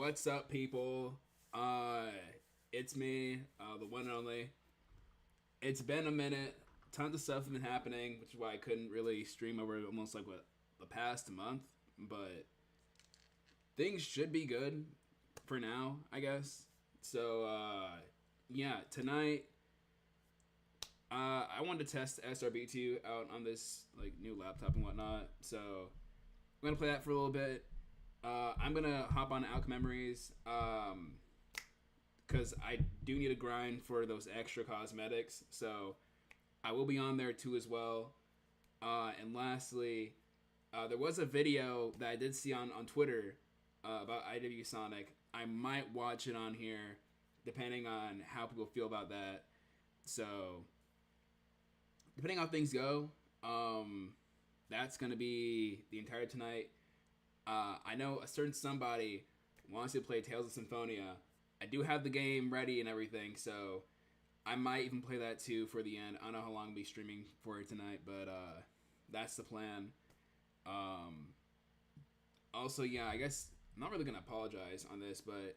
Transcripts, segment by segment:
What's up, people? It's me, the one and only. It's been a minute. Tons of stuff has been happening, which is why I couldn't really stream over almost like what the past month. But things should be good for now, I guess. So, yeah, tonight I wanted to test SRB2 out on this like new laptop and whatnot. So I'm gonna play that for a little bit. I'm gonna hop on Alchemy Memories because I do need a grind for those extra cosmetics. So I will be on there too as well. And lastly, there was a video that I did see on Twitter about IW Sonic. I might watch it on here, depending on how people feel about that. So depending on how things go, that's gonna be the entire tonight. I know a certain somebody wants to play Tales of Symphonia. I do have the game ready and everything, so I might even play that too for the end. I don't know how long I'll be streaming for it tonight, but that's the plan. Also, yeah, I guess I'm not really going to apologize on this, but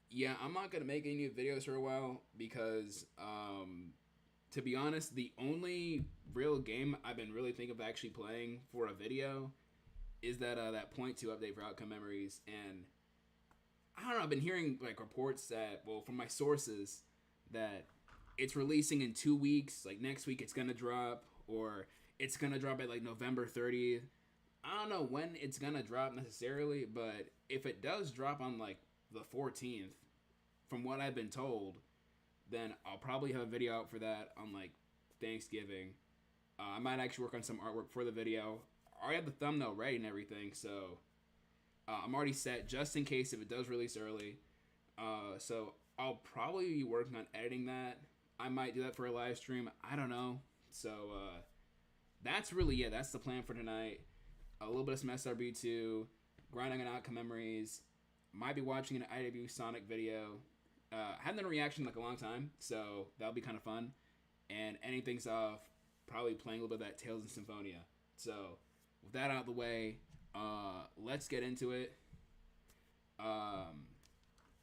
yeah, I'm not going to make any new videos for a while because, to be honest, the only real game I've been really thinking of actually playing for a video is that point 2 update for Outcome Memories. And I don't know, I've been hearing like reports that, well, from my sources, that it's releasing in 2 weeks. Like next week it's gonna drop, or it's gonna drop at like November 30th. I don't know when it's gonna drop necessarily, but if it does drop on like the 14th, from what I've been told, then I'll probably have a video out for that on like Thanksgiving. I might actually work on some artwork for the video. I already have the thumbnail ready and everything, so I'm already set just in case if it does release early. So I'll probably be working on editing that. I might do that for a live stream. I don't know. So that's really it. That's the plan for tonight. A little bit of some SRB2, grinding on Outcome Memories. Might be watching an IW Sonic video. Haven't done a reaction in like a long time, so that'll be kind of fun. And ending things off, probably playing a little bit of that Tales of Symphonia. So with that out of the way, let's get into it.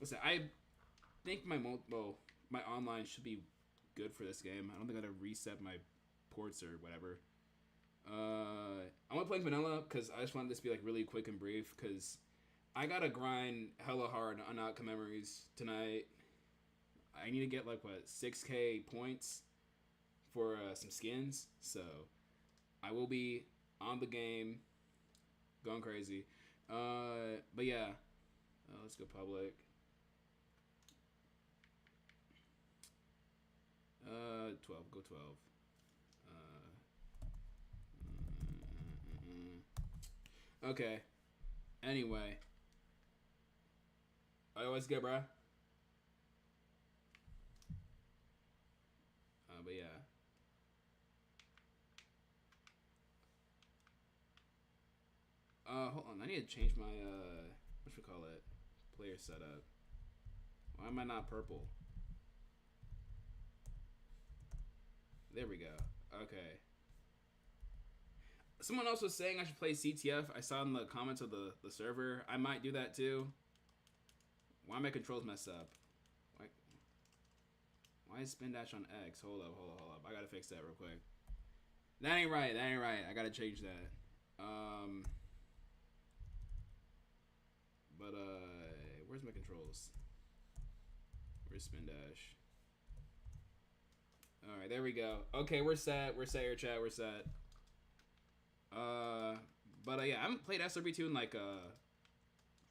Listen, I think my online should be good for this game. I don't think I gotta reset my ports or whatever. I'm gonna play vanilla because I just want this to be like really quick and brief because I gotta grind hella hard on Outcome Memories tonight. I need to get like 6K points for some skins, so I will be on the game, going crazy. But yeah, let's go public. 12, go 12. Okay. Anyway, I always get, bruh. But yeah. Hold on. I need to change my, what should we call it? Player setup. Why am I not purple? There we go. Okay. Someone else was saying I should play CTF. I saw in the comments of the server. I might do that too. Why my controls messed up? Why is spin dash on X? Hold up. I gotta fix that real quick. That ain't right. I gotta change that. Where's my controls? Where's spin dash? All right, there we go. Okay, we're set. We're set here, chat. We're set. Yeah, I haven't played SRB2 in like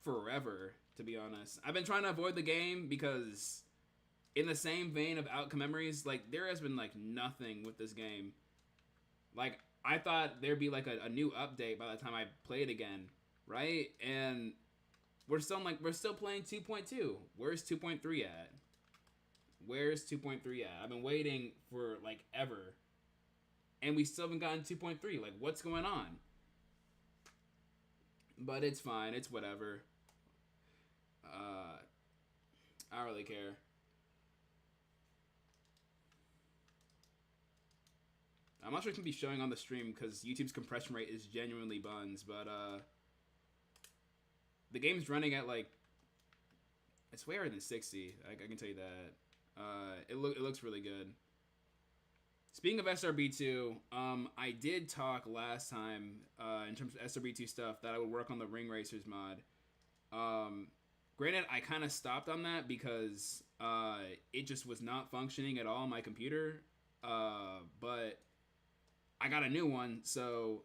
forever, to be honest. I've been trying to avoid the game because, in the same vein of Outcome Memories, like there has been like nothing with this game. Like I thought there'd be like a new update by the time I play it again, right? And we're still playing 2.2. Where's 2.3 at? Where's 2.3 at? I've been waiting for like ever, and we still haven't gotten 2.3. Like what's going on? But it's fine. It's whatever. I don't really care. I'm not sure it can be showing on the stream because YouTube's compression rate is genuinely buns, but the game's running at like It's way higher than 60. I can tell you that. It looks really good. Speaking of SRB2, I did talk last time in terms of SRB2 stuff that I would work on the Ring Racers mod. Granted, I kind of stopped on that because it just was not functioning at all on my computer. But I got a new one, so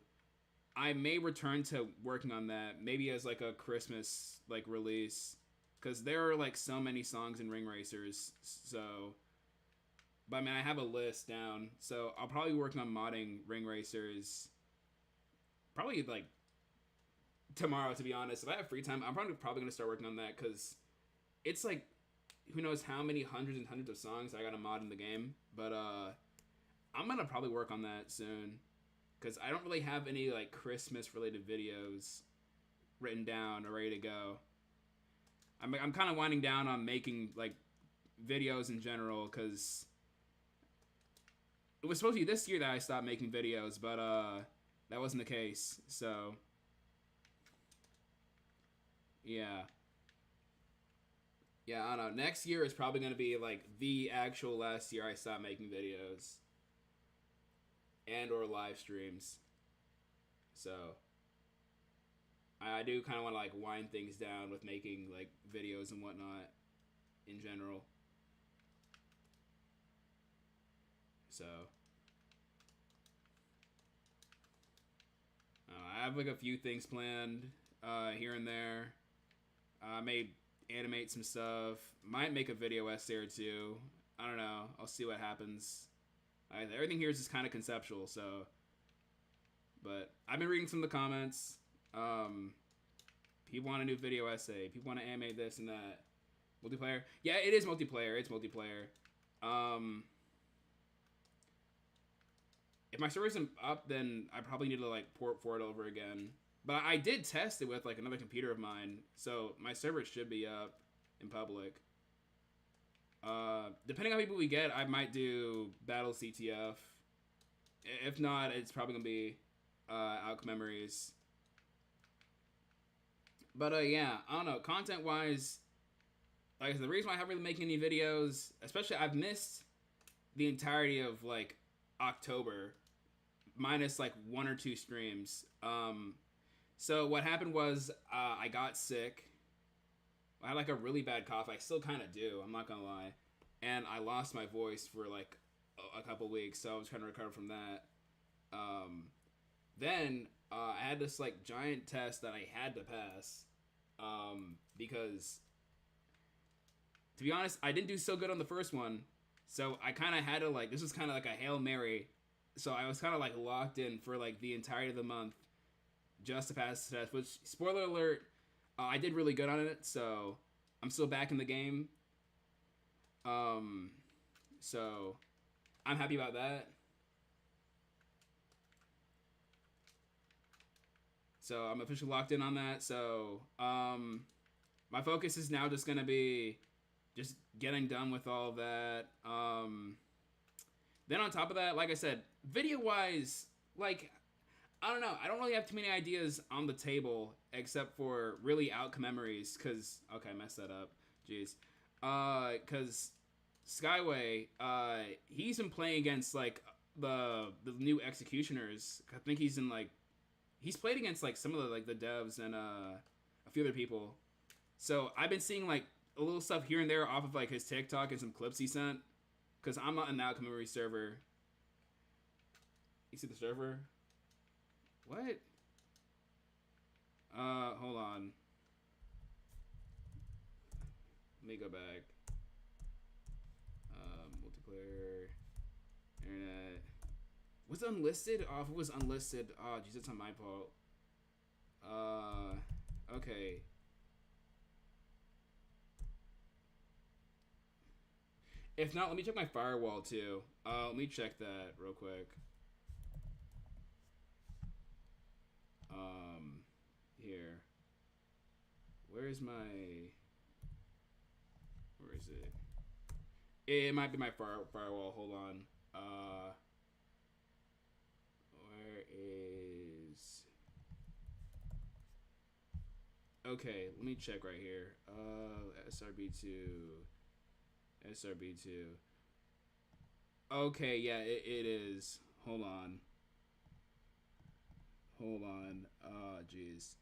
I may return to working on that, maybe as like a Christmas like release, because there are like so many songs in Ring Racers. So, but I mean, I have a list down, so I'll probably be working on modding Ring Racers probably like tomorrow, to be honest. If I have free time, I'm probably gonna start working on that, because it's like who knows how many hundreds and hundreds of songs I gotta mod in the game. But I'm gonna probably work on that soon, because I don't really have any like Christmas related videos written down or ready to go. I'm kind of winding down on making like videos in general, because it was supposed to be this year that I stopped making videos, but that wasn't the case. So yeah, I don't know. Next year is probably gonna be like the actual last year I stopped making videos and or live streams. So I do kind of want to like wind things down with making like videos and whatnot in general. So I have like a few things planned here and there. I may animate some stuff. Might make a video essay or two. I don't know. I'll see what happens. Everything here is just kind of conceptual, so. But I've been reading some of the comments. People want a new video essay. People want to animate this and that. Multiplayer? Yeah, it is multiplayer. It's multiplayer. If my server isn't up, then I probably need to like port for it over again. But I did test it with like another computer of mine, so my server should be up in public. Depending on people we get, I might do Battle CTF. If not, it's probably gonna be Alch Memories. But yeah, I don't know. Content wise, like I said, the reason why I haven't really making any videos, especially I've missed the entirety of like October, minus like 1 or 2 streams. So what happened was I got sick. I had like a really bad cough. I still kind of do. I'm not gonna lie, and I lost my voice for like a couple weeks. So I was trying to recover from that. Then I had this like giant test that I had to pass because, to be honest, I didn't do so good on the first one. So I kind of had to like, this was kind of like a Hail Mary. So I was kind of like locked in for like the entirety of the month just to pass the test, which, spoiler alert, I did really good on it. So I'm still back in the game. So I'm happy about that. So I'm officially locked in on that. So my focus is now just going to be just getting done with all of that. Then on top of that, like I said, video-wise, like, I don't know. I don't really have too many ideas on the table except for really Alch Memories, because, okay, I messed that up. Jeez. Because Skyway, he's been playing against, like, the new Executioners. I think he's in, like, he's played against, like, some of the, like, the devs and a few other people. So I've been seeing, like, a little stuff here and there off of, like, his TikTok and some clips he sent. Because I'm not in the Alch Memories server. You see the server? What? Hold on. Let me go back. Multiplayer. Internet. Was it unlisted? Oh, if it was unlisted. Oh, jeez, it's not my fault. Okay. If not, let me check my firewall too. Let me check that real quick. Here. Where is it? It might be my firewall. Hold on. Where is? Okay, let me check right here. SRB2. SRB2. Okay, yeah, it is. Hold on. Hold on. Oh, jeez.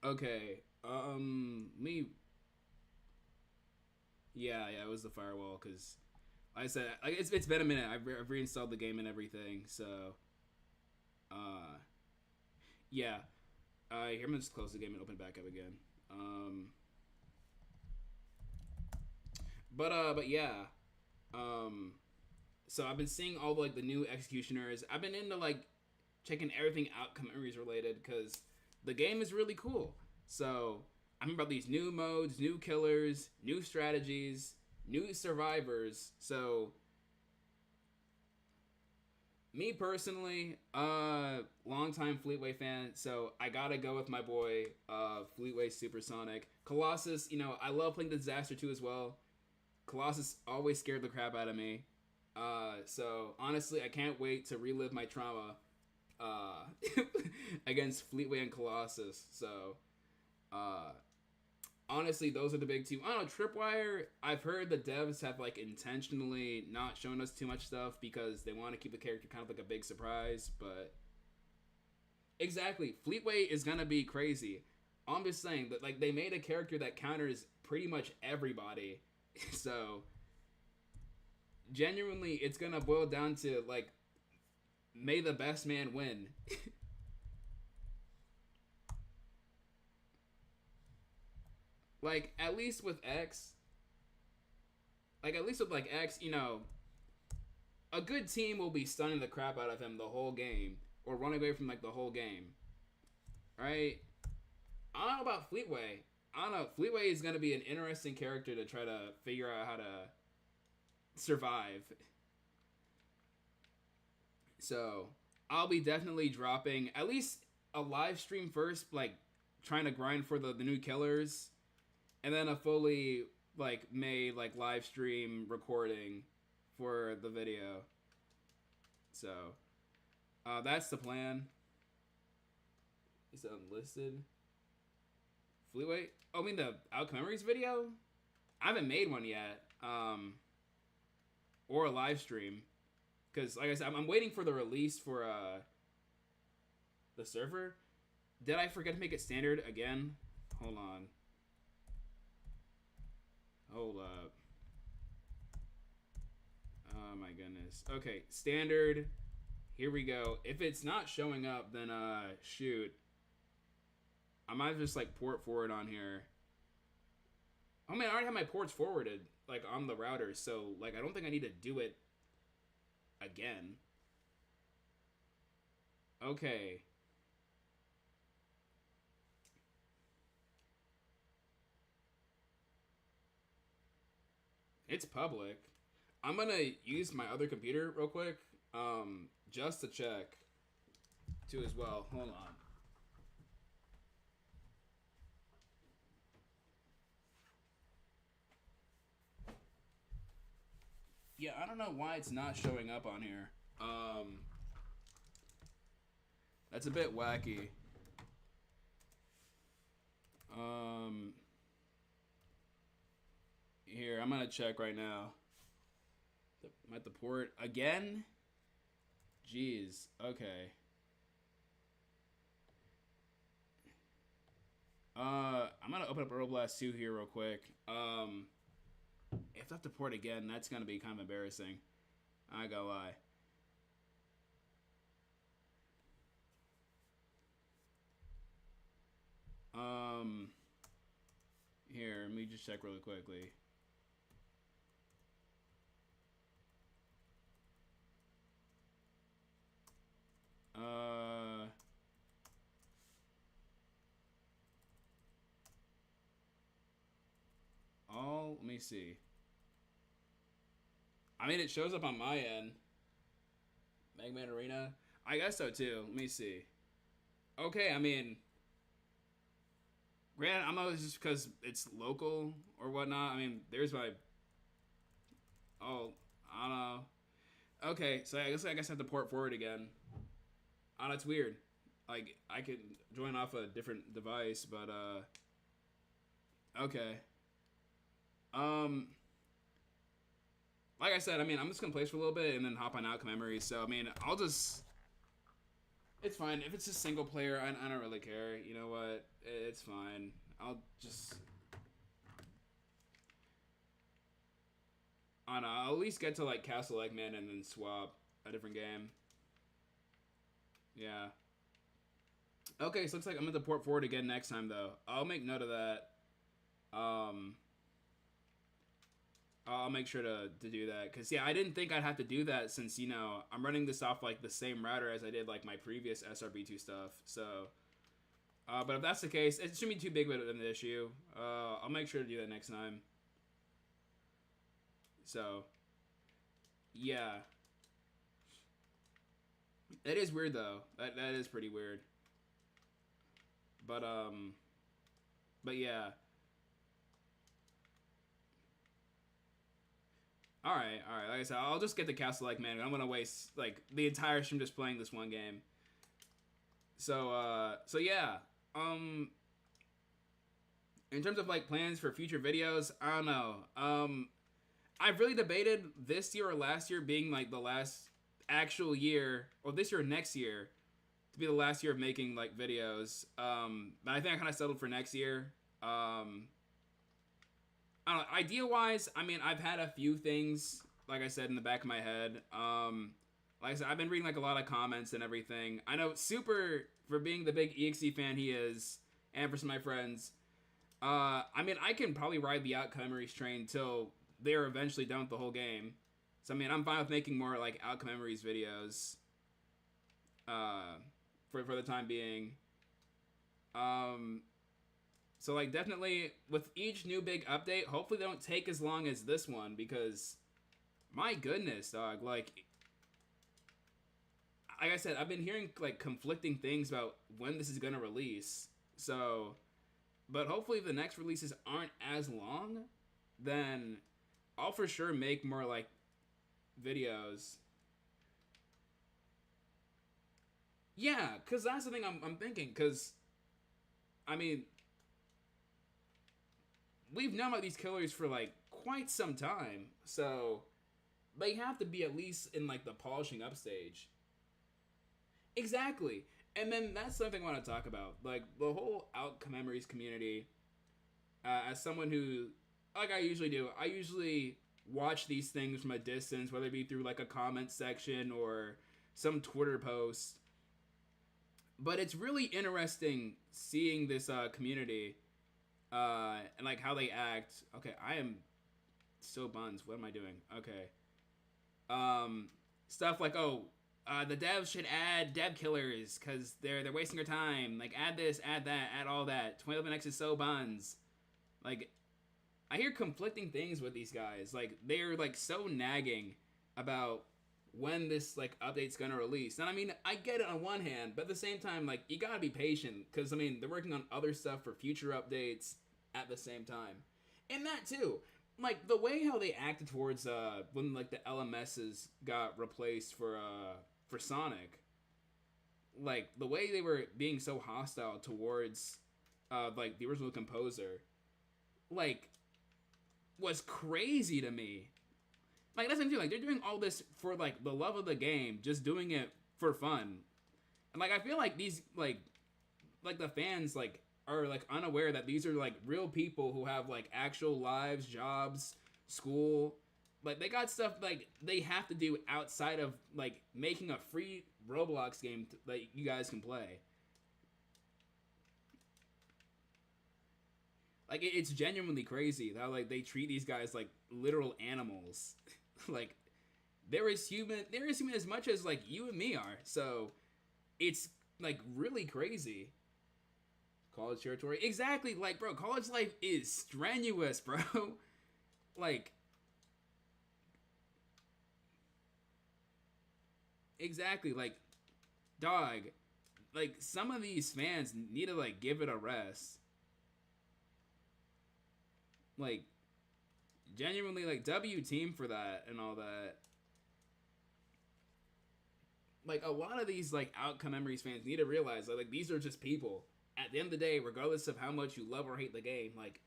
Okay. Me. Yeah, it was the firewall because like I said, like it's been a minute. I've reinstalled the game and everything. So, uh, yeah. Here, I'm gonna just close the game and open it back up again. But yeah. Um, so I've been seeing all like the new executioners. I've been into like checking everything out commemories related because the game is really cool. So I'm about these new modes, new killers, new strategies, new survivors. So me personally, longtime Fleetway fan, so I gotta go with my boy, Fleetway Supersonic. Colossus, I love playing Disaster 2 as well. Colossus always scared the crap out of me. So honestly, I can't wait to relive my trauma against Fleetway and Colossus. So, uh, honestly, those are the big two. I don't know, Tripwire, I've heard the devs have like intentionally not shown us too much stuff because they want to keep the character kind of like a big surprise, but exactly, Fleetway is gonna be crazy. I'm just saying that like they made a character that counters pretty much everybody. So genuinely it's gonna boil down to like may the best man win. Like at least with X, like at least with like X, a good team will be stunning the crap out of him the whole game or running away from like the whole game, right? I don't know about Fleetway. I don't know. Fleetway is gonna be an interesting character to try to figure out how to survive. So I'll be definitely dropping at least a live stream first, like trying to grind for the new killers, and then a fully like made like live stream recording for the video. So that's the plan. Is it unlisted? Fleetway? Oh, I mean the Out Memories video? I haven't made one yet. Or a live stream. Because, like I said, I'm waiting for the release for the server. Did I forget to make it standard again? Hold on. Hold up. Oh my goodness. Okay, standard. Here we go. If it's not showing up, then shoot. I might just like port forward on here. Oh man, I already have my ports forwarded like on the router, so like I don't think I need to do it again. Okay. It's public. I'm gonna use my other computer real quick, just to check too as well. Hold on. Yeah, I don't know why it's not showing up on here. That's a bit wacky. Here, I'm gonna check right now. I'm at the port again. Jeez. Okay. I'm gonna open up Aeroblast 2 here real quick. If I have to port again, that's gonna be kind of embarrassing. I ain't gonna lie. Here, let me just check really quickly. Let me see. I mean, it shows up on my end. Mega Man Arena. I guess so too. Let me see. Okay, I mean, granted, I'm not just because it's local or whatnot. I mean, there's my. Oh, I don't know. Okay, so I guess I have to port forward again. Oh, that's weird. like I could join off a different device, but okay. Um, like I said, I mean, I'm just gonna play this for a little bit and then hop on Outcome Memories. So I mean, I'll just. It's fine if it's a single player. I don't really care. You know what? It's fine. I'll just. I don't know. I'll at least get to like Castle Eggman and then swap a different game. Yeah. Okay, so looks like I'm going to port forward again next time, though. I'll make note of that. Um, I'll make sure to do that. Because, yeah, I didn't think I'd have to do that since, you know, I'm running this off, like, the same router as I did, like, my previous SRB2 stuff. So, but if that's the case, it shouldn't be too big of an issue. I'll make sure to do that next time. So, yeah. It is weird, though. That is pretty weird. But yeah. Alright. Like I said, I'll just get the Castle Like Man. I'm gonna waste, like, the entire stream just playing this one game. So yeah. In terms of, like, plans for future videos, I don't know. I've really debated this year or last year being, like, the last actual year, or this year or next year, to be the last year of making, like, videos. But I think I kind of settled for next year. I don't know, idea-wise, I mean, I've had a few things, like I said, in the back of my head. Like I said, I've been reading, like, a lot of comments and everything. I know Super, for being the big EXE fan he is, and for some of my friends, I mean, I can probably ride the Outcome Memories train till they're eventually done with the whole game. So, I mean, I'm fine with making more, like, Outcome Memories videos, for the time being. So, like, definitely, with each new big update, hopefully they don't take as long as this one, because, my goodness, dog, like I said, I've been hearing, like, conflicting things about when this is gonna release, so, but hopefully if the next releases aren't as long, then I'll for sure make more, like, videos. Yeah, because that's the thing I'm thinking, because, I mean, we've known about these killers for, like, quite some time, so they have to be at least in, like, the polishing up stage. Exactly. And then that's something I want to talk about. Like, the whole Outcome Memories community, as someone who, like I usually do, I usually watch these things from a distance, whether it be through, like, a comment section or some Twitter post. But it's really interesting seeing this community and, like, how they act. Okay, I am so buns. What am I doing? Okay. Stuff like, oh, the devs should add dev killers because they're wasting their time. Like, add this, add that, add all that. 2011X is so buns. Like, I hear conflicting things with these guys. Like, they're, like, so nagging about when this, like, update's gonna release. And I mean, I get it on one hand, but at the same time, like, you gotta be patient because, I mean, they're working on other stuff for future updates at the same time. And that too, like, the way how they acted towards when, like, the LMSs got replaced for Sonic, like, the way they were being so hostile towards like, the original composer, like, was crazy to me. Like, that's the thing, like, they're doing all this for, like, the love of the game, just doing it for fun. And, like, I feel like these, like the fans, like, are, like, unaware that these are, like, real people who have, like, actual lives, jobs, school. Like, they got stuff, like, they have to do outside of, like, making a free Roblox game that you guys can play. Like, it's genuinely crazy how, like, they treat these guys like literal animals. Like, they're as human as much as, like, you and me are. So, it's, like, really crazy. College territory. Exactly. Like, bro, college life is strenuous, bro. Like, exactly. Like, dog, like, some of these fans need to, like, give it a rest. Like, genuinely, like, W team for that and all that. like a lot of these like Outcome Memories fans need to realize that like these are just people. At the end of the day, regardless of how much you love or hate the game, like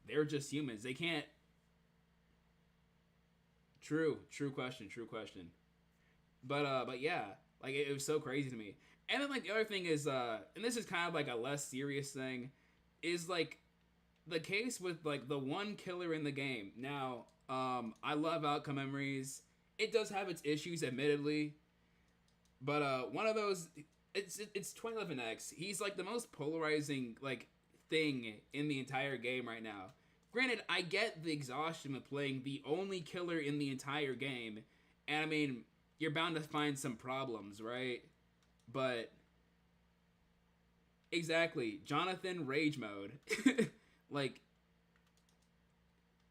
they're just humans. They can't. True question. But yeah, like it was so crazy to me. And then like the other thing is, and this is kind of like a less serious thing, is like the case with like the one killer in the game. Now, I love Outcome Memories. It does have its issues, admittedly, but one of those, it's 2011X. He's like the most polarizing like thing in the entire game right now. Granted, I get the exhaustion of playing the only killer in the entire game, and I mean, you're bound to find some problems, right? But exactly, Jonathan Rage Mode. Like,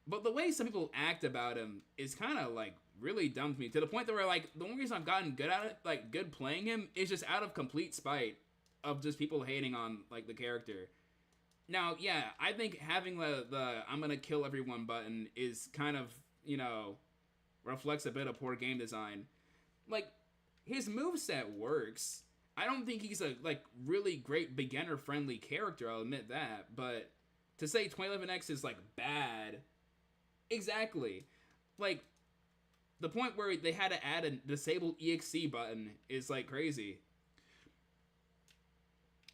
but the way some people act about him is kind of like really dumb to me, to the point that where like the only reason I've gotten good at it, like good playing him, is just out of complete spite of just people hating on like the character. Now, yeah, I think having the I'm gonna kill everyone button is kind of, you know, reflects a bit of poor game design. Like, his moveset works. I don't think he's a like really great beginner friendly character, I'll admit that, but to say 2011X is like bad, exactly. Like, the point where they had to add a disable EXC button is like crazy.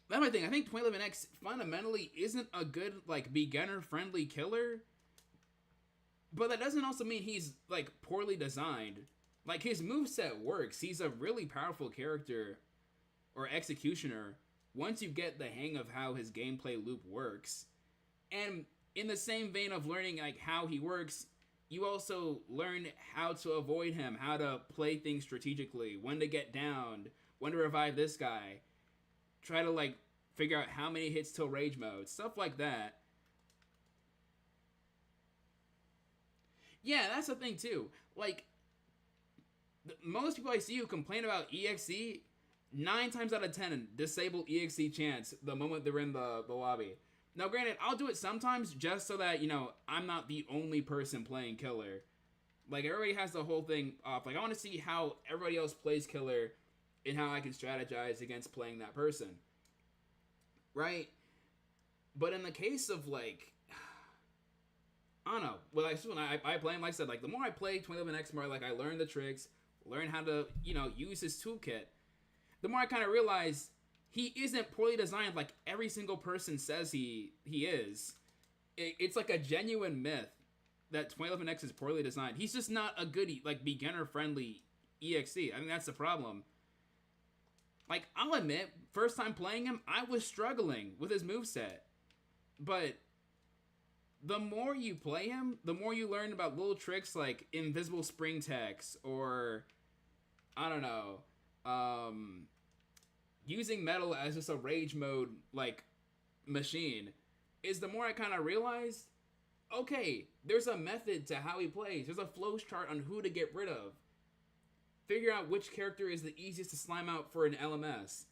That's my thing. I think 2011X fundamentally isn't a good like beginner friendly killer, but that doesn't also mean he's like poorly designed. Like, his moveset works. He's a really powerful character or executioner once you get the hang of how his gameplay loop works. And in the same vein of learning like how he works, you also learn how to avoid him, how to play things strategically, when to get downed, when to revive this guy, try to like figure out how many hits till rage mode, stuff like that. Yeah, that's the thing too. Like, most people I see who complain about EXE, 9 times out of 10 disable EXE chance the moment they're in the lobby. Now, granted, I'll do it sometimes just so that, you know, I'm not the only person playing killer. Like, everybody has the whole thing off. Like, I want to see how everybody else plays killer and how I can strategize against playing that person. Right? But in the case of, like, I don't know. Well, when I play him, like I said, like, the more I play 2011X, more, like, I learn the tricks, learn how to, you know, use his toolkit, the more I kind of realize he isn't poorly designed like every single person says he is. It's like a genuine myth that 2011X is poorly designed. He's just not a good, like, beginner-friendly EXE. I think that's the problem. Like, I'll admit, first time playing him, I was struggling with his moveset. But the more you play him, the more you learn about little tricks like invisible spring techs or, I don't know, using metal as just a rage mode, like, machine, is the more I kind of realize, okay, there's a method to how he plays. There's a flow chart on who to get rid of. Figure out which character is the easiest to slime out for an LMS.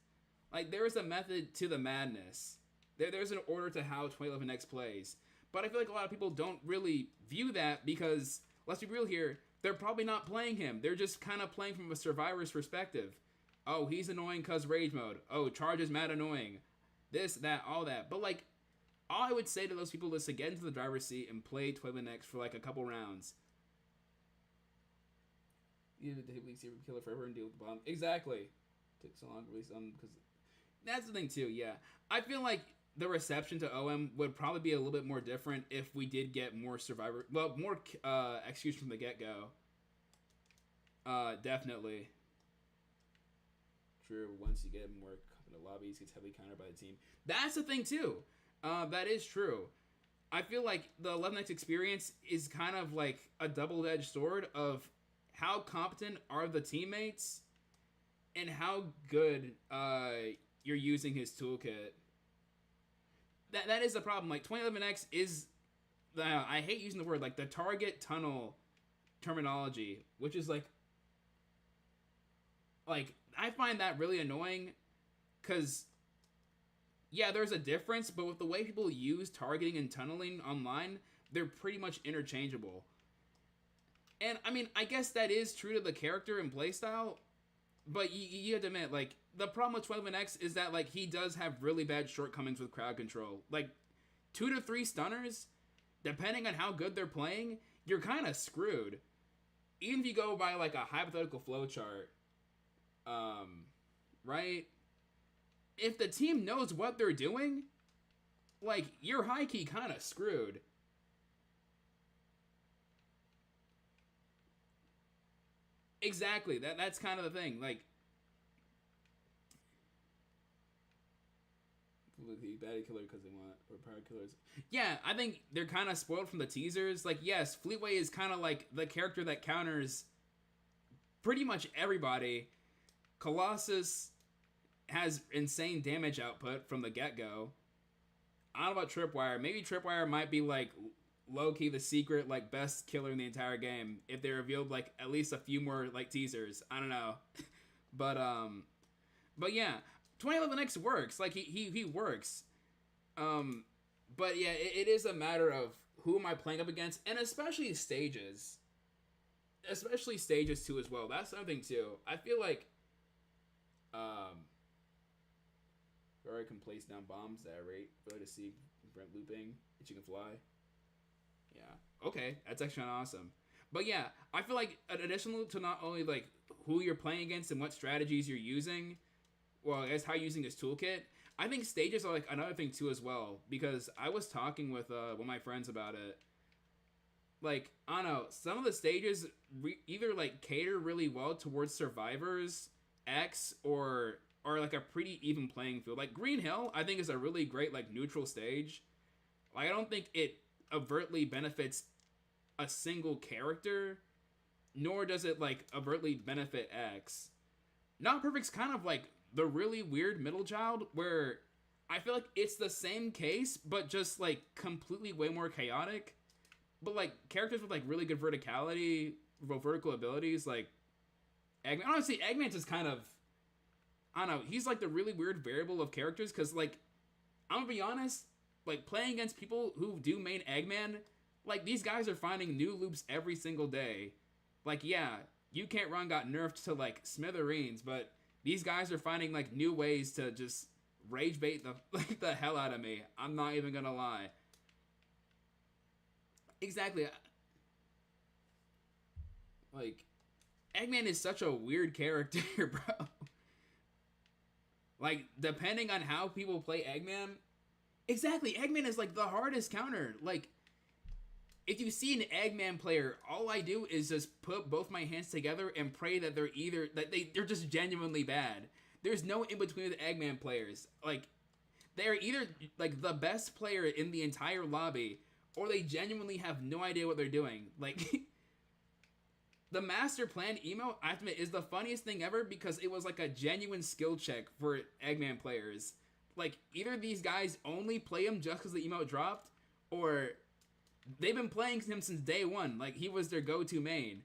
Like, there's a method to the madness. There's an order to how 2011X plays. But I feel like a lot of people don't really view that because, let's be real here, they're probably not playing him. They're just kind of playing from a survivor's perspective. Oh, he's annoying because rage mode. Oh, charge is mad annoying. This, that, all that. But, like, all I would say to those people is to get into the driver's seat and play 2011X for, like, a couple rounds. You have to hit serial killer forever and deal with the bomb. Exactly. Took so long to release them because that's the thing too. Yeah, I feel like the reception to OM would probably be a little bit more different if we did get more survivor, well, more execution from the get go. Definitely. True. Once you get more confident lobbies, gets heavily countered by the team. That's the thing too. That is true. I feel like the 11X experience is kind of like a double-edged sword of how competent are the teammates and how good you're using his toolkit. That is the problem. Like, 2011X is the, I hate using the word, like, the target tunnel terminology, which is like I find that really annoying because, yeah, there's a difference, but with the way people use targeting and tunneling online, they're pretty much interchangeable. And, I mean, I guess that is true to the character and playstyle, But you have to admit, like, the problem with 21X is that, like, he does have really bad shortcomings with crowd control. Like, 2 to 3 stunners, depending on how good they're playing, you're kind of screwed. Even if you go by, like, a hypothetical flowchart, right? If the team knows what they're doing, like, you're high-key kind of screwed. Exactly. That's kind of the thing. Like, the baddie killer because they want, or power killers. Yeah, I think they're kind of spoiled from the teasers. Like, yes, Fleetway is kind of like the character that counters pretty much everybody. Colossus has insane damage output from the get-go. I don't know about Tripwire. Maybe Tripwire might be like low-key the secret like best killer in the entire game if they revealed like at least a few more like teasers. I don't know. but yeah, 2011X works. Like he works. But yeah, it is a matter of who am I playing up against, and especially stages. Especially stages too as well. That's something too. I feel like Ferrari can place down bombs at a rate. Really to see Brent looping that you can fly. Yeah. Okay, that's actually awesome. But yeah, I feel like additional to not only like who you're playing against and what strategies you're using, well, I guess how you're using this toolkit, I think stages are like another thing too as well, because I was talking with one of my friends about it. Like, I don't know, some of the stages either like cater really well towards survivors, X, or like a pretty even playing field. Like Green Hill, I think is a really great like neutral stage. Like I don't think it overtly benefits a single character, nor does it like overtly benefit X. Not Perfect's kind of like the really weird middle child where I feel like it's the same case, but just like completely way more chaotic. But like characters with like really good verticality, vertical abilities, like Eggman. Honestly, Eggman's just kind of, I don't know. He's like the really weird variable of characters because like I'm gonna be honest, like playing against people who do main Eggman, like these guys are finding new loops every single day. Like yeah, You Can't Run got nerfed to like smithereens, but these guys are finding like new ways to just rage bait the like the hell out of me. I'm not even gonna lie. Exactly. Like Eggman is such a weird character, bro. Like depending on how people play Eggman, exactly, Eggman is like the hardest counter. Like if you see an Eggman player, all I do is just put both my hands together and pray that they're just genuinely bad. There's no in between with Eggman players. Like they're either like the best player in the entire lobby, or they genuinely have no idea what they're doing. Like the master plan emote, I have to admit, is the funniest thing ever because it was like a genuine skill check for Eggman players. Like either these guys only play him just because the emote dropped, or they've been playing him since day one. Like he was their go-to main,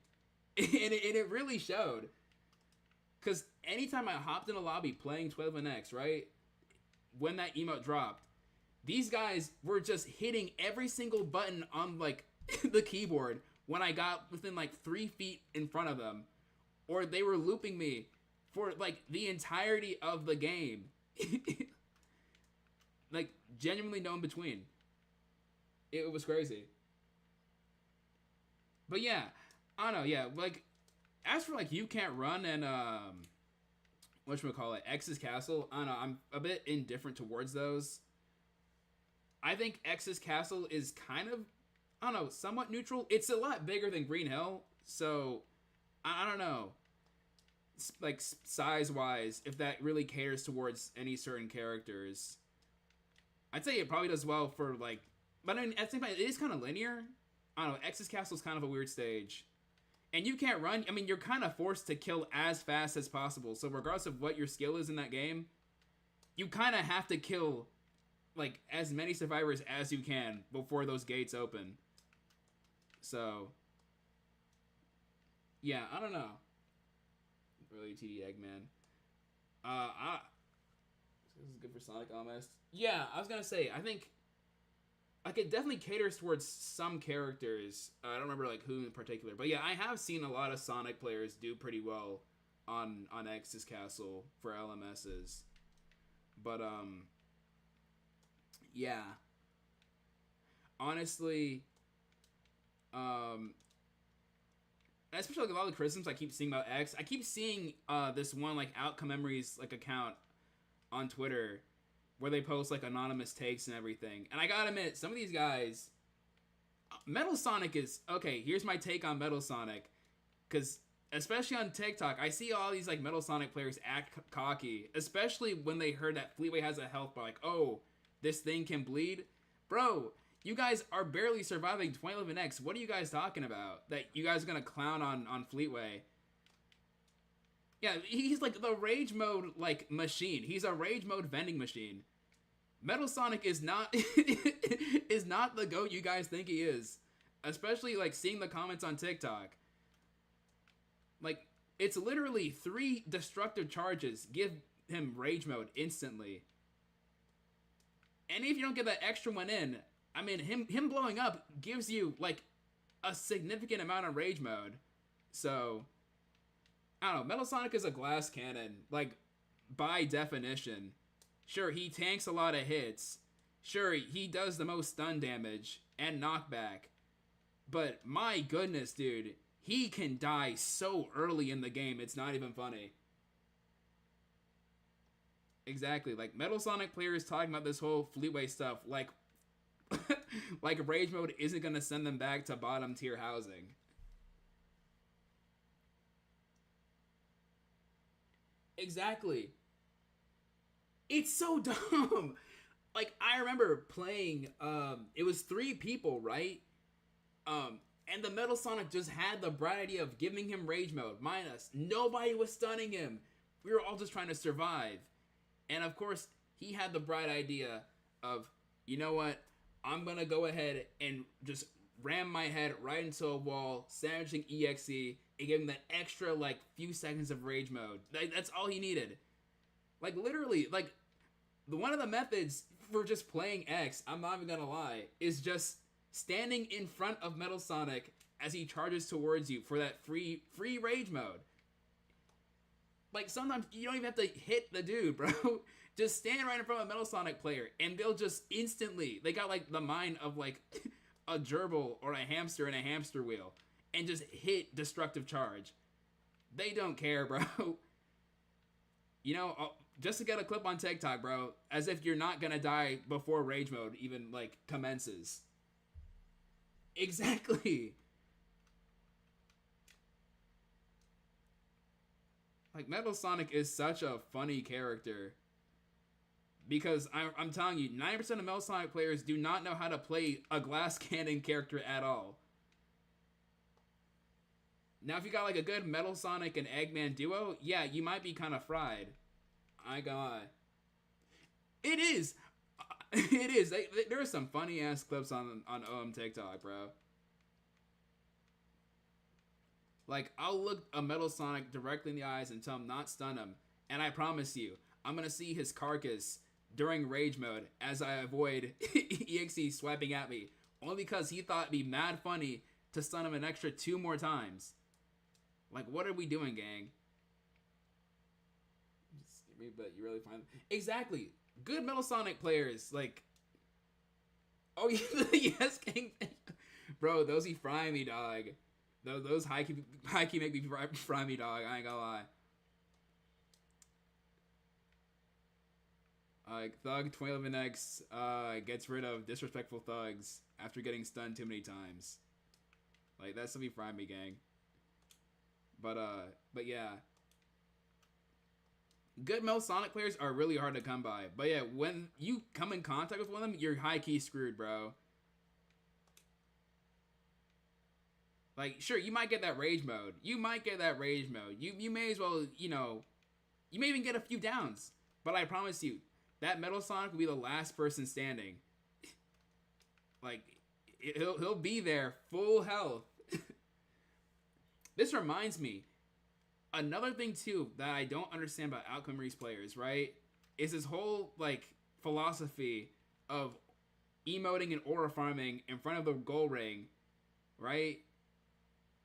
and it really showed. Because anytime I hopped in a lobby playing 12NX, right, when that emote dropped, these guys were just hitting every single button on like the keyboard when I got within like 3 feet in front of them, or they were looping me for like the entirety of the game. Like genuinely no in between. It was crazy. But yeah, I don't know. Yeah, like as for like You Can't Run and whatchamacallit, X's Castle, I don't know. I'm a bit indifferent towards those. I think X's Castle is kind of, I don't know, somewhat neutral. It's a lot bigger than Green Hill, so I don't know. Like size wise, if that really caters towards any certain characters, I'd say it probably does well for like. But I mean, at the same time, it is kind of linear. I don't know. X's Castle is kind of a weird stage, and You Can't Run. I mean, you're kind of forced to kill as fast as possible. So regardless of what your skill is in that game, you kind of have to kill like as many survivors as you can before those gates open. So yeah, I don't know. Really TD Eggman. This is good for Sonic almost. Yeah, I was gonna say, I think like it definitely caters towards some characters. I don't remember like who in particular, but yeah, I have seen a lot of Sonic players do pretty well on X's castle for LMSs. But yeah. Honestly, especially like a lot of the criticisms I keep seeing about X, I keep seeing this one like Outcome Memories like account on Twitter where they post like anonymous takes and everything. And I gotta admit, some of these guys, Metal Sonic is okay. Here's my take on Metal Sonic, because especially on TikTok, I see all these like Metal Sonic players act cocky, especially when they heard that Fleetway has a health bar. Like, oh, this thing can bleed, bro. You guys are barely surviving 2011X. What are you guys talking about? That you guys are gonna clown on Fleetway? Yeah, he's like the rage mode like machine. He's a rage mode vending machine. Metal Sonic is not is not the GOAT you guys think he is. Especially like seeing the comments on TikTok. Like, it's literally 3 destructive charges give him rage mode instantly. And if you don't get that extra one in, I mean, him blowing up gives you like a significant amount of rage mode. So I don't know. Metal Sonic is a glass cannon, like by definition. Sure, he tanks a lot of hits. Sure, he does the most stun damage and knockback. But my goodness, dude, he can die so early in the game, it's not even funny. Exactly, like Metal Sonic players talking about this whole Fleetway stuff, like like rage mode isn't gonna send them back to bottom tier housing. Exactly. It's so dumb. Like, I remember playing, it was 3 people, right? And the Metal Sonic just had the bright idea of giving him rage mode. Minus, nobody was stunning him. We were all just trying to survive. And of course, he had the bright idea of, you know what? I'm gonna go ahead and just ram my head right into a wall, sandwiching EXE, and give him that extra, like, few seconds of rage mode. That's all he needed. Like, literally, like, one of the methods for just playing X, I'm not even gonna lie, is just standing in front of Metal Sonic as he charges towards you for that free rage mode. Like, sometimes you don't even have to hit the dude, bro. Just stand right in front of a Metal Sonic player, and they'll just instantly, they got, like, the mind of, like, a gerbil or a hamster in a hamster wheel, and just hit destructive charge. They don't care, bro. You know, just to get a clip on TikTok, bro, as if you're not gonna die before rage mode even, like, commences. Exactly. Like, Metal Sonic is such a funny character. Because I'm telling you, 90% of Metal Sonic players do not know how to play a glass cannon character at all. Now, if you got like a good Metal Sonic and Eggman duo, yeah, you might be kind of fried. I ain't gonna lie. It is. It is. There are some funny ass clips on TikTok, bro. Like, I'll look a Metal Sonic directly in the eyes and tell him not stun him, and I promise you, I'm gonna see his carcass during rage mode as I avoid EXE swiping at me, only because he thought it'd be mad funny to stun him an extra 2 more times. Like, what are we doing, gang? But you really find exactly good Metal Sonic players like. Oh yes, gang, bro. Those he fry me, dog. Those high key make me fry me, dog. I ain't gonna lie. Thug 2011X gets rid of disrespectful thugs after getting stunned too many times. Like, that's something fry me, gang. But yeah. Good Metal Sonic players are really hard to come by. But yeah, when you come in contact with one of them, you're high-key screwed, bro. Like, sure, you might get that rage mode. You may as well, you know, you may even get a few downs. But I promise you, that Metal Sonic will be the last person standing. Like, he'll be there, full health. This reminds me, another thing too that I don't understand about Outcome Reese players, right, is this whole like philosophy of emoting and aura farming in front of the goal ring, right?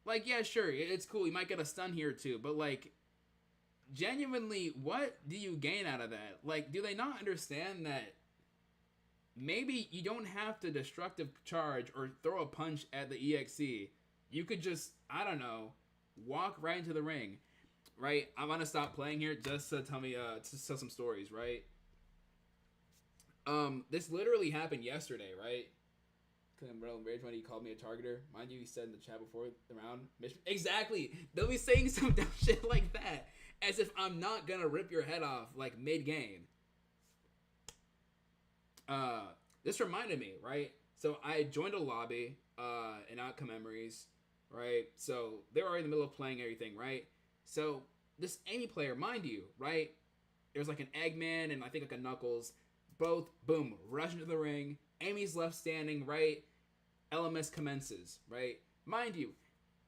Like, yeah, sure, it's cool. You might get a stun here too, but like, genuinely, what do you gain out of that? Like, do they not understand that maybe you don't have to destructive charge or throw a punch at the EXE? You could just, I don't know, walk right into the ring, right? I'm gonna stop playing here just to tell me, to tell some stories, right? This literally happened yesterday, right? I'm real enraged when he called me a targeter. Mind you, he said in the chat before the round. Exactly. They'll be saying some dumb shit like that. As if I'm not gonna rip your head off, like, mid-game. This reminded me, right? So I joined a lobby, in Outcome Memories, right? So they were already in the middle of playing everything, right? So this Amy player, mind you, right? There's like an Eggman and I think like a Knuckles. Both, boom, rush into the ring. Amy's left standing, right? LMS commences, right? Mind you,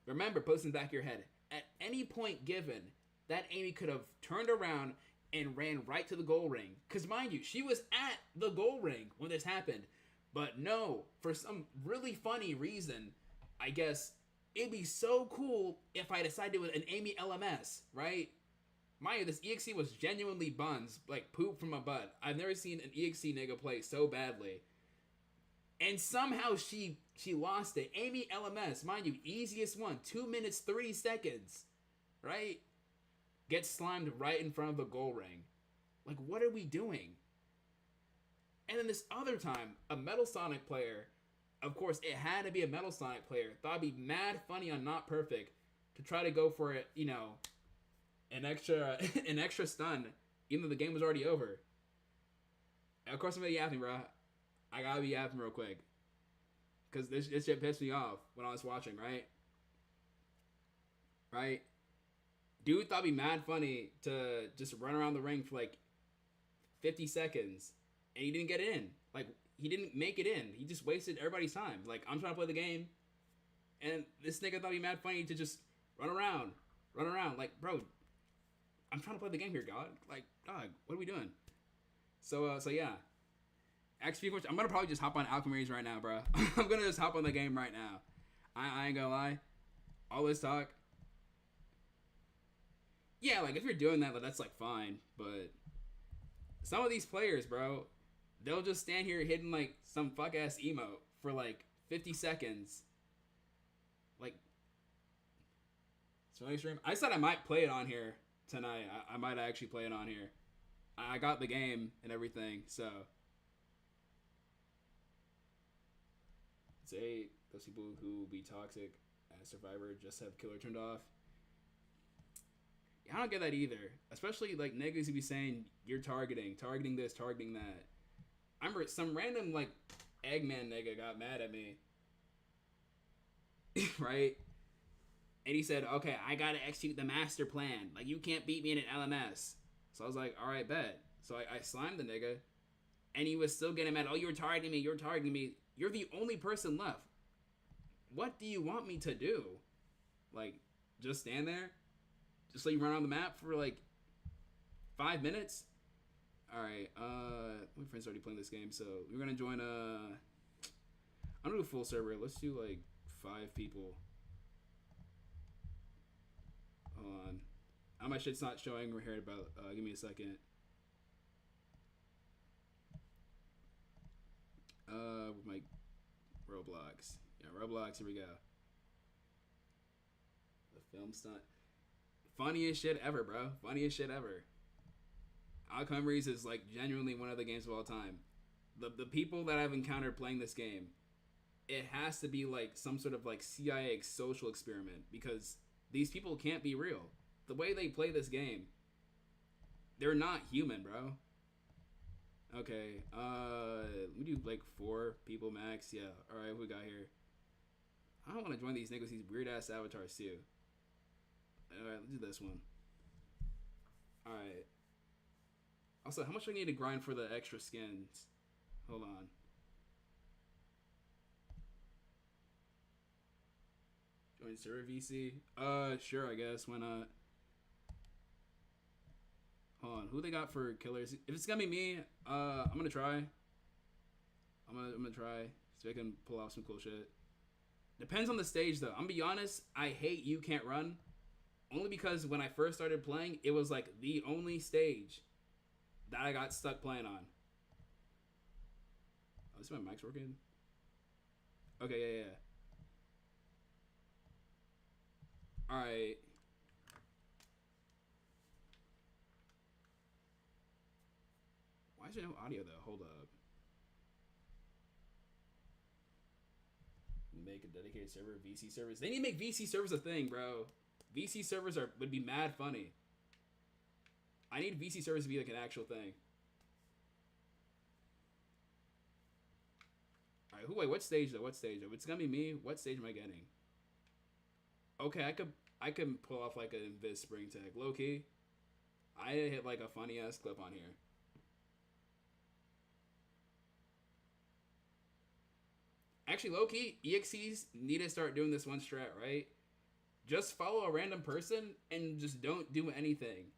remember, post in the back of your head, at any point given, that Amy could have turned around and ran right to the goal ring. Because mind you, she was at the goal ring when this happened. But no, for some really funny reason, I guess, it'd be so cool if I decided to do an Amy LMS, right? Mind you, this EXE was genuinely buns, like poop from a butt. I've never seen an EXE nigga play so badly. And somehow she lost it. Amy LMS, mind you, easiest one, 2 minutes 30 seconds, right? Gets slimed right in front of the goal ring. Like, what are we doing? And then this other time, a Metal Sonic player, of course, it had to be a Metal Sonic player, thought it'd be mad funny on Not Perfect to try to go for it, you know, an extra stun, even though the game was already over. And of course, I'm gonna be yapping, bro. I gotta be yapping real quick. Because this shit pissed me off when I was watching, right? Right? Dude thought it'd be mad funny to just run around the ring for like 50 seconds. And he didn't get in. Like, he didn't make it in. He just wasted everybody's time. Like, I'm trying to play the game. And this nigga thought it'd be mad funny to just run around. Like, bro, I'm trying to play the game here, God. Like, dog, what are we doing? So yeah. Actually, I'm gonna probably just hop on Alchemies right now, bro. I'm gonna just hop on the game right now. I ain't gonna lie. All this talk. Yeah, like, if you're doing that, that's, like, fine. But some of these players, bro, they'll just stand here hitting, like, some fuck-ass emote for, like, 50 seconds. Like, Sonic stream. I said I might play it on here tonight. I might actually play it on here. I got the game and everything, so. Say those people who be toxic as Survivor just have killer turned off. I don't get that either. Especially like niggas who be saying you're targeting this, targeting that. I remember some random like Eggman nigga got mad at me. Right? And he said, okay, I gotta execute the master plan. Like, you can't beat me in an LMS. So I was like, alright, bet. So I slimed the nigga. And he was still getting mad. Oh, you're targeting me. You're the only person left. What do you want me to do? Like, just stand there? Just let you run around the map for like 5 minutes? Alright, my friend's already playing this game, so we're gonna join I'm gonna do a full server. Let's do like 5 people. Hold on. My shit's not showing. We're here about give me a second. With my Roblox. Yeah, Roblox, here we go. The film stunt. Funniest shit ever, bro. Funniest shit ever. Outcome Memories is like genuinely one of the games of all time. The people that I've encountered playing this game, it has to be like some sort of like CIA social experiment, because these people can't be real. The way they play this game, they're not human, bro. Okay, let me do like 4 people max. Yeah, alright, what we got here? I don't want to join these niggas, these weird ass avatars too. Alright, let's do this one. Alright. Also, how much do I need to grind for the extra skins? Hold on. Join server VC? Sure, I guess. Why not? Hold on. Who they got for killers? If it's gonna be me, I'm gonna try. I'm gonna try so I can pull off some cool shit. Depends on the stage, though. I'm gonna be honest. I hate You Can't Run. Only because when I first started playing, it was like the only stage that I got stuck playing on. Oh, is my mic's working? Okay, yeah. Alright. Why is there no audio though? Hold up. Make a dedicated server, VC servers. They need to make VC servers a thing, bro. VC servers would be mad funny. I need VC servers to be like an actual thing. Alright, wait, what stage though? What stage though? If it's gonna be me, what stage am I getting? Okay, I could pull off like an invis spring tech. Low key. I hit like a funny ass clip on here. Actually, low key, EXCs need to start doing this one strat, right? Just follow a random person and just don't do anything.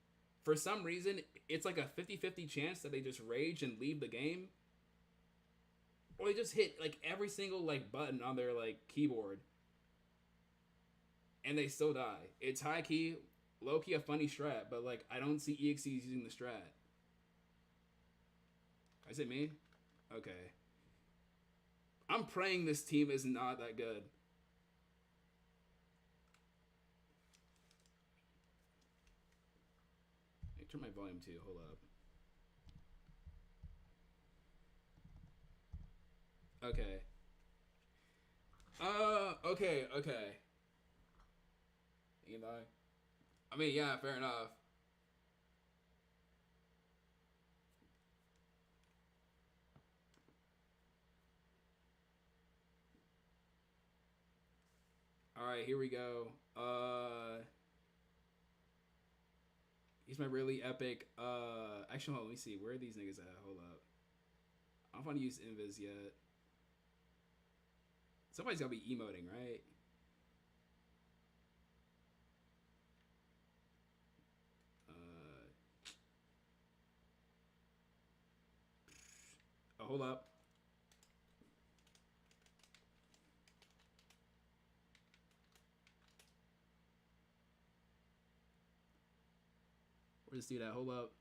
For some reason, it's like a 50-50 chance that they just rage and leave the game. Or they just hit like every single like button on their like keyboard. And they still die. It's high key, low key a funny strat, but like I don't see EXCs using the strat. Is it me? Okay. I'm praying this team is not that good. Hey, turn my volume too. Hold up. Okay. Okay. You know, I mean, yeah, fair enough. All right, here we go. He's my really epic. Actually, hold on, let me see. Where are these niggas at? Hold up. I don't want to use invis yet. Somebody's gotta be emoting, right? Oh, hold up. Where's this dude at? Hold up.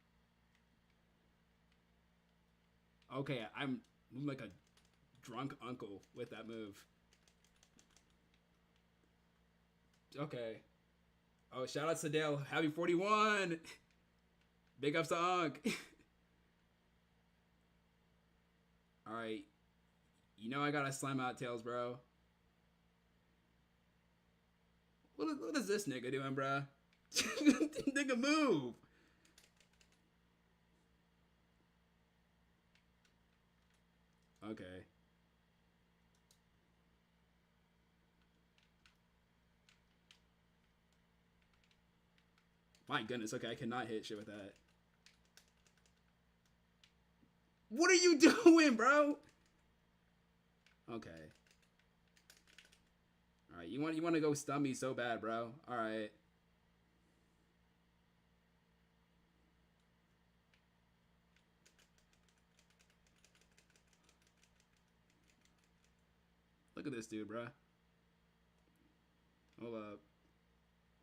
Okay, I'm moving like a drunk uncle with that move. Okay. Oh, shout out to Dale. Happy 41. Big ups to Unk. Alright. You know I gotta slam out Tails, bro. What is this nigga doing, bro? Nigga, move. Okay. My goodness, okay, I cannot hit shit with that. What are you doing, bro? Okay. Alright, you want to go stun me so bad, bro. Alright. Look at this dude, bro. Hold up.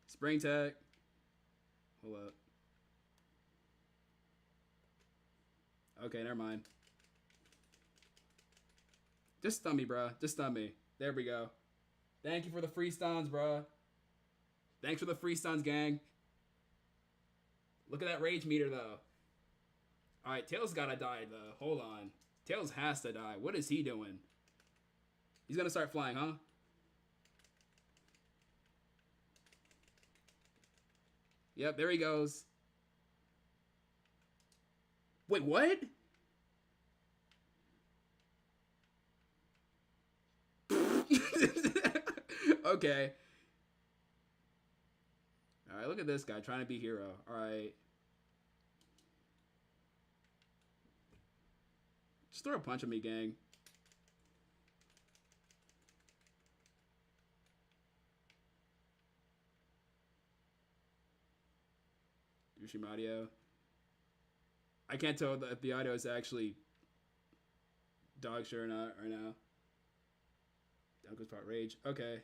Spring tech. Hold up. Okay, never mind. Just stun me, bro. Just stun me. There we go. Thank you for the free stuns, bro. Thanks for the free stuns, gang. Look at that rage meter, though. Alright, Tails gotta die, though. Hold on. Tails has to die. What is he doing? He's gonna start flying, huh? Yep, there he goes. Wait, what? Okay. Alright, look at this guy trying to be hero. Alright. Just throw a punch at me, gang. Stream audio. I can't tell if the audio is actually dog shit or not right now. Down goes part rage. Okay.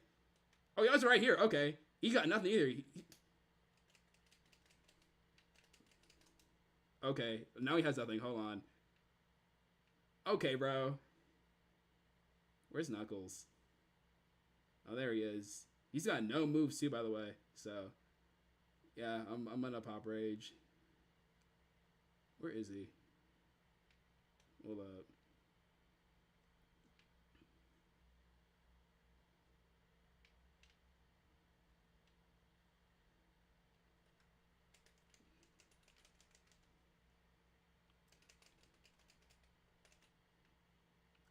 Oh, he was right here. Okay. He got nothing either. Okay, now he has nothing. Hold on. Okay, bro. Where's Knuckles? Oh, there he is. He's got no moves too, by the way. So, yeah, I'm gonna pop rage. Where is he? Hold up.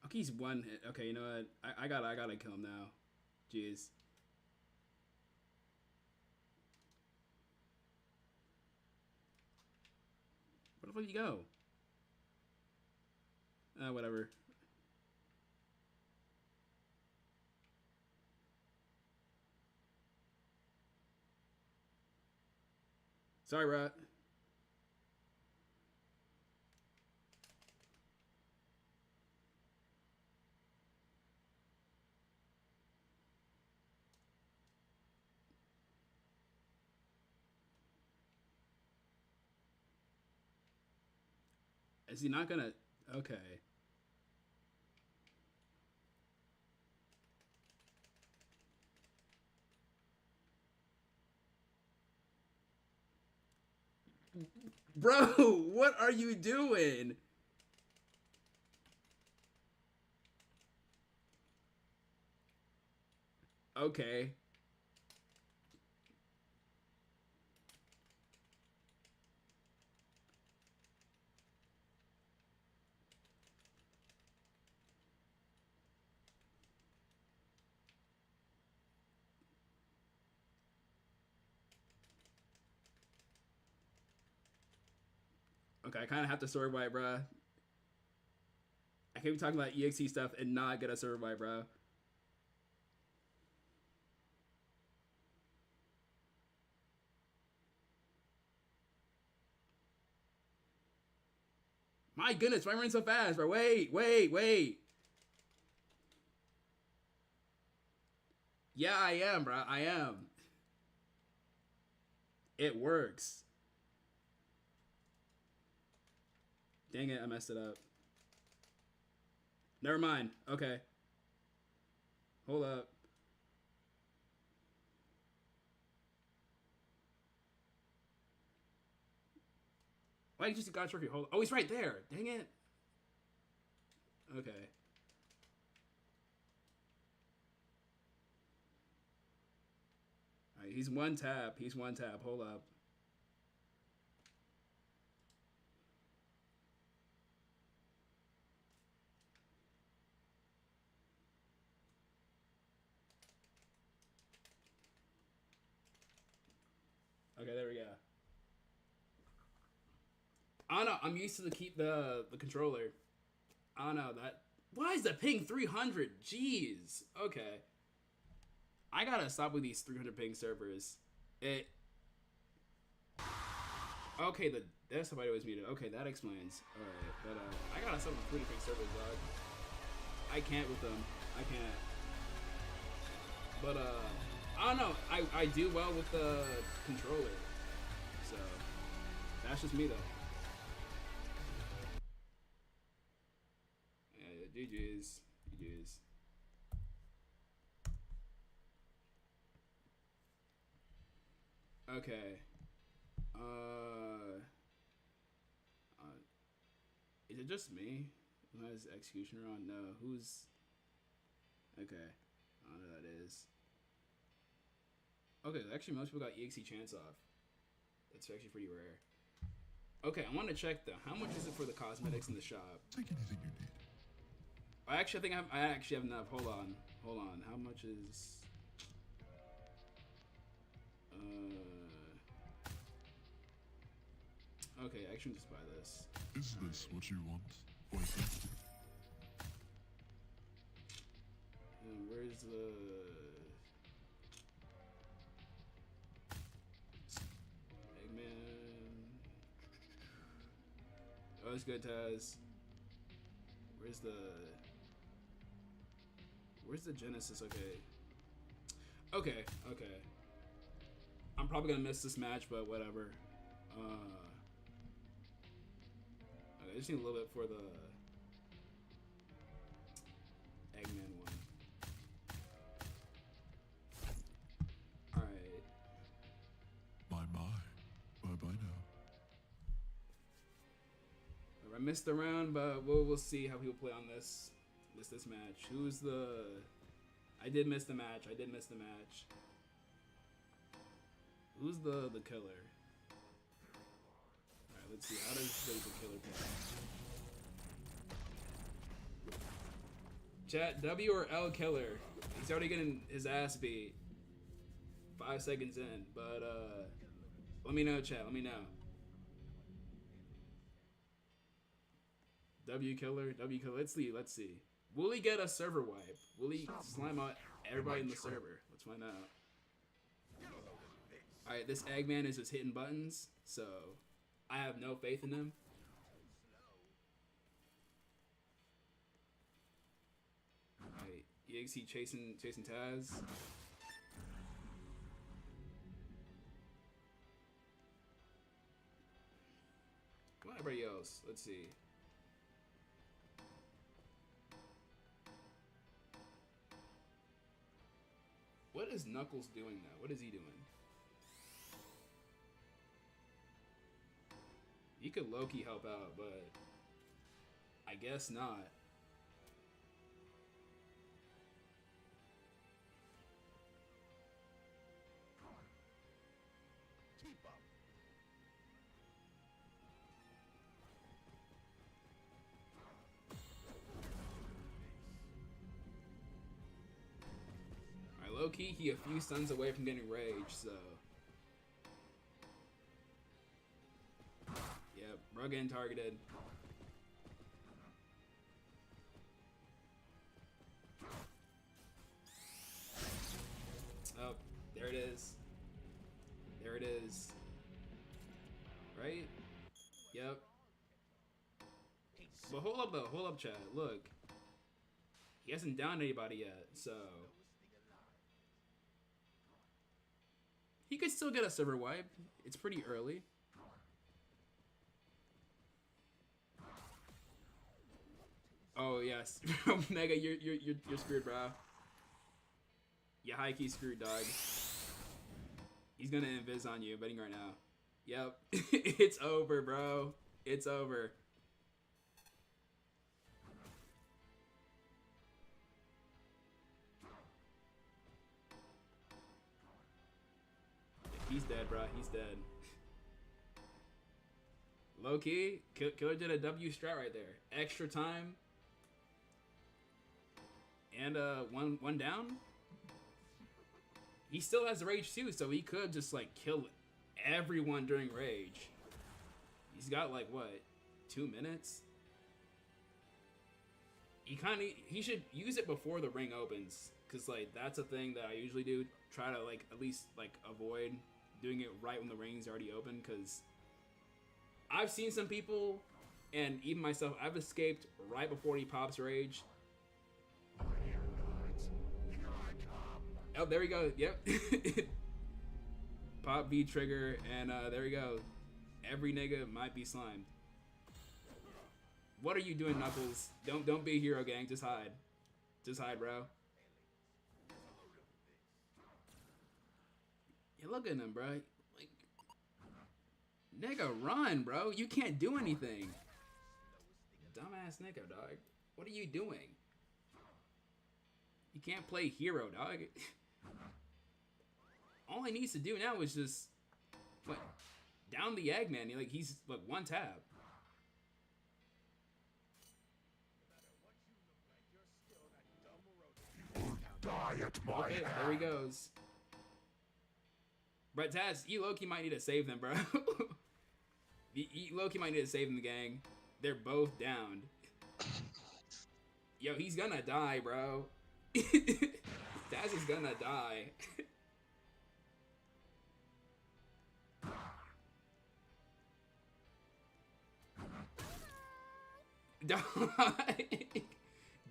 Okay, he's one hit. Okay, you know what? I gotta kill him now. Jeez. Where the fuck did you go? Whatever. Sorry, Rat. Is he not gonna? Okay. Bro, what are you doing? Okay. Okay, I kind of have to sword wipe, bro. I can't be talking about EXE stuff and not get a sword wipe, bro. My goodness, why am I running so fast, bro? Wait. Yeah, I am, bro. I am. It works. Dang it, I messed it up. Never mind. Okay. Hold up. Why did you just got a trophy? Hold. Oh, he's right there. Dang it. Okay. All right, he's one tap. He's one tap. Hold up. Okay, there we go. I don't know. I'm used to the controller. I don't know that. Why is the ping 300? Jeez. Okay. I gotta stop with these 300 ping servers. It. Okay, the that's somebody was muted. Okay, that explains. All right, but I gotta stop with 300 ping servers, dog. I can't with them. I can't. But I don't know. I do well with the controller. So that's just me though. Yeah, GG's. GG's. Okay. Is it just me who has Executioner on? No. Who's... Okay. I don't know who that is. Okay, actually most people got EXE chance off. That's actually pretty rare. Okay, I want to check though. How much is it for the cosmetics in the shop? Take anything you need. I actually think I actually have enough. Hold on. How much is... Okay, I can just buy this. Is this what you want, boyfriend? And where's the... Eggman? Oh, it's good, Taz. Where's the Genesis? Okay. I'm probably gonna miss this match, but whatever. I just need a little bit for the Eggman one. Alright. Bye-bye now. I missed the round, but we'll see how people play on this match. Who's the... I did miss the match. Who's the killer? Alright, let's see. How does the killer play? Chat, W or L killer? He's already getting his ass beat 5 seconds in, but let me know, chat. Let me know. W killer. Let's see. Will he get a server wipe? Will he slime out everybody in the server? Let's find out. Alright, this Eggman is just hitting buttons, so I have no faith in him. Alright, EXE chasing Taz. Come on, everybody else. Let's see. What is Knuckles doing now? What is he doing? He could low-key help out, but I guess not. Low-key, he a few stuns away from getting rage, so... Yep, bro getting targeted. Oh, there it is. There it is. Right? Yep. But hold up though, hold up chat, look. He hasn't downed anybody yet, so... He could still get a server wipe. It's pretty early. Oh yes, Mega, you're screwed, bro. You high key screwed, dog. He's gonna invis on you. Betting right now. Yep, it's over, bro. It's over. He's dead, bro. He's dead. Low key, Killer did a W strat right there. Extra time. And one down. He still has rage too, so he could just like kill everyone during rage. He's got like what, 2 minutes? He should use it before the ring opens, cause like that's a thing that I usually do. Try to like at least like avoid doing it right when the ring's already open, because I've seen some people, and even myself, I've escaped right before he pops rage. Oh, there we go. Yep. Pop V trigger, and there we go. Every nigga might be slimed. What are you doing, Knuckles? Don't be a hero, gang. Just hide. Just hide, bro. You look at him, bro. Like, nigga, run, bro. You can't do anything. Dumbass nigga, dog. What are you doing? You can't play hero, dog. All he needs to do now is just what, down the Eggman. Like he's like one tap. Die at my hand. There he goes. But Taz, you Loki might need to save them, bro. Loki might need to save them, the gang. They're both downed. Yo, he's gonna die, bro. Taz is gonna die.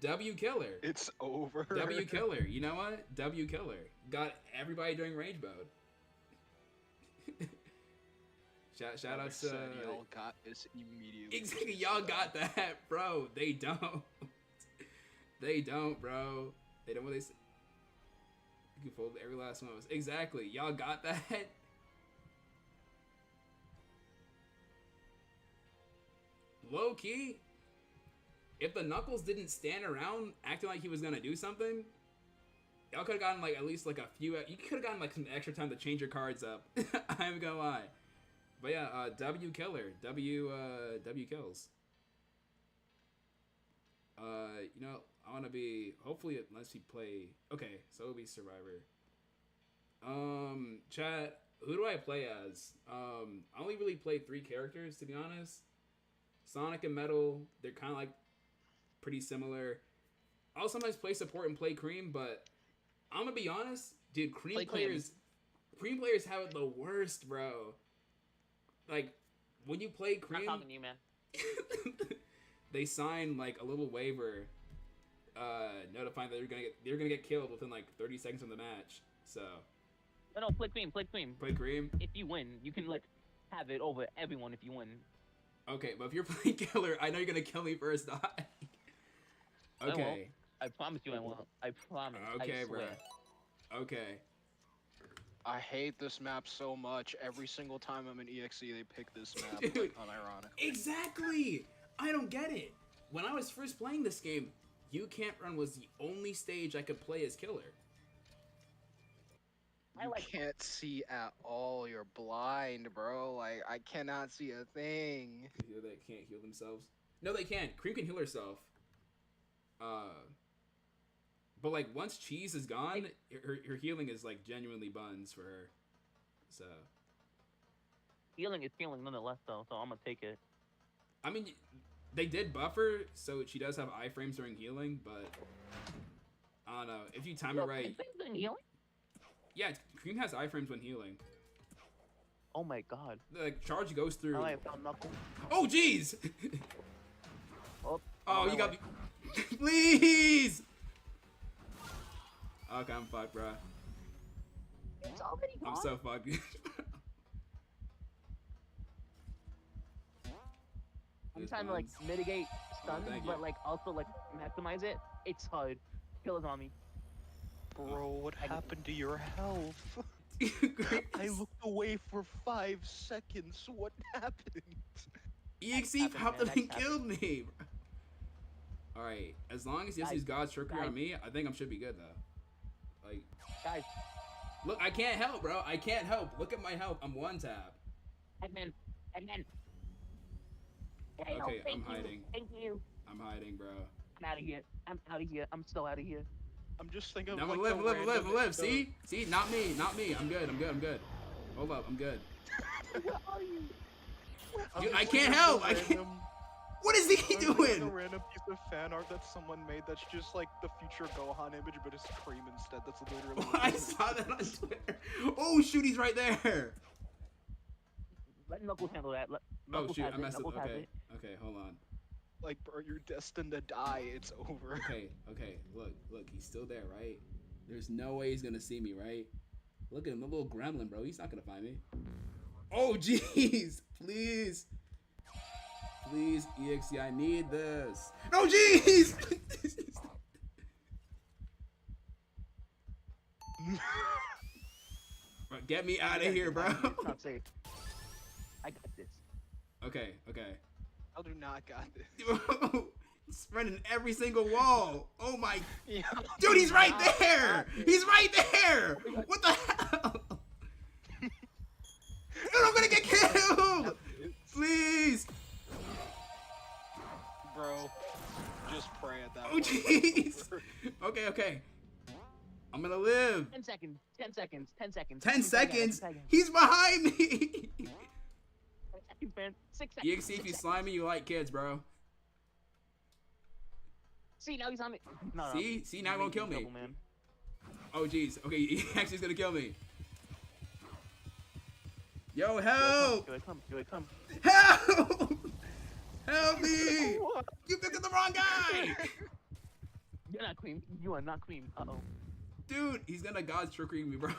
W killer. It's over. W killer. You know what? W killer. Got everybody doing rage mode. Shout out to y'all got this immediately. exactly y'all got that, bro. They don't. They don't, bro. They don't. What they say. You can fold every last one of us. Exactly. Y'all got that. Low key. If the Knuckles didn't stand around acting like he was gonna do something, y'all could have gotten like at least like a few. You could have gotten like some extra time to change your cards up. I'm gonna lie. But yeah, W killer. W kills. You know, I want to be, hopefully, unless you play, okay, so it'll be Survivor. Chat, who do I play as? I only really play 3 characters, to be honest. Sonic and Metal, they're kind of like pretty similar. I'll sometimes play support and play Cream, but I'm gonna be honest, dude, Cream players have it the worst, bro. Like, when you play Cream, I'm not talking to you, man. they sign like a little waiver notifying that they're gonna get killed within like 30 seconds of the match. So No, play Cream. Play Cream. If you win, you can like have it over everyone if you win. Okay, but if you're playing Killer, I know you're gonna kill me first die. Okay. I promise you I won't. I promise. Okay, I swear. bro. Okay. I hate this map so much. Every single time I'm in EXE, they pick this map. Dude, like, unironically. Exactly. I don't get it. When I was first playing this game, You Can't Run was the only stage I could play as Killer. You can't see at all. You're blind, bro. Like, I cannot see a thing. People that can't heal themselves. No, they can. Cream can heal herself. But like once Cheese is gone, her healing is like genuinely buns for her. So. Healing is healing nonetheless, though. So I'm gonna take it. I mean, they did buff her, so she does have iframes during healing, but I don't know. If you time it right. Healing? Yeah, Cream has iframes when healing. Oh my god. Like charge goes through. Oh, I found Knuckles. Oh jeez. Oh, you got me. Please. Okay, I'm fucked, bro. It's already gone. I'm so fucked. I'm trying to like mitigate stuns, but like also like maximize it. It's hard. Killer's on me. Bro, what happened to your health? I looked away for 5 seconds. What happened? EXE popped up and killed me. Alright, as long as he has these God's trickery on me, I think I should be good though. Like, guys, look, I can't help, bro. I can't help. Look at my health. I'm 1 tap. Eggman. Okay, I'm hiding. Thank you. I'm hiding, bro. I'm out of here. I'm still out of here. I'm just thinking of I'm like gonna live. See? Not me. I'm good. Hold up, I'm good. Where are you? Dude, I can't help. I can't. What is he doing? A random piece of fan art that someone made that's just like the future Gohan image, but it's Cream instead. That's literally. I saw that on Twitter. Oh shoot, he's right there. Let Knuckles handle that. Oh shoot, I messed up. Okay, hold on. Like, bro, you're destined to die. It's over. Okay. Look, he's still there, right? There's no way he's gonna see me, right? Look at him, the little gremlin, bro. He's not gonna find me. Oh jeez, please, EXE, I need this. No, jeez. Bro, get me out of here, bro. It's not safe. I got this. Okay. I do not got this. Spreading every single wall. Oh my. Yeah. Dude, he's right there. He's right there. What the hell? Dude, I'm gonna get killed. Please. Bro, just pray at that. Oh jeez. Okay. I'm gonna live. 10 seconds. 10 seconds. 10 seconds. 10 seconds? 10 seconds. He's behind me. 10 seconds, man. 6 seconds. EXE, if you slime me, you like kids, bro. See, now he's on me. No, See, now he won't kill me. Trouble, man. Oh jeez. Okay, he actually is gonna kill me. Yo, help! Here I come. Help! Help me! You picked the wrong guy! You're not Cream. You are not Cream. Uh-oh. Dude, he's gonna God's trickery me, bro.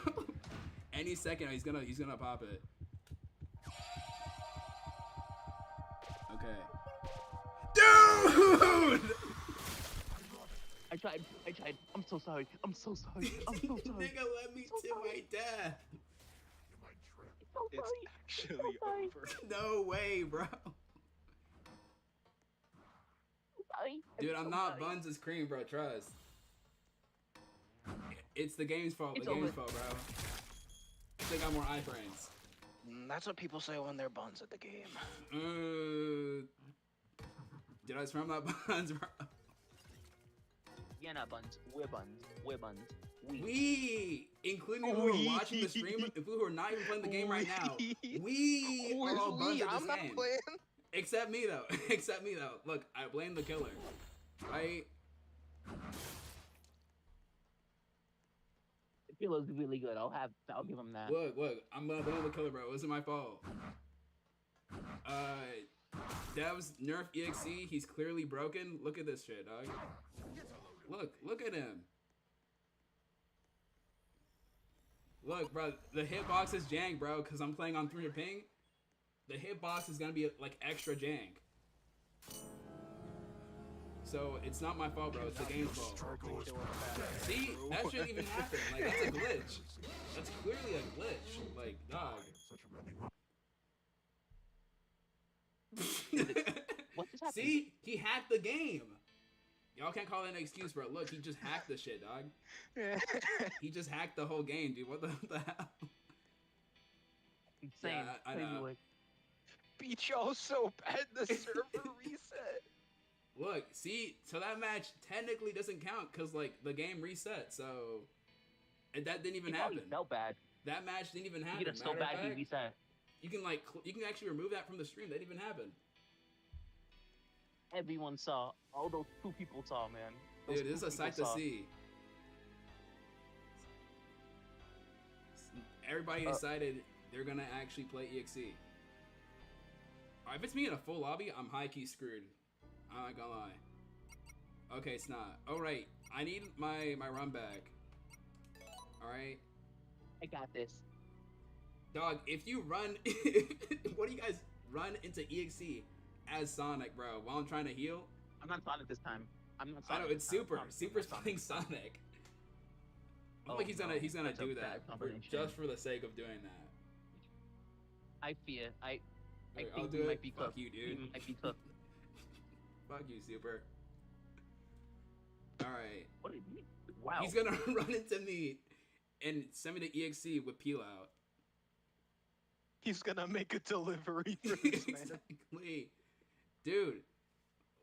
Any second, he's gonna pop it. Okay. Dude! I tried. I'm so sorry. I'm so sorry. Nigga let me to my death. It's actually over. No way, bro. Dude, I'm not buns as cream, bro. Trust. It's the game's fault. The game's fault, bro. They got more iframes. That's what people say when they're buns at the game. Did I spam that buns, bro? Yeah, not buns. We're buns. We're buns. We, including people who are watching the stream, and people who are not even playing the game right now, we are all buns at this game. I'm not playing. Except me though. Except me though. Look, I blame the killer. Right? Pilo's really good. I'll give him that. Look, I'm gonna blame the killer, bro. It wasn't my fault. Dev's nerf EXE. He's clearly broken. Look at this shit, dog. Look at him. Look, bro, the hitbox is jank, bro, because I'm playing on 300 ping. The hitbox is gonna be like extra jank. So it's not my fault, bro. It's the game's fault. See, that shouldn't even happen. Like, that's a glitch. That's clearly a glitch. Like, dog. What just happened? See, he hacked the game. Y'all can't call that an excuse, bro. Look, he just hacked the shit, dog. He just hacked the whole game, dude. What the hell? Insane. Yeah, I know. Beat y'all so bad the server reset. Look, see, so that match technically doesn't count because like the game reset. So, and that didn't even happen. Felt bad. That match didn't even happen. So bad he reset. You can actually remove that from the stream. That didn't even happen. Everyone saw. All those 2 people saw, man. Dude, this is a sight to see. Everybody decided they're gonna actually play EXE. If it's me in a full lobby, I'm high-key screwed. I'm not gonna lie. Okay, it's not. Oh, right. I need my run back. Alright? I got this. Dog, if you run... what do you guys run into EXE as Sonic, bro, while I'm trying to heal? I'm not Sonic this time. I'm not Sonic. I know, it's Super. Super's playing Sonic. I feel like he's gonna do that just for the sake of doing that. I fear. I I'll think do we it. might be Fuck cooked. you, dude. We might be cooked. Fuck you, Super. Alright. Wow. He's gonna run into me and send me the EXE with peel out. He's gonna make a delivery for this man. Exactly. Dude,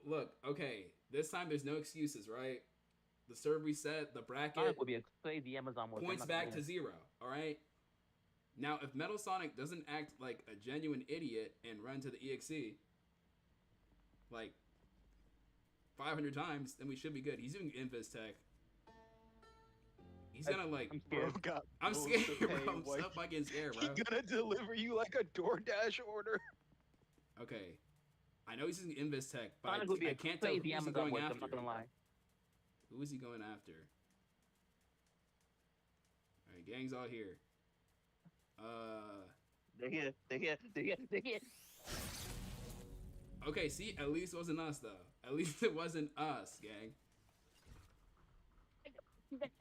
look, okay. This time there's no excuses, right? The server reset, the bracket Sonic would be a crazy Amazon points back to 0, alright? Now, if Metal Sonic doesn't act like a genuine idiot and run to the EXE, like, 500 times, then we should be good. He's doing Invis Tech. He's gonna, like... I'm scared, bro. I'm so fucking scared, bro. He's gonna deliver you like a DoorDash order. Okay. I know he's using Invis Tech, but Sonic would be I can't tell who he's Amazon going voice, after. I'm not gonna lie. Who is he going after? Alright, gang's all here. They're here. Okay, see, at least it wasn't us, though. At least it wasn't us, gang.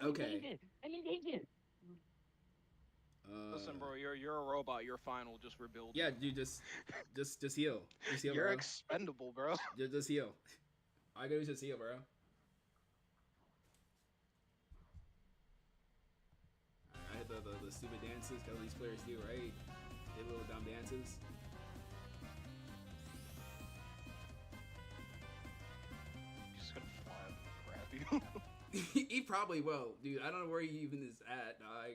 Okay. Listen, bro, you're a robot. You're fine. We'll just rebuild. Yeah, dude, just heal. Just heal, You're bro. expendable, bro. Just heal. All I gotta do is just heal, bro. I hit the stupid dances, cause these players do, right? They little dumb dances. He's just gonna fly up and grab you. He probably will, dude. I don't know where he even is at, dog.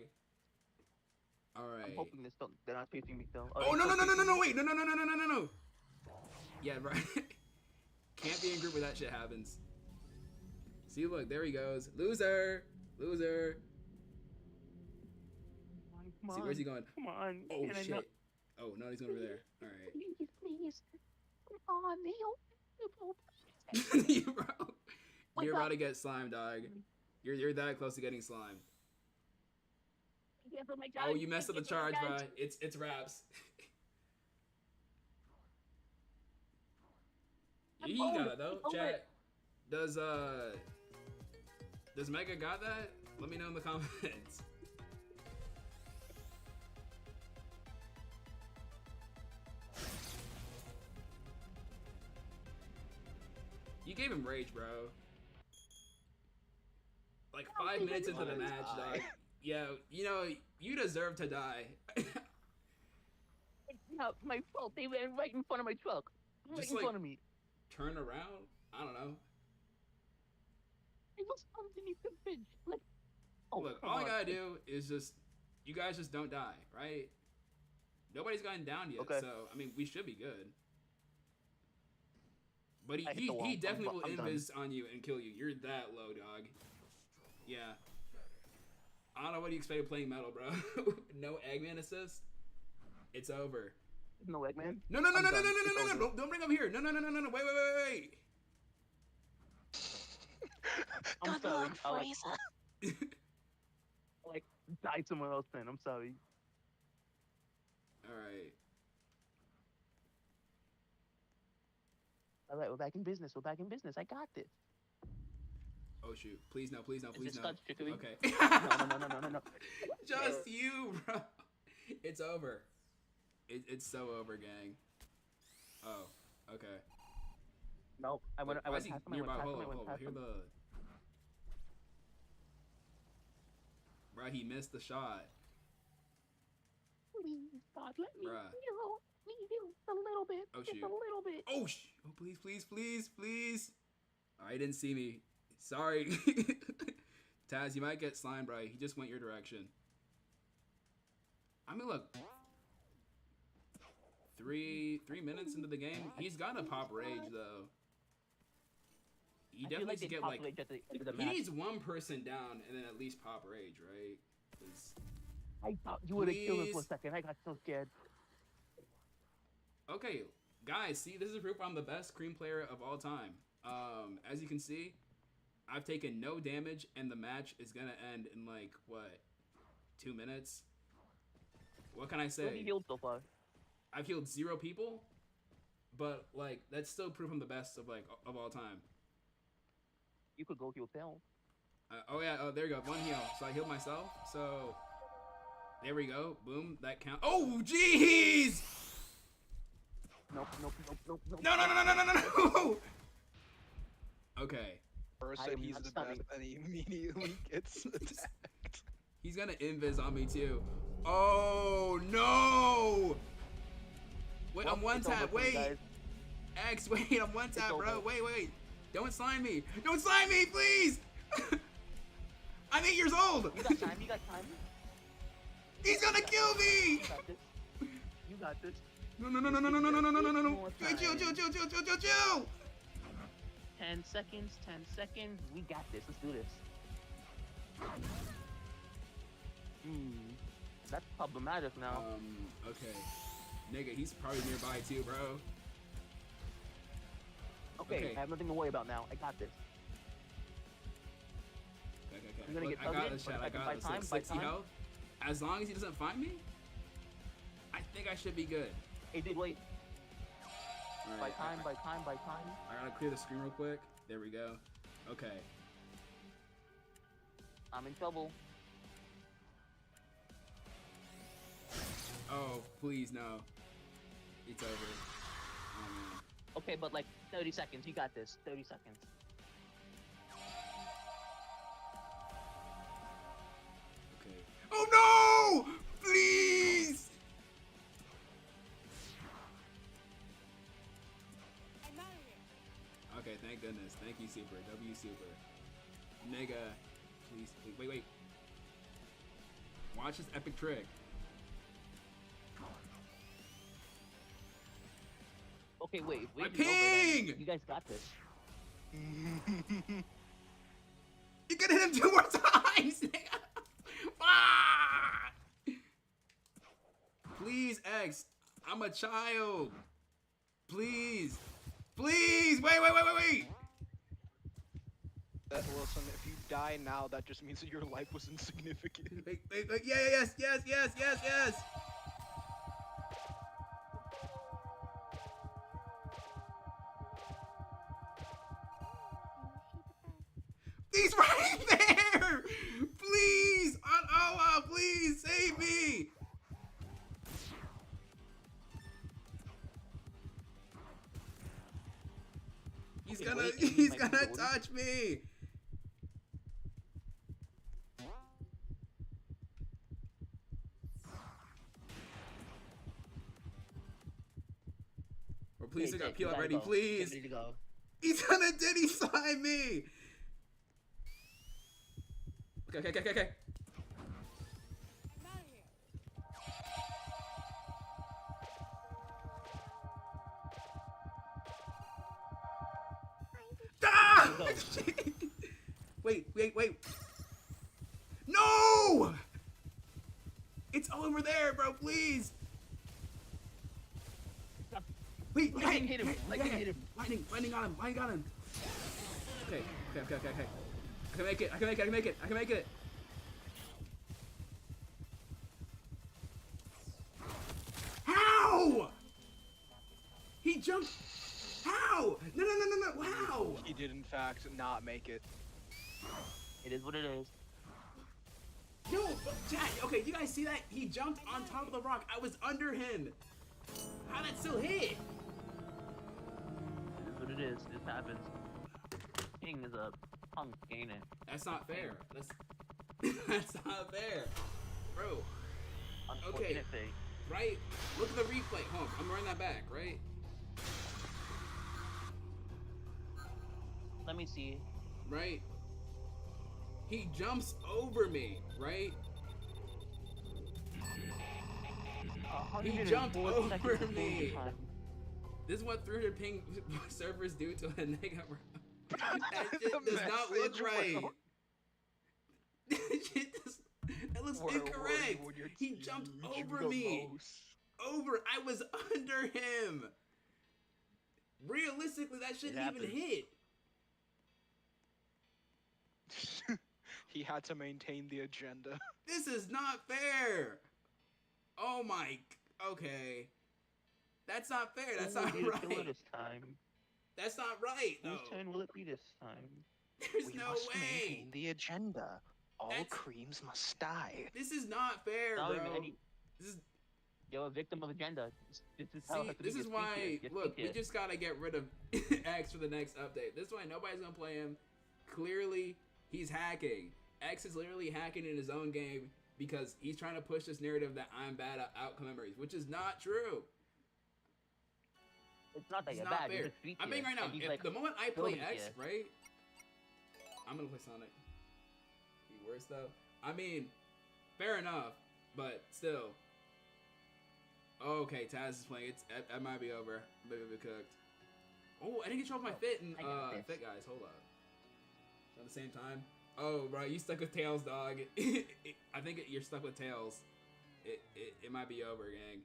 Alright. I'm hoping they're not chasing me still. Oh, no, wait. No. Yeah, right. Can't be in group where that shit happens. See, look, there he goes. Loser. Come on. See, where's he going? Come on. Oh, shit. Oh, no, he's going over there. Alright. Please. Come on, Bro. You're about to get slimed, dog. You're that close to getting slimed. Oh, you messed up the charge, bro. It's wraps. He got it though. Chat. Does Mega got that? Let me know in the comments. You gave him rage, bro. Like 5 minutes into the match, dog. Yeah, you know, you deserve to die. It's not my fault. They ran right in front of my truck. Right in front of me. Turn around? I don't know. I was underneath the bridge. Like, oh, look, all I gotta do is just, you guys just don't die, right? Nobody's gotten down yet, so I mean, we should be good. But he definitely will invis on you and kill you. You're that low, dog. Yeah. I don't know what you expect of playing metal, bro. No Eggman assist. It's over. No Eggman. No. Don't bring him here. No. Wait. I'm sorry. Like, die somewhere else, man. I'm sorry. All right. All right, we're back in business. I got this. Oh shoot! Please no. Okay. No. Just you, bro. It's over. It's so over, gang. Oh, okay. No, I went past him. Hold on. Hear the. Bro, he missed the shot. Please, God, let me heal a little bit. Oh shoot! Just a little bit. Oh please! Oh, he didn't see me. Sorry. Taz, you might get slimed, bro. He just went your direction. I mean, look. 3 minutes into the game, he's got to pop rage though. He definitely needs to get like. He needs one person down and then at least pop rage, right? I thought you would have killed him for a second. I got so scared. Okay, guys, see, this is proof I'm the best cream player of all time. As you can see, I've taken no damage, and the match is gonna end in like what, 2 minutes? What can I say? What have you healed so far? I've healed 0 people, but like that's still proof I'm the best of all time. You could go heal Phil. Oh yeah, there you go, 1 heal. So I healed myself. So there we go. Boom, that count. Oh jeez! Nope. No! Okay. First said he's the best, and he immediately gets attacked. He's gonna invis on me too. Oh no! Wait, I'm one tap. Wait, X. Wait, I'm one tap, bro. Wait. Don't slime me. Don't slime me, please. I'm 8 years old. You got time. He's gonna kill me. You got this. No. Wait, chill. 10 seconds. We got this. Let's do this. That's problematic now. Okay. Nigga, he's probably nearby too, bro. Okay, I have nothing to worry about now. I got this. Okay. I'm gonna I got this, chat. I got this. Like 60 health. As long as he doesn't find me, I think I should be good. Hey, dude, wait. Right, by time. I gotta clear the screen real quick. There we go. Okay. I'm in trouble. Oh, please, no. It's over. Oh, man. Okay, but like 30 seconds. You got this. 30 seconds. Okay. Oh, no! Please! Okay, thank goodness. Thank you, Super. W Super. Nigga. Please. Wait. Watch this epic trick. Okay, wait. My ping! You guys got this. You can hit him 2 more times! Ah! Please, X. I'm a child. Please. Wait. Wilson, if you die now, that just means that your life was insignificant. Wait. Yes. Wait, he's my gonna controller? touch me. Or please, I got peel ready, please. Ready to go. He's gonna diddy slime me. Okay. Ah! Go. Wait. No! It's over there, bro, please. Wait, Lightning hit him. Lightning hit him. Lightning got him. Okay. I can make it. How? He jumped. How? No. Wow. He did in fact not make it. It is what it is. No, but Chad, okay, you guys see that? He jumped on top of the rock. I was under him. How'd that still hit? It is what it is. It just happens. King is a punk, ain't it? That's not fair. That's not fair. Bro, Unfortunate fate. right? Look at the replay. Hold on, I'm running that back, right? Let me see. Right? He jumps over me, right? He jumped 104 over seconds of me. game time. This is what 300 ping servers do to a nigga, bro. That shit does not look right. That looks incorrect. He jumped over me. I was under him. Realistically, that shouldn't even hit. He had to maintain the agenda. This is not fair. Oh my. Okay. That's not fair. That's not right. This time. That's not right. Whose No. turn will it be this time? There's We no must way. maintain the agenda. All That's- creams must die. This is not fair, Not even bro. any- This is. You're a victim of agenda. This is how See, it this is gets why. featured. Look, we just gotta get rid of X for the next update. This is why nobody's gonna play him. Clearly, he's hacking. X is literally hacking in his own game because he's trying to push this narrative that I'm bad at outcome memories, which is not true. It's not that It's you're not bad. fair. You're just featured. I'm being right now. And he's If like, the moment I play building X, you. right? I'm gonna play Sonic. Be worse though. I mean, fair enough, but still. Okay, Taz is playing. It might be over. Maybe we cooked. Oh, I didn't get you off my fit and I got this. fit guys. Hold up. At the same time. Oh, bro, you stuck with Tails, dog. I think you're stuck with Tails. It might be over, gang.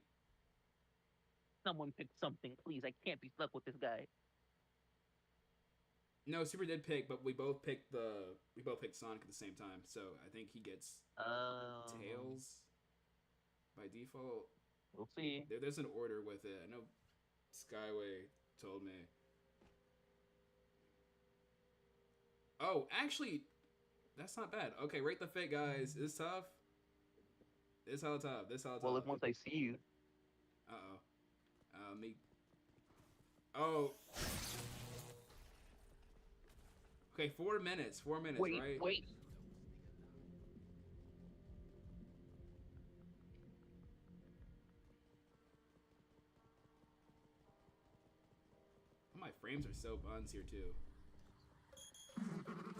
someone pick something, please. I can't be stuck with this guy. No, Super did pick, but we both picked Sonic at the same time. So I think he gets Tails by default. We'll see. There's an order with it. I know Skyway told me. Oh, actually, that's not bad. Okay, rate the fit, guys. It's tough. It's hella tough. Well, if once I see you. Me. Oh. Okay, 4 minutes. 4 minutes, right? Wait. Oh, my frames are so buns here too.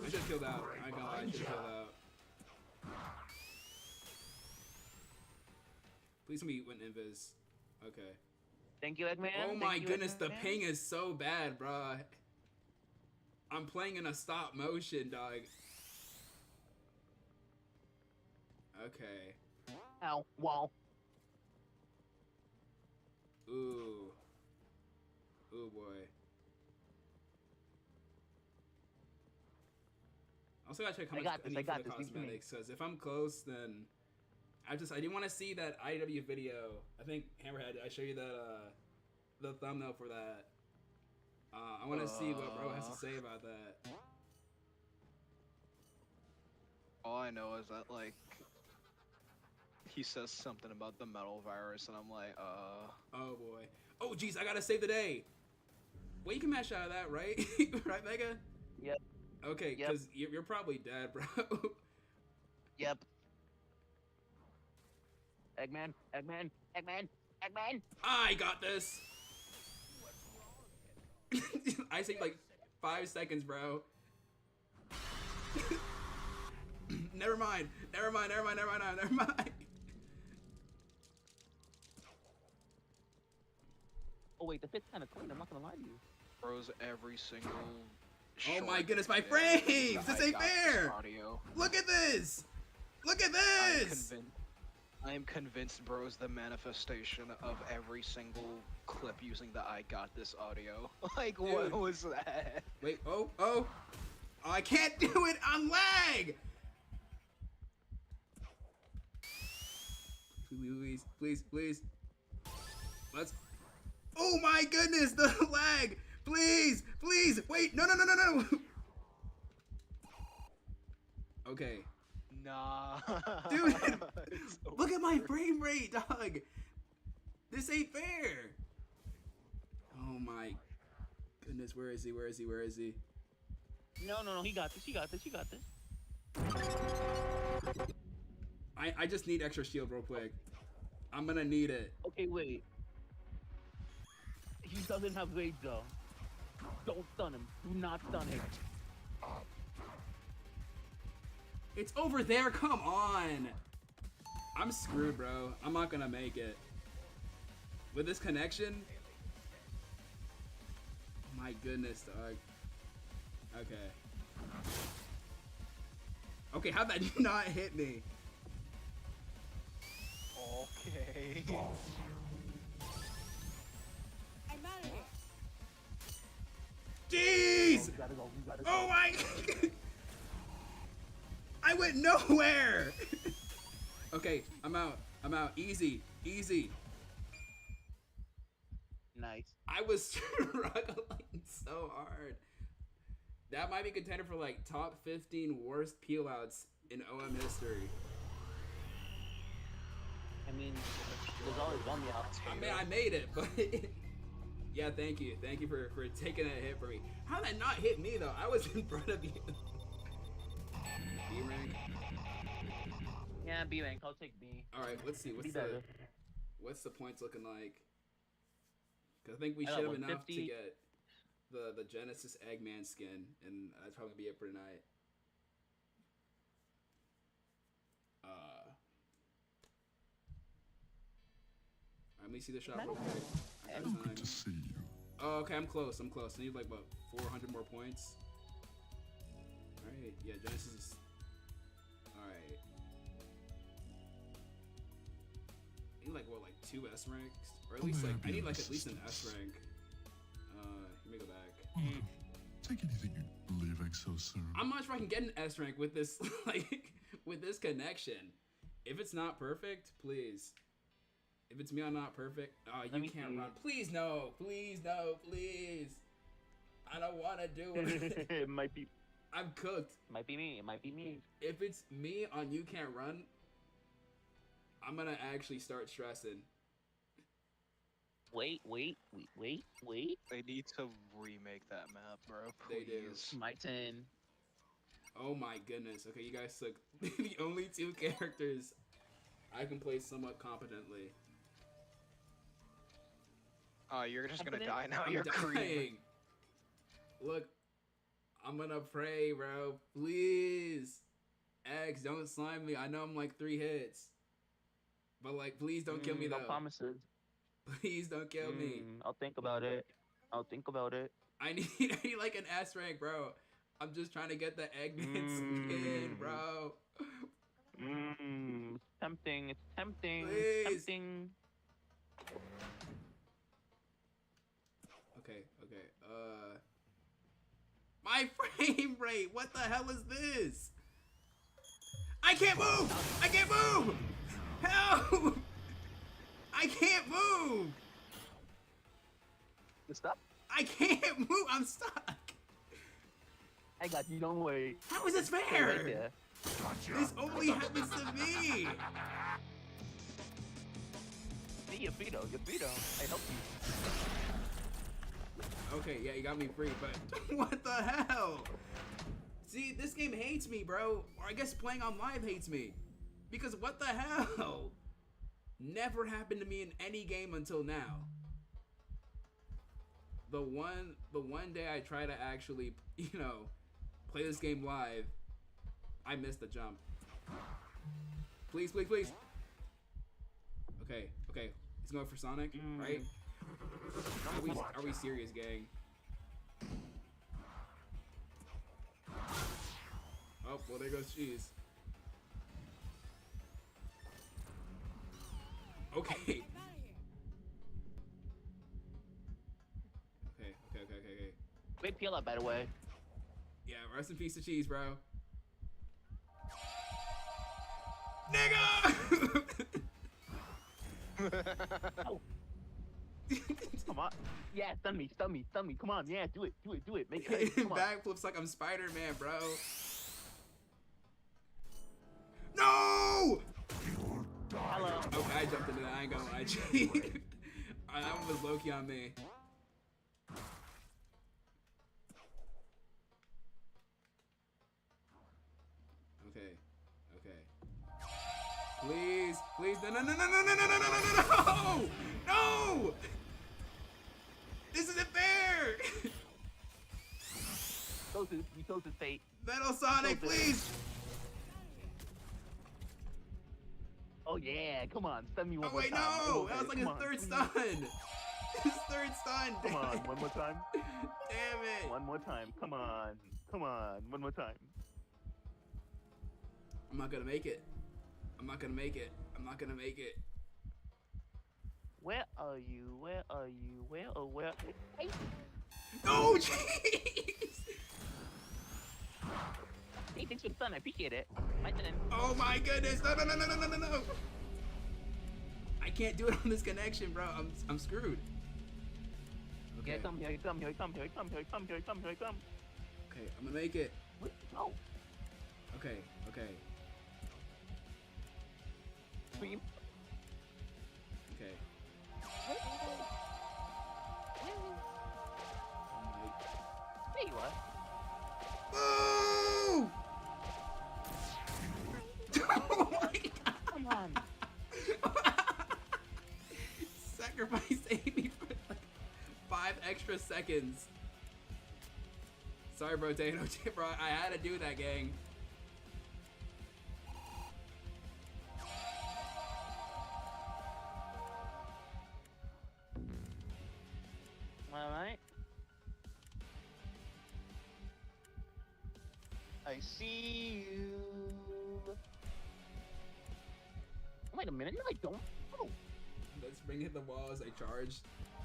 I should have killed out. I ain't gonna lie, I should have killed out. Please tell me you went invis. Okay. Thank you, Eggman. Oh Thank my you, goodness, the Eggman. ping is so bad, bruh. I'm playing in a stop motion, dog. Okay. Ow, wall. Ooh. Ooh, boy. Also gotta check how much I need for the cosmetics, because if I'm close, then I didn't want to see that IW video. I think Hammerhead, I show you that the thumbnail for that. I want to see what bro has to say about that. All I know is that, like, he says something about the metal virus, and I'm like, Oh boy. Oh jeez, I gotta save the day. Wait, you can mash out of that, right? Right, Mega? Yep. Okay, Yep. because you're probably dead, bro. Yep. Eggman, Eggman, Eggman, Eggman. I got this. I saved like 5 seconds, bro. Never mind. Never mind. Never mind. Never mind. Never mind. Oh wait, the fit's kind of clean. I'm not gonna lie to you. Bros, every single. Oh my short goodness, my video frames! that This I ain't got fair! Audio. Look at this! Look at this! I am convinced, bros, the manifestation of every single clip using the I got this audio. Like, Dude. what was that? Wait, oh, I can't do it on lag! Please. Let's. Oh my goodness, the lag! Please! Wait, no! Okay. Nah. Dude, It's look at my over. frame rate, dog! This ain't fair! Oh my goodness, where is he? No, he got this. He got this. I just need extra shield real quick. I'm gonna need it. Okay, wait. He doesn't have rage though. Don't stun him. Do not stun him. It's over there, come on! I'm screwed, bro. I'm not gonna make it. With this connection? My goodness, dog. Okay. Okay, how'd that not hit me? Okay. I'm out of here. Jeez! You gotta go. Oh my! I went nowhere! Okay, I'm out. Easy. Nice. I was struggling so hard. That might be contender for like top 15 worst peel outs in OM history. I mean, there's always one out. I mean, I made it, but yeah, thank you for taking that hit for me. How did that not hit me though? I was in front of you. B rank. Yeah, B rank. I'll take B. All right, let's see. Be better. What's the points looking like? Because I think we I should got have enough to 150. get the Genesis Eggman skin, and that's probably gonna be it for tonight. Let me see the shop real quick. I got time. Good to see you. Oh, okay, I'm close. I need like, what, 400 more points? Alright, yeah, Genesis is... Alright. I need like, what, like 2 S ranks? Or at least like, I need like at least an S rank. Let me go back. Welcome. Take anything you leaving so soon. I'm not sure I can get an S rank with this, like, with this connection. If it's not perfect, please. If it's me, I'm not perfect. Oh, you can't run. Please no. Please. I don't want to do it. It might be. I'm cooked. Might be me. It might be me. If it's me on You Can't Run, I'm gonna actually start stressing. Wait. They need to remake that map, bro. They do. Please. My turn. Oh my goodness. Okay, you guys took the only 2 characters I can play somewhat competently. Oh, you're just gonna Confident? die now. I'm You're dying. creaming. Look, I'm gonna pray, bro. Please. X, don't slime me. I know I'm like 3 hits. But like, please don't kill me No though. promises. Please don't kill me. I'll think about it. I need like an S rank, bro. I'm just trying to get the Eggman skin, bro. It's tempting. It's tempting. Please. It's tempting. Okay. My frame rate. What the hell is this? I can't move. Help! I can't move. You stuck? I can't move. I'm stuck. I got you. Don't worry. How is this Stay right fair? there. This only happens to me. Hey, your Vito. I help you. Okay, yeah, you got me free, but what the hell? See, this game hates me, bro. Or I guess playing on live hates me. Because what the hell? Never happened to me in any game until now. The one day I try to actually, you know, play this game live, I missed the jump. Please, please, please. Okay, okay. He's going for Sonic, right? Are we serious, gang? Oh, well, there goes Cheese. Okay. I'm out of here. Okay. Great peel up, by the way. Yeah, rest in peace to Cheese, bro. Nigga! Oh. Come on. Yeah, stun me. Come on, yeah, do it. Make it. Come on. Backflips like I'm Spider-Man, bro. No! Hello. Okay, I jumped into that. I ain't gonna lie, Cheese. That one was low-key on me. Okay. Please, no! This isn't fair! You chose his fate. Metal Sonic, please! Oh yeah, come on, stun me one Oh more wait, time. no! That was like his third stun! His third stun! Come on, one more time. Damn it! One more time. Come on, one more time. I'm not gonna make it. Where are you? Where? Hey. No, jeez! Hey, thanks for the stun. I appreciate it. My turn. Oh my goodness! No! I can't do it on this connection, bro. I'm screwed. Okay. Here he come. Okay, I'm gonna make it. Oh. Okay. Scream. Okay. There you are. Boo! Oh my God. Come on. Sacrifice Amy for like 5 extra seconds. Sorry, bro, bro. I had to do that, gang. Alright. I see you. Wait a minute, no I don't. Oh. Let's bring in the wall as I charge.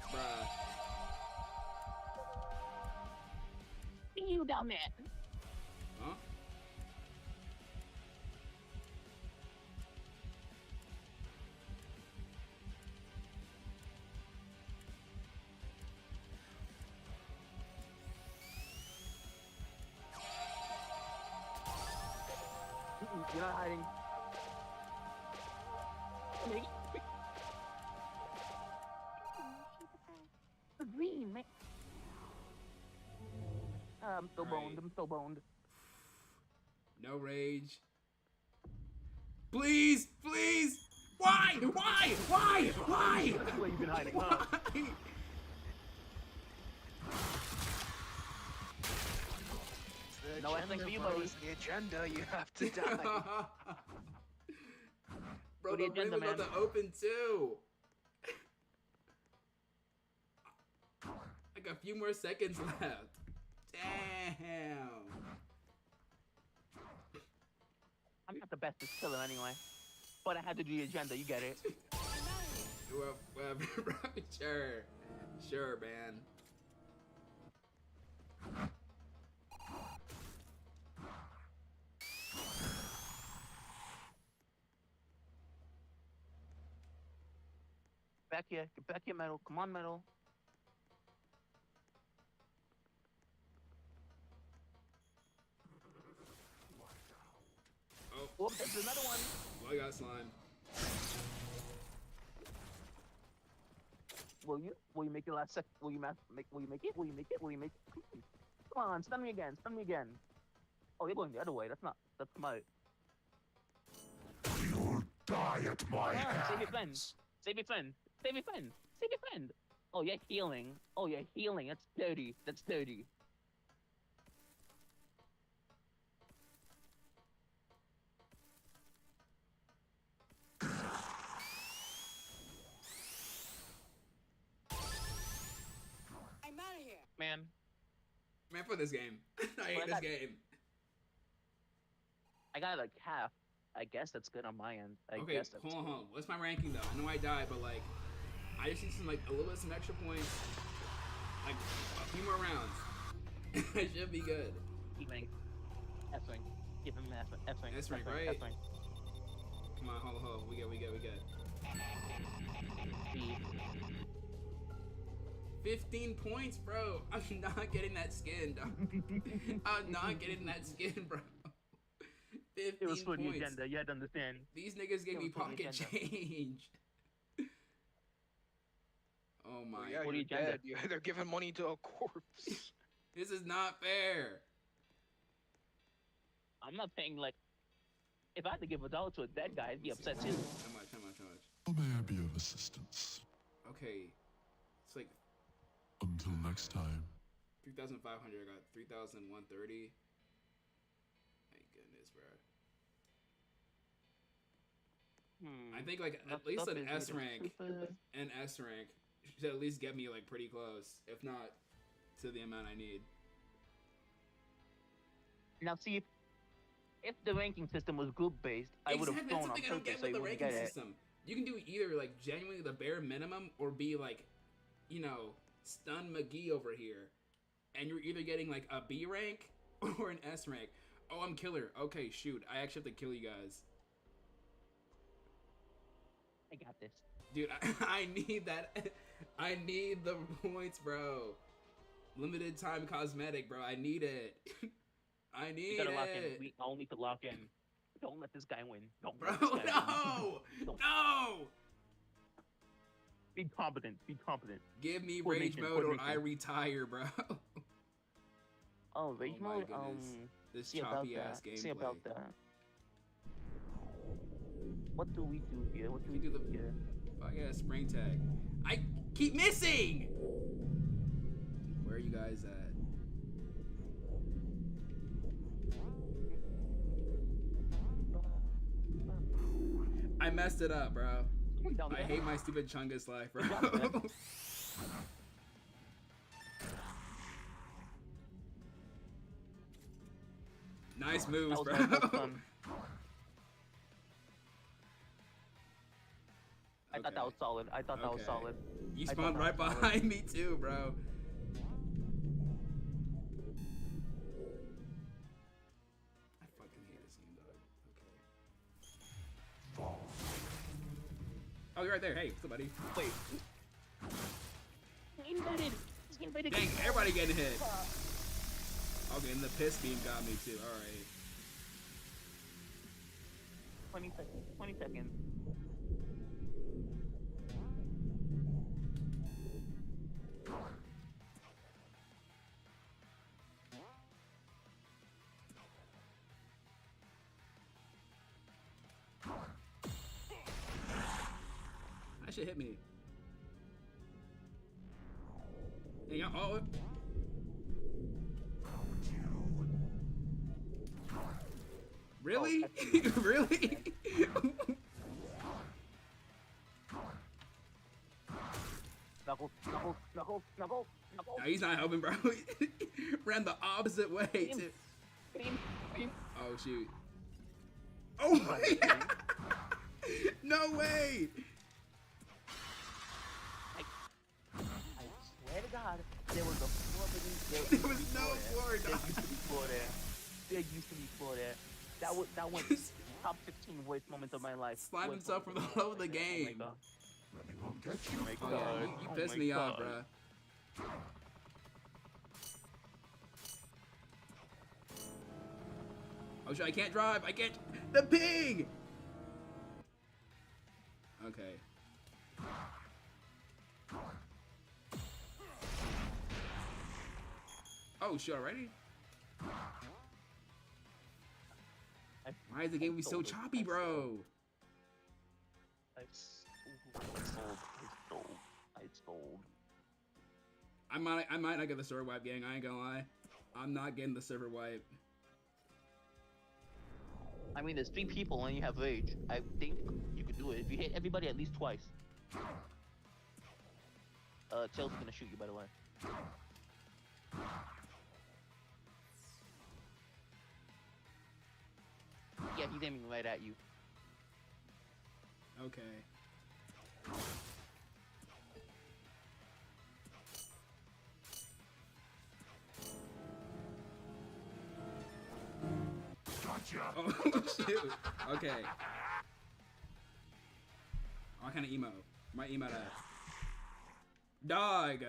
Bruh. See you down there. Huh? You're not hiding. Okay. The green, man. I'm so boned. No rage. Please! Why? Where you been hiding, huh? Why? No, I think for you, buddy. The agenda, you have to die. Bro, What the the agenda, rim is about man? to open too. Like a few more seconds left. Damn. I'm not the bestest killer anyway. But I had to do the agenda, you get it. Well, whatever, bro. Sure, man. Back here, get back here, Metal. Come on, Metal. Oh, there's another one. Oh, I got slime. Will you make your last sec? Will you make? Will you make it? Will you make it? Will you make it? Come on, stun me again. Stun me again. Oh, you're going the other way. That's not. That's smart. You'll die at my hands. Save your friend. Save your friend. Save your friend. Save your friend. Oh, you're healing. Oh, you're healing. That's dirty. That's dirty. I'm out of here. Man, for this game. I hate this game. I got a calf. I guess that's good on my end. I Okay, guess that's hold on. What's my ranking though? I know I died, but like, I just need some like a little bit some extra points, like a few more rounds. I should be good. F-wing. F-wing. Give him F-wing. S-wing, right? F-wing. Come on, hold on. We good. B. 15 points, bro. I'm not getting that skin, dog. I'm not getting that skin, bro. 15 It was for the points. agenda. You had to understand. These niggas gave It me was for the pocket agenda. change. Oh my. well, yeah, What you're agenda? dead. They're giving money to a corpse. This is not fair. I'm not paying like. If I had to give $1 to a dead guy, I'd be upset too. How much? How may I be of assistance? Okay. It's like Until next time. 3,500. I got 3,130. My goodness, bro. I think like at least an S rank, should at least get me like pretty close, if not to the amount I need. Now see, if the ranking system was group based, I would have Exactly, thrown that's on the thing I don't purpose get so with you the wouldn't ranking get it. system. You can do either like genuinely the bare minimum or be like, you know, Stun McGee over here, and you're either getting like a B rank or an S rank. Oh, I'm killer. Okay, shoot, I actually have to kill you guys. I got this. Dude, I need that. I need the points, bro. Limited time cosmetic, bro. I need it. I need We gotta lock in. it. We all need to lock in. Don't let this guy win. Don't Bro, let this guy no! win. Don't- No! Be competent. Be competent. Give me rage Coordination, mode or I coordination. retire, bro. Oh, rage Oh my mode. goodness. This See about choppy ass that. gameplay. See about that. What do we do here? What do we We do do the- here? Fuck yeah, spring tag. I keep missing! Where are you guys at? I messed it up, bro. Down I there. hate my stupid Chungus life, bro. Down there. Nice moves, That was bro. my first time. I thought that was solid. I thought that was Okay. solid. You I spawned thought right that was solid. behind me too, bro. I fucking hate this game, dog. Okay. Oh, you're right there. Hey, what's up, buddy? Wait. He invaded. He invaded. Dang, everybody getting hit. Okay, and the piss beam got me too. All right. 20 seconds. 20 seconds. That shit hit me. Hey, y'all. Oh. Really? Really? Knuckles. Knuckles. Knuckles. Knuckles. Knuckles. No, he's not helping, bro. Ran the opposite way. Beam. To... Beam. Beam. Oh shoot. Oh my god. No way. I swear to God, there was a floor beneath There was no floor, There dog. used to be floor there. There used to be floor there. That went top 15 worst moments of my life. Slide Worst himself from the moments of my whole of the life. Oh my game. God. Get you. Oh my Oh, yeah, God. you Oh pissed my me off, God. bro. Oh shit, I can't drive. I can't. The pig. Okay. Oh shit! Already? Why is the game be so choppy, bro? I sold. I might not get the server wipe, gang. I ain't gonna lie. I'm not getting the server wipe. I mean, there's 3 people and you have rage. I think you could do it if you hit everybody at least twice. Chill's gonna shoot you, by the way. Yeah, he's aiming right at you. Okay. Gotcha. Oh shoot. Okay. What kind of emo? My emo at? Dog.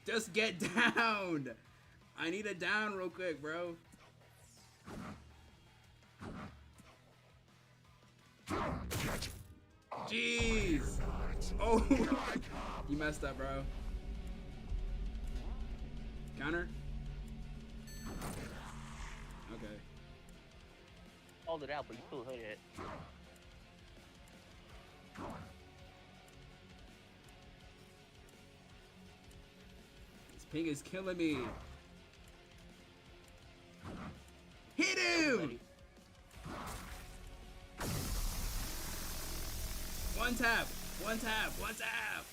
Just get down. I need a down real quick, bro. Jeez. Oh. You messed up, bro. Counter. Okay. Called it out, but you still hit it. This ping is killing me. Hit him! One tap, one tap, one tap.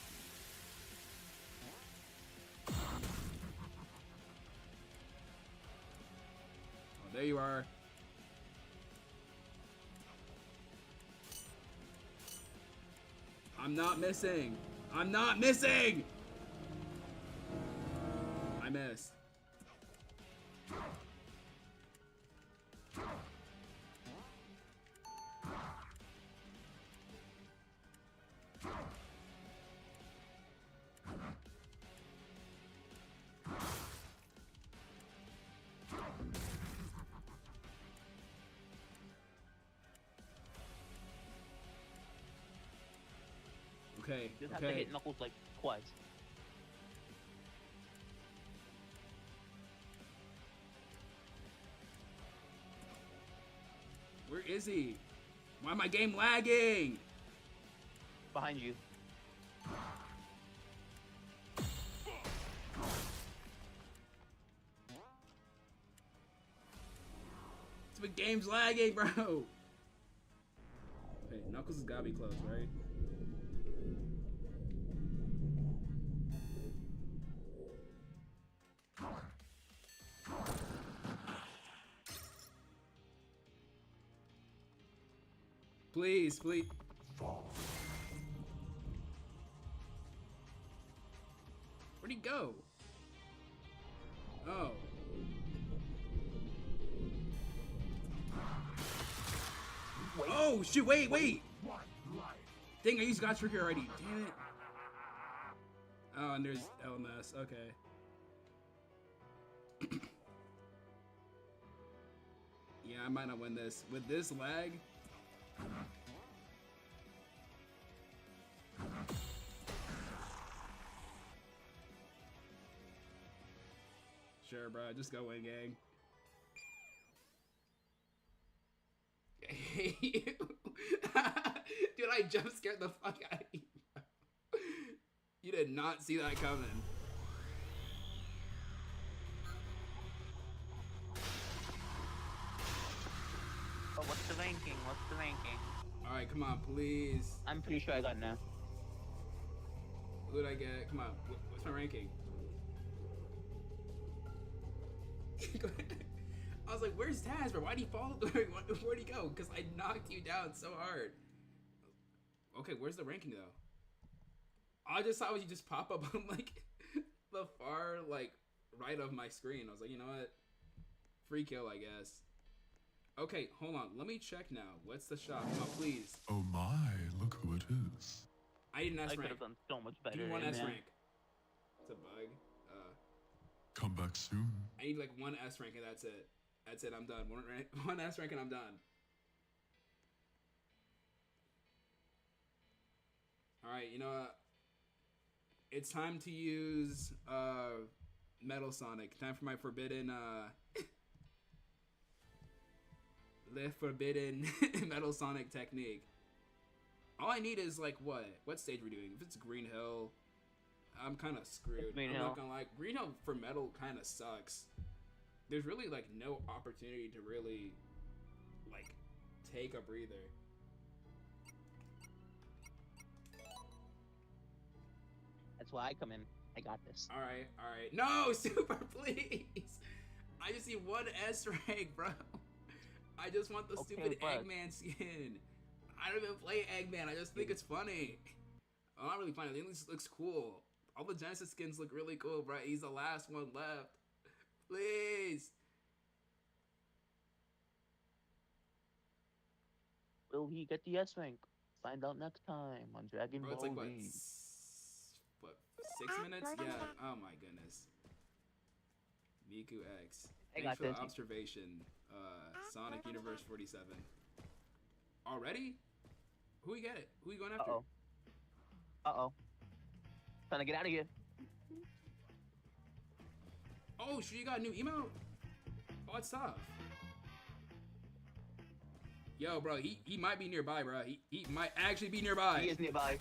Oh, there you are. I'm not missing. I'm not missing. I missed. Okay, You just have to okay. hit Knuckles like twice. Where is he? Why my game lagging? Behind you. The game's lagging, bro. Hey, Knuckles has gotta be close, right? Please, please. Where'd he go? Oh. Wait. Oh, shoot, wait. What life? Dang, I used God Trigger already. Damn it. Oh, and there's LMS. Okay. Yeah, I might not win this. With this lag. Sure, bro. Just go in, gang. I hate you. Dude, I jump scared the fuck out of you. You did not see that coming. Oh, what's the ranking? What's the ranking? Alright, come on, please. I'm pretty sure I got now. Who did I get? Come on. What's my ranking? I was like, where's Taz, bro? Why'd he fall? Where'd he go? Because I knocked you down so hard. Okay, where's the ranking, though? I just saw you just pop up on, like, the far, like, right of my screen. I was like, you know what? Free kill, I guess. Okay, hold on. Let me check now. What's the shop? Come on, please. Oh my, look who it is. I need an S I could rank. have done so much better. Give me one in S there. rank. It's a bug. Come back soon. I need like one S rank and that's it. That's it. I'm done. One S rank and I'm done. All right. You know what? It's time to use Metal Sonic. Time for my forbidden, the forbidden Metal Sonic technique. All I need is, like, what stage we're doing. If it's Green Hill, I'm kind of screwed. Green I'm Hill. not gonna lie. Green Hill for metal kind of sucks. There's really, like, no opportunity to really, like, take a breather. That's why I come in. I got this. All right. No, Super, please. I just need one S rank, bro. I just want the Okay, stupid but- Eggman skin. I don't even play Eggman. I just think it's funny. Well, not really funny. I think this looks cool. All the Genesis skins look really cool, bro. He's the last one left. Please. Will he get the S rank? Find out next time on Dragon Bro, it's Ball like, what, Z. 6 minutes? Yeah. Oh, my goodness. Miku X. I Thanks got for the this. observation. Sonic Universe 47. Already? Who we get? Who we going after? Uh-oh. Uh-oh. Trying to get out of here. Oh, sure, you got a new emote? Oh, that's tough. Yo, bro, he might be nearby, bro. He might actually be nearby. He is nearby.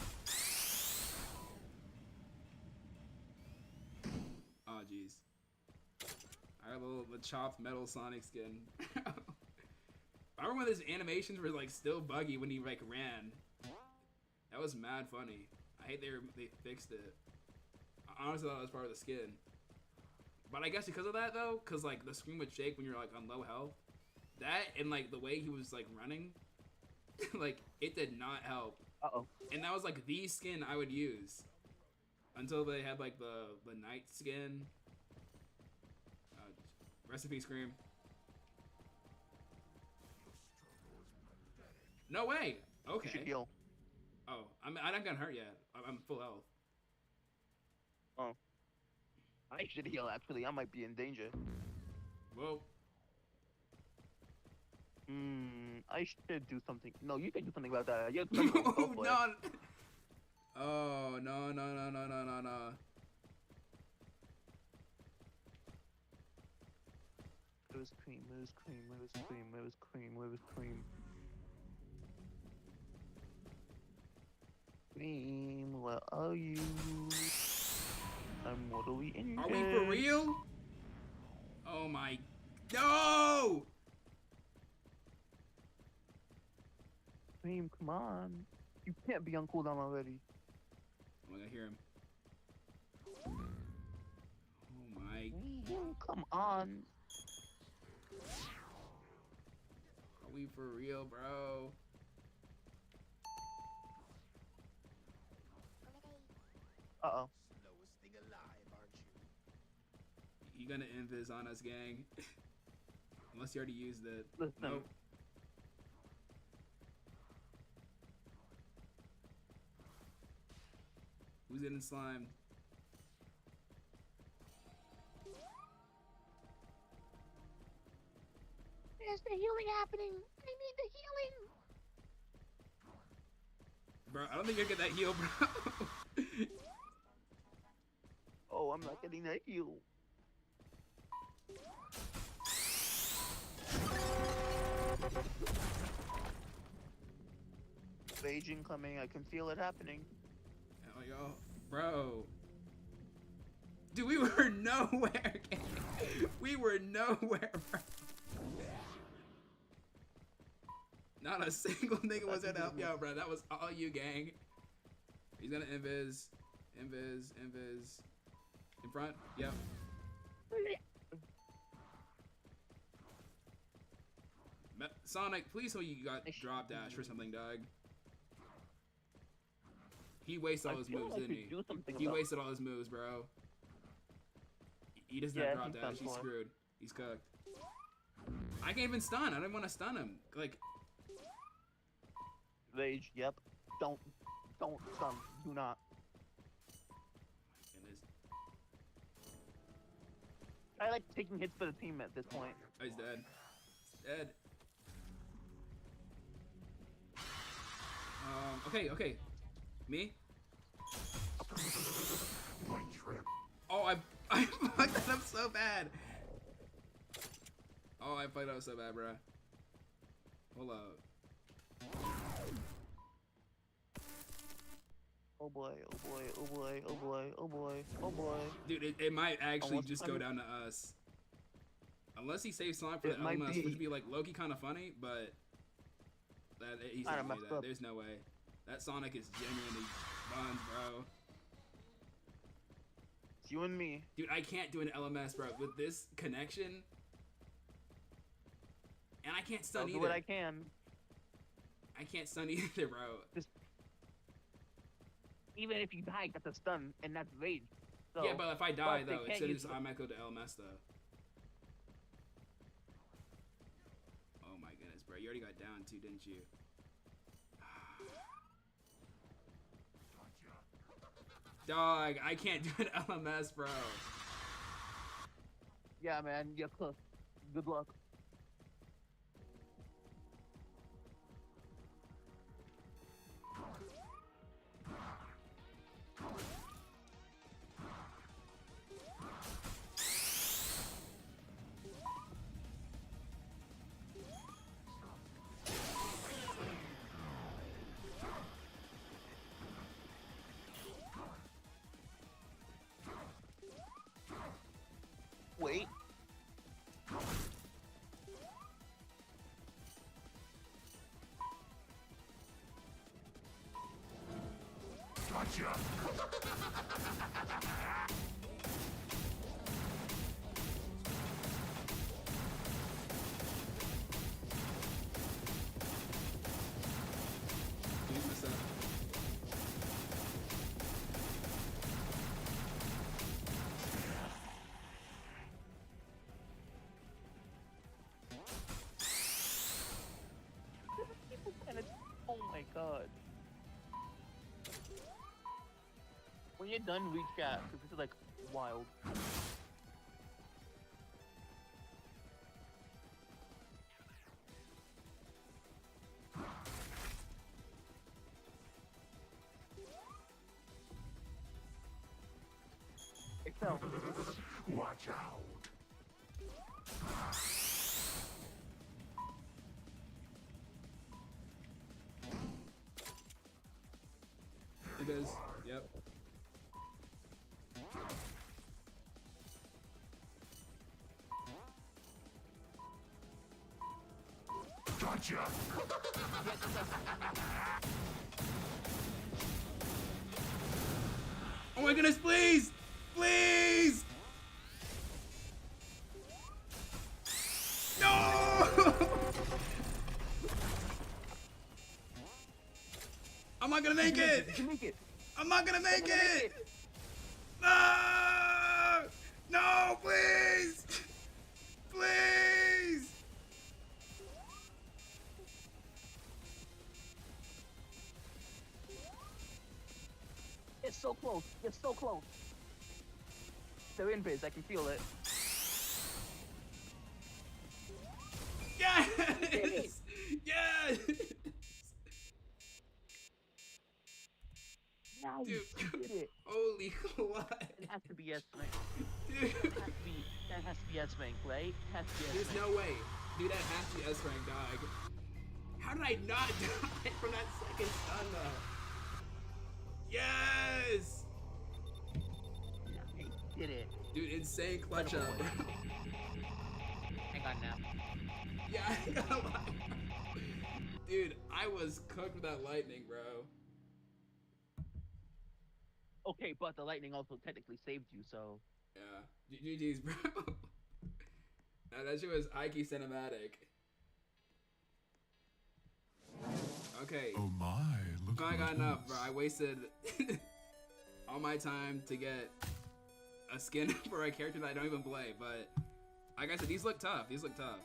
Oh, jeez. I got the chopped metal Sonic skin. I remember when those animations were, like, still buggy when he, like, ran. That was mad funny. I hate they fixed it. I honestly thought it was part of the skin. But I guess because of that, though, because, like, the screen would shake when you're, like, on low health. That and, like, the way he was, like, running, like, it did not help. Uh-oh. And that was, like, the skin I would use. Until they had, like, the night skin. Recipe Scream. No way! You should Okay. heal. Oh, I haven't gotten hurt yet. I'm full health. I should heal, actually. I might be in danger. Whoa. I should do something. No, you can do something about that. You're criminal. Go for it. No. Oh, no. Where's cream? Where's cream? Where's cream? Where's cream? Where's cream? Cream, where are you? I'm mortally injured. Are we for real? Oh my. No! Cream, come on. You can't be on cooldown already. Oh, I hear him. Oh my. Cream, come on. Are we for real, bro? Uh-oh. Slowest thing alive, aren't you? You gonna invis on us, gang? Unless you already used it. Listen. Nope. Who's getting slimed? There's the healing happening. I need the healing. Bro, I don't think you'll get that heal, bro. Oh, I'm not getting that heal. Rage incoming. I can feel it happening. Oh, yo, bro. Dude, we were nowhere, gang. We were nowhere, bro. Not a single nigga was there to help you out, bro. That was all you, gang. He's gonna invis. In front? Yep. Sonic, please tell you got drop dash or something, dog. He wasted all his moves, didn't he? He wasted all his moves, bro. He doesn't have drop dash. He's screwed. He's cooked. I can't even stun. I didn't want to stun him. Like, Rage. Yep. Don't stun. Do not. goodness. I like taking hits for the team at this point. Oh, he's dead. Dead. Okay. Me? Oh, I fucked that up so bad. Oh, I fucked up so bad, bro. Hold up. Oh boy, oh boy, oh boy, oh boy, oh boy, oh boy. Dude, it might actually Almost just go done. down to us. Unless he saves Sonic for It the might LMS, be. which would be like low-key kind of funny, but he's not Kinda gonna do messed that. up. There's no way. That Sonic is genuinely buns, bro. It's you and me. Dude, I can't do an LMS, bro, with this connection. And I can't I'll stun do either. what I can. I can't stun either, bro. Even if you die, that's a stun, and that's rage. So, Yeah, but if I die, but they though, it can't should use just the- automatically go to LMS, though. Oh my goodness, bro. You already got down, too, didn't you? Dog, I can't do an LMS, bro. Yeah, man, you're cooked. Good luck. Wait. Gotcha. Use this up. Oh my god. When you're done, reach out, because this is like wild. Excel. Watch out. It is. Yep. Gotcha. Oh my goodness, please! Please! No! I'm not gonna make it! You can make it. I'm not gonna make You're gonna make it! No! No, please! Please! It's so close. It's so close. They're in biz. I can feel it. Yes! Yes! Now you did it. Holy what? It has to be S-Rank. Dude, That has to be S-Rank, right? Has to be there's S-Rank. no way. Dude, that has to be S-Rank, dog. How did I not die from that second stun, though? Yes! You did it. Dude, insane clutch up. Hang on now. Yeah, I ain't gonna lie. Dude, I was cooked with that lightning, bro. Okay, but the lightning also technically saved you, so. Yeah. GG's, bro. Nah, that shit was Ike cinematic. Okay. Oh my, look I what got it enough, is. bro. I wasted all my time to get a skin for a character that I don't even play, but like I said, these look tough. These look tough.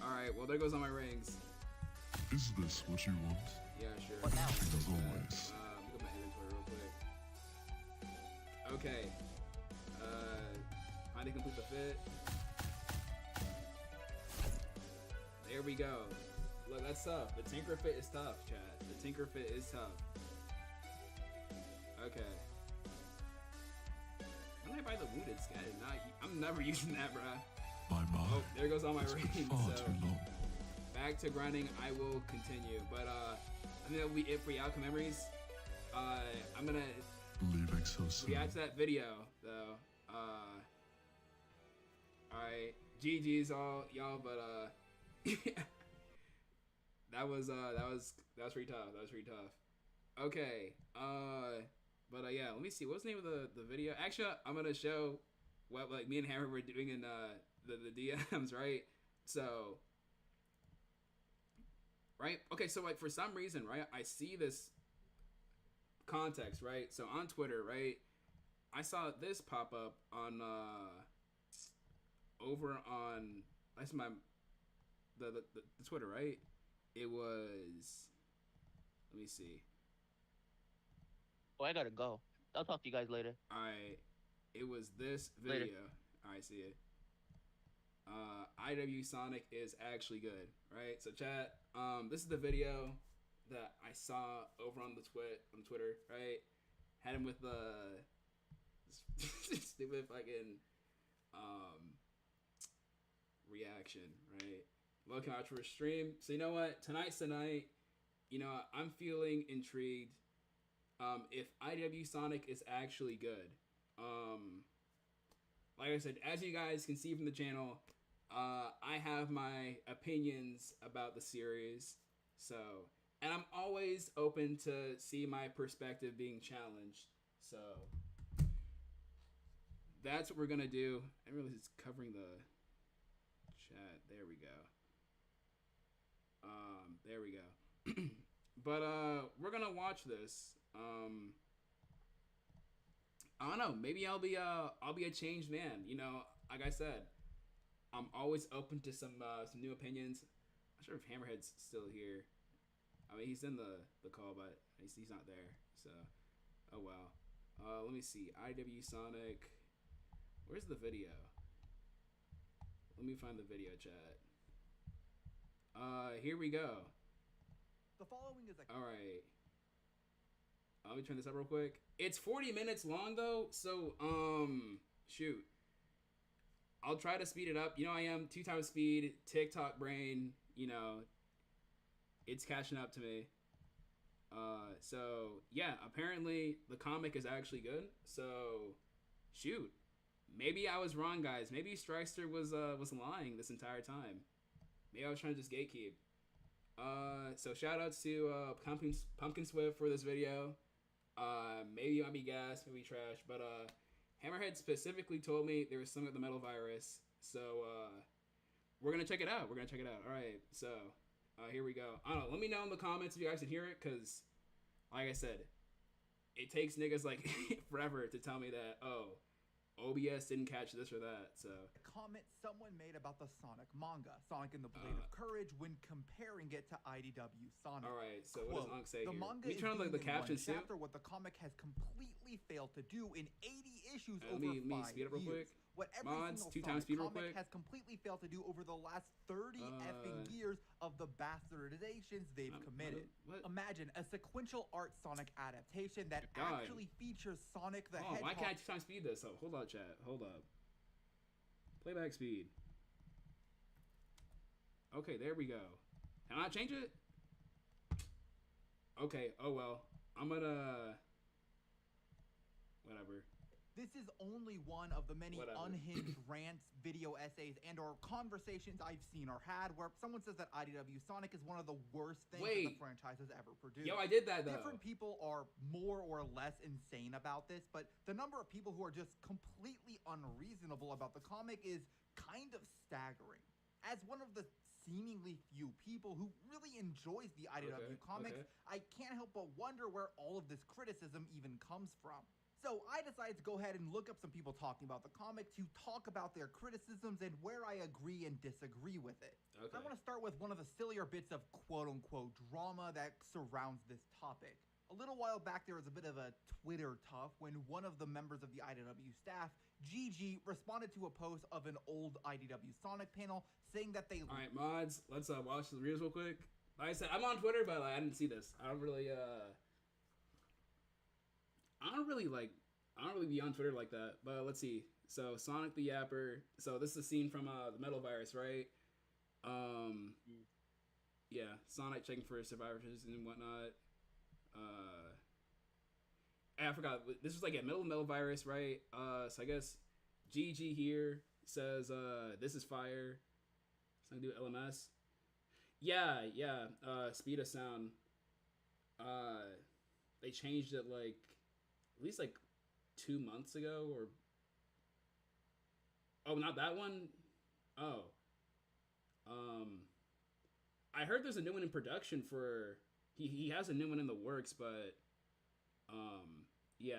Alright, well, there goes all my rings. Is this what you want? Yeah, sure. What now? As always. Look at my inventory real quick. Okay. How to complete the fit. There we go. Look, that's tough. The Tinker fit is tough, chat. The Tinker fit is tough. Okay. When did I buy the wounded scat. I'm never using that, bruh. My mind. Oh, there goes all my It's been ratings. far So too long. back to grinding. I will continue, but I think that'll be it for Yalka Memories. I'm gonna Leaving so soon. react to that video though. Alright, GG's all y'all, but that was pretty tough. That was pretty tough. Okay, but yeah, let me see. What's the name of the video? Actually, I'm gonna show what like me and Hammer were doing in the DMs, right? So, right? Okay, so like for some reason, right? I see this context, right? So on Twitter, right? I saw this pop up on over on that's my the Twitter, right? It was, let me see. Oh, I gotta go. I'll talk to you guys later. Alright, it was this video. Later. Alright, see it. IW Sonic is actually good, right? So chat, this is the video that I saw over on the Twitter, right? Had him with the stupid fucking reaction, right? Looking out for a stream. So you know what? Tonight's the night. You know, I'm feeling intrigued. If IW Sonic is actually good. Like I said, as you guys can see from the channel, I have my opinions about the series. So, and I'm always open to see my perspective being challenged. So, that's what we're gonna do. I realize it's covering the chat. There we go. There we go. But we're gonna watch this. I don't know. Maybe I'll be a changed man. You know, like I said, I'm always open to some new opinions. I'm not sure if Hammerhead's still here. I mean, he's in the call, but he's not there. So, oh well. Let me see. IW Sonic. Where's the video? Let me find the video chat. Here we go. The following is a All right. Let me turn this up real quick. It's 40 minutes long though, so shoot. I'll try to speed it up. You know I am 2 times speed, TikTok brain, you know. It's catching up to me. So yeah, apparently the comic is actually good. So shoot. Maybe I was wrong, guys. Maybe Strikester was lying this entire time. Maybe I was trying to just gatekeep. So shout outs to Pumpkin Swift for this video. Maybe it might be gas, maybe trash, but Hammerhead specifically told me there was something with the metal virus. So we're gonna check it out. All right. So here we go. I don't know. Let me know in the comments if you guys can hear it, cause like I said, it takes niggas like forever to tell me that OBS didn't catch this or that. So comment someone made about the Sonic manga, Sonic and the Blade of Courage, when comparing it to IDW Sonic. All right, so what does Unc say the here? manga Let me is turn on doing the in one captions too. chapter what the comic has completely failed to do in 80 issues Let over me 5 speed up real years. quick. What every Mods, single 2 times Sonic speed real comic quick. has completely failed to do over the last 30 effing years of the bastardizations they've committed. What? Imagine a sequential art Sonic adaptation that God. actually features Sonic the Oh, Hedgehog. why can't I 2 times speed this? Oh, hold on, chat. Hold up. Playback speed. Okay, there we go. Can I change it? Okay, oh well. I'm gonna... Whatever. This is only one of the many Whatever. unhinged rants, video essays, and or conversations I've seen or had where someone says that IDW Sonic is one of the worst things that the Wait. franchise has ever produced. Yo, I did that though. Different people are more or less insane about this, but the number of people who are just completely unreasonable about the comic is kind of staggering. As one of the seemingly few people who really enjoys the IDW comics, I can't help but wonder where all of this criticism even comes from. So I decided to go ahead and look up some people talking about the comic to talk about their criticisms and where I agree and disagree with it. Okay. I want to start with one of the sillier bits of quote-unquote drama that surrounds this topic. A little while back, there was a bit of a Twitter tough when one of the members of the IDW staff, GG, responded to a post of an old IDW Sonic panel saying that they... All right, mods, let's watch the reels real quick. Like I said, I'm on Twitter, but like, I didn't see this. I don't really be on Twitter like that. But let's see. So Sonic the Yapper. So this is a scene from the Metal Virus, right? Yeah, Sonic checking for survivors and whatnot. I forgot. This was like a middle of Metal Virus, right? So I guess GG here says this is fire. So I can do LMS. Yeah. Speed of sound. They changed it like at least like 2 months ago, or not that one. Oh, I heard there's a new one in production for. He has a new one in the works, but yeah.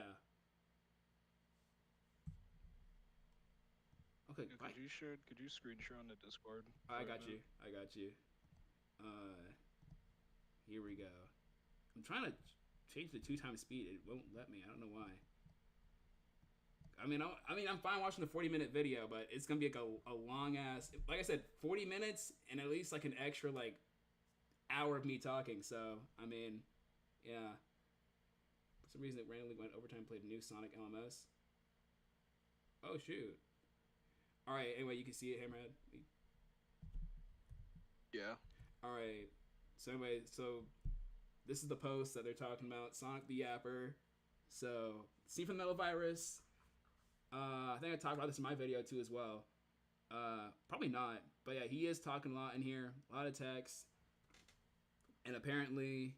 Okay, Dude, bye. could you screen share on the Discord? I got you. Here we go. I'm trying to change the 2x speed. It won't let me. I don't know why. I'm fine watching the 40-minute video, but it's gonna be like a long ass. Like I said, 40 minutes and at least like an extra like hour of me talking. So yeah. For some reason, it randomly went overtime and played a new Sonic LMS. Oh shoot. All right. Anyway, you can see it, Hammerhead. Yeah. All right. So anyway, this is the post that they're talking about. Sonic the Yapper. So see from the Metal Virus. I think I talked about this in my video too as well. Probably not, but yeah, he is talking a lot in here. A lot of text. And apparently,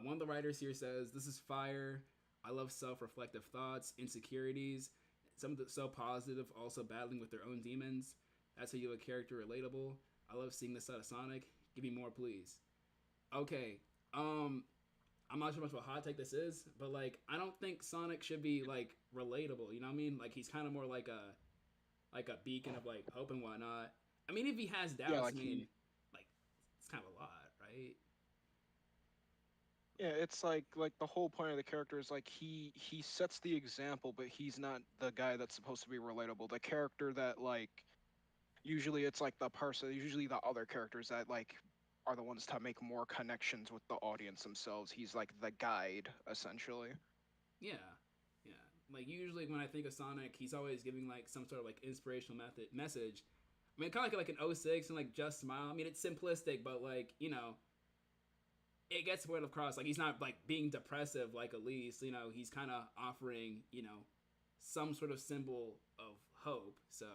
one of the writers here says, "This is fire. I love self-reflective thoughts, insecurities. Some of the so positive, also battling with their own demons. That's how you have a character relatable. I love seeing this side of Sonic. Give me more, please." Okay. I'm not sure much of a hot take this is, but like I don't think Sonic should be like relatable. You know what I mean? Like he's kind of more like a beacon of like hope and whatnot. I mean, if he has doubts, Yeah, like like it's kind of a lot, right? Yeah, it's like the whole point of the character is like he sets the example, but he's not the guy that's supposed to be relatable. The character that like usually it's like usually the other characters that like are the ones to make more connections with the audience themselves. He's like the guide essentially. Yeah. Like usually when I think of Sonic, he's always giving like some sort of like inspirational message. I mean, kind of like an 06 and like Just Smile. I mean, it's simplistic, but like it gets word across. Like he's not like being depressive like Elise. He's kind of offering some sort of symbol of hope. So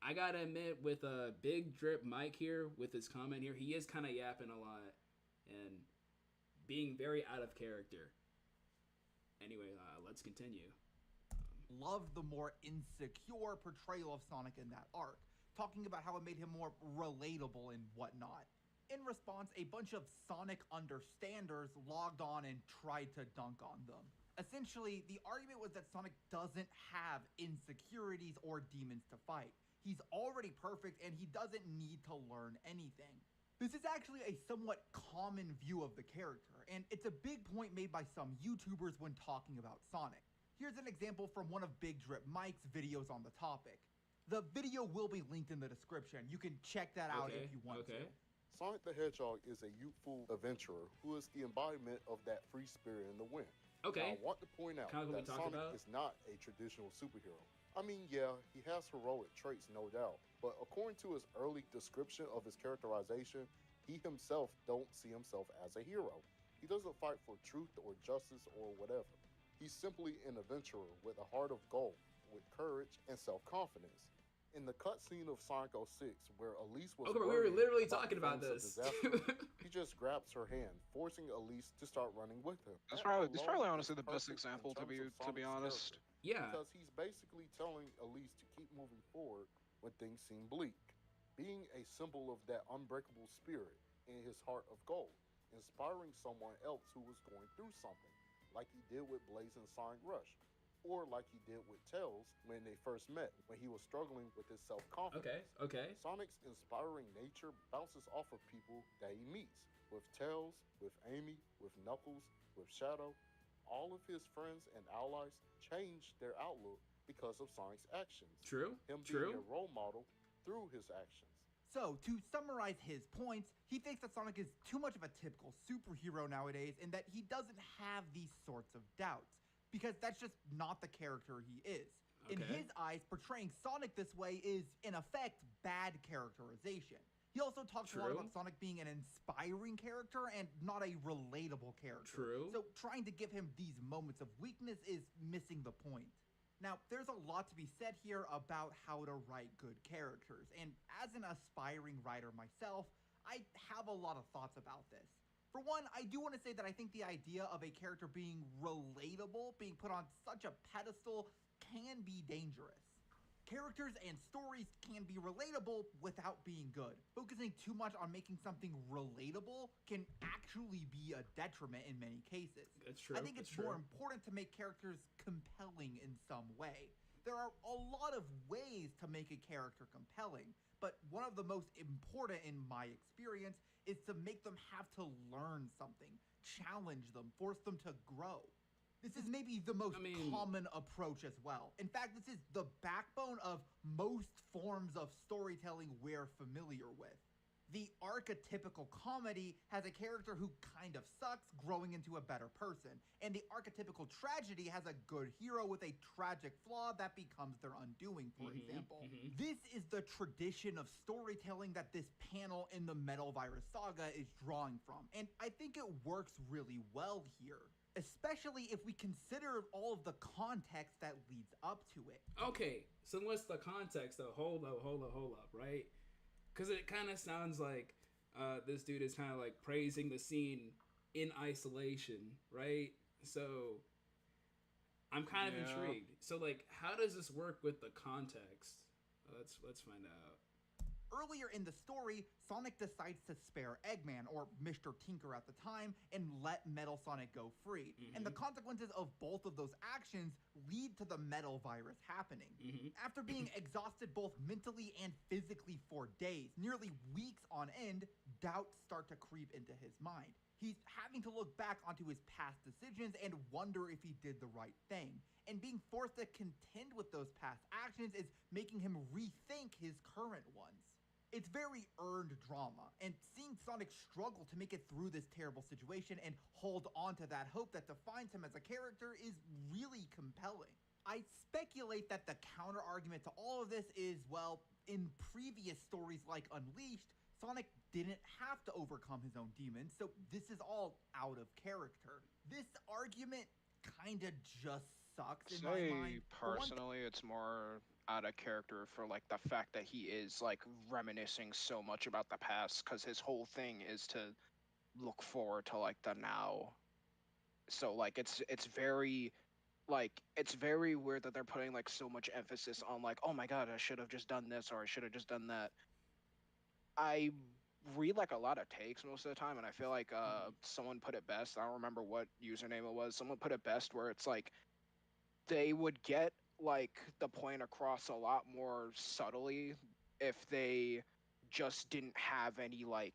I gotta admit, with a Big Drip Mike here with his comment here, he is kind of yapping a lot and being very out of character. Anyway, let's continue. Love the more insecure portrayal of Sonic in that arc, talking about how it made him more relatable and whatnot. In response, a bunch of Sonic understanders logged on and tried to dunk on them. Essentially, the argument was that Sonic doesn't have insecurities or demons to fight. He's already perfect and he doesn't need to learn anything. This is actually a somewhat common view of the character, and it's a big point made by some YouTubers when talking about Sonic. Here's an example from one of Big Drip Mike's videos on the topic. The video will be linked in the description. You can check that out if you want to. Sonic the Hedgehog is a youthful adventurer who is the embodiment of that free spirit in the wind. Okay. Now, I want to point out that Sonic is not a traditional superhero. I mean, yeah, he has heroic traits, no doubt, but according to his early description of his characterization, he himself don't see himself as a hero. He doesn't fight for truth or justice or whatever. He's simply an adventurer with a heart of gold, with courage and self-confidence. In the cutscene of Sonic 06, where Elise was we were literally talking about this. Disaster, he just grabs her hand, forcing Elise to start running with him. That's probably honestly the best example to be honest. Yeah. Because he's basically telling Elise to keep moving forward when things seem bleak, being a symbol of that unbreakable spirit in his heart of gold, inspiring someone else who was going through something, like he did with Blaze and Sonic Rush, or like he did with Tails when they first met, when he was struggling with his self-confidence. Okay. Sonic's inspiring nature bounces off of people that he meets, with Tails, with Amy, with Knuckles, with Shadow. All of his friends and allies changed their outlook because of Sonic's actions. True. Him being a role model through his actions. So, to summarize his points, he thinks that Sonic is too much of a typical superhero nowadays and that he doesn't have these sorts of doubts, because that's just not the character he is. In his eyes, portraying Sonic this way is, in effect, bad characterization. He also talks a lot about Sonic being an inspiring character and not a relatable character. So trying to give him these moments of weakness is missing the point. Now, there's a lot to be said here about how to write good characters, and as an aspiring writer myself, I have a lot of thoughts about this. For one, I do want to say that I think the idea of a character being relatable, being put on such a pedestal, can be dangerous. Characters and stories can be relatable without being good. Focusing too much on making something relatable can actually be a detriment in many cases. That's true. I think it's more important to make characters compelling in some way. There are a lot of ways to make a character compelling, but one of the most important in my experience is to make them have to learn something, challenge them, force them to grow. This is maybe the most common approach as well. In fact, this is the backbone of most forms of storytelling we're familiar with. The archetypical comedy has a character who kind of sucks, growing into a better person. And the archetypical tragedy has a good hero with a tragic flaw that becomes their undoing, for example. This is the tradition of storytelling that this panel in the Metal Virus Saga is drawing from. And I think it works really well here, especially if we consider all of the context that leads up to it. Okay, so what's the context though? Hold up, right? Because it kind of sounds like this dude is kind of like praising the scene in isolation, right? So I'm kind of intrigued. So like, how does this work with the context? Let's find out. Earlier in the story, Sonic decides to spare Eggman, or Mr. Tinker at the time, and let Metal Sonic go free. And the consequences of both of those actions lead to the Metal Virus happening. After being exhausted both mentally and physically for days, nearly weeks on end, doubts start to creep into his mind. He's having to look back onto his past decisions and wonder if he did the right thing. And being forced to contend with those past actions is making him rethink his current ones. It's very earned drama, and seeing Sonic struggle to make it through this terrible situation and hold on to that hope that defines him as a character is really compelling. I speculate that the counter-argument to all of this is, well, in previous stories like Unleashed, Sonic didn't have to overcome his own demons, so this is all out of character. This argument kinda just sucks in my mind. Personally, it's more out of character for like the fact that he is like reminiscing so much about the past, because his whole thing is to look forward to like the now. So like it's very weird that they're putting like so much emphasis on like, oh my god, I should have just done this, or I should have just done that. I read like a lot of takes most of the time, and I feel like someone put it best. I don't remember what username it was. Someone put it best where it's like they would get like the point across a lot more subtly if they just didn't have any like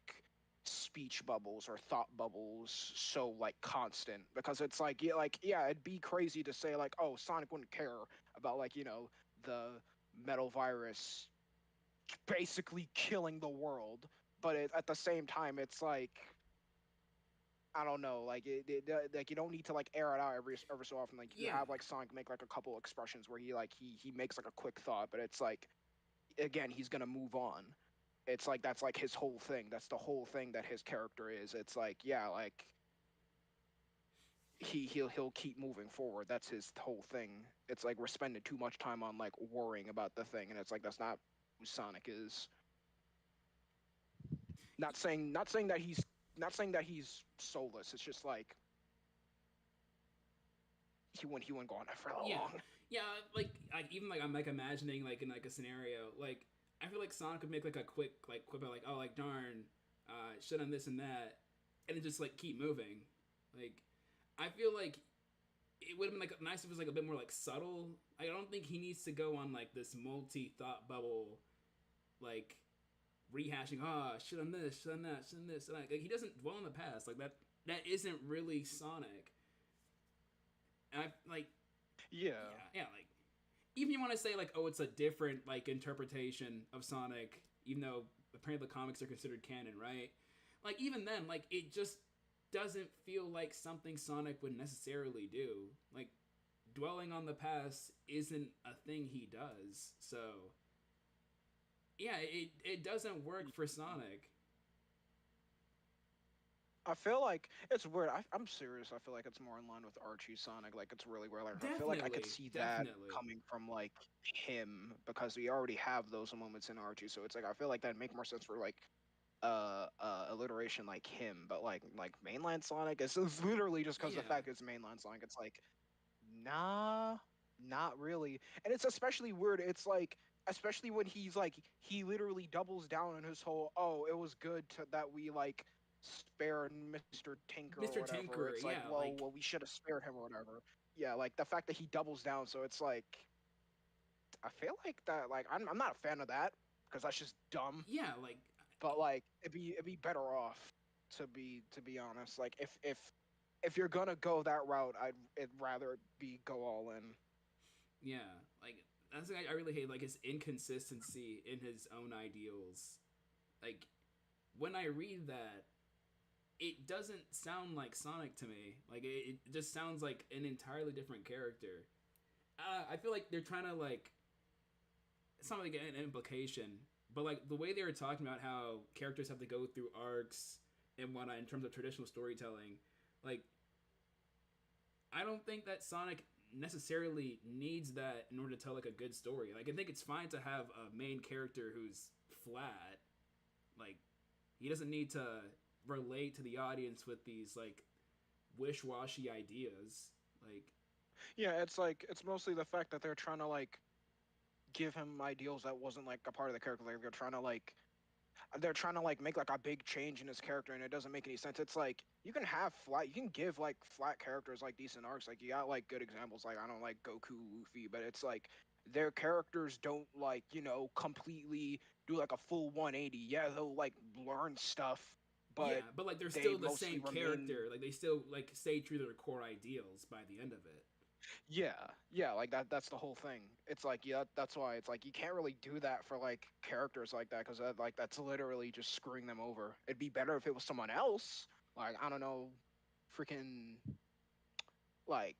speech bubbles or thought bubbles so like constant, because it's like yeah, it'd be crazy to say like, oh, Sonic wouldn't care about like, you know, the Metal Virus basically killing the world, but at the same time it's like, I don't know, like like you don't need to like air it out every so often. Like you have like Sonic make like a couple expressions where he makes like a quick thought, but it's like, again, he's gonna move on. It's like that's like his whole thing. That's the whole thing that his character is. It's like, yeah, like he'll keep moving forward. That's his whole thing. It's like we're spending too much time on like worrying about the thing, and it's like that's not who Sonic is. Not saying that he's soulless. It's just like he wouldn't go on that for long. Yeah, like even like I'm like imagining like in like a scenario, like I feel like Sonic could make like a quick like quip out like, oh like darn, shit on this and that, and then just like keep moving. Like I feel like it would have been like nice if it was like a bit more like subtle. I don't think he needs to go on like this multi-thought bubble, like rehashing, shit on this, shit on that, shit on this. Like he doesn't dwell in the past. Like that isn't really Sonic. And I like yeah, like even if you want to say like, oh, it's a different like interpretation of Sonic, even though apparently the comics are considered canon, right? Like even then, like it just doesn't feel like something Sonic would necessarily do. Like dwelling on the past isn't a thing he does. So yeah, it doesn't work for Sonic. I feel like it's weird. I'm serious. I feel like it's more in line with Archie Sonic. Like it's really weird. Like I feel like I could see that coming from like him because we already have those moments in Archie. So it's like I feel like that'd make more sense for like alliteration like him. But like mainline Sonic is literally just because the fact it's mainline Sonic. It's like nah, not really. And it's especially weird. It's like especially when he's like he literally doubles down on his whole it was good to that we like spared Mr. Tinker or whatever. Tinker, it's like, well, we should have spared him or whatever. Yeah, like the fact that he doubles down, so it's like I feel like that like I'm not a fan of that because that's just dumb. Yeah, like but like it'd be better off to be honest. Like if you're gonna go that route, I'd rather be go all in. Yeah, like that's what I really hate, like his inconsistency in his own ideals. Like when I read that, it doesn't sound like Sonic to me. Like it just sounds like an entirely different character. I feel like they're trying to like it's not like an implication, but like the way they were talking about how characters have to go through arcs and whatnot in terms of traditional storytelling, like I don't think that Sonic necessarily needs that in order to tell like a good story. Like I think it's fine to have a main character who's flat. Like he doesn't need to relate to the audience with these like wish-washy ideas. Like yeah, it's like it's mostly the fact that they're trying to like give him ideals that wasn't like a part of the character. Like they're trying to like make like a big change in his character, and it doesn't make any sense. It's like you can give like flat characters like decent arcs. Like you got like good examples. Like I don't like Goku, Luffy, but it's like their characters don't like completely do like a full 180. Yeah, they'll like learn stuff, but but like they're still the same character. Like they still like stay true to their core ideals by the end of it. Yeah, like that's the whole thing. It's like that's why it's like you can't really do that for like characters like that because that's literally just screwing them over. It'd be better if it was someone else, like I don't know, freaking like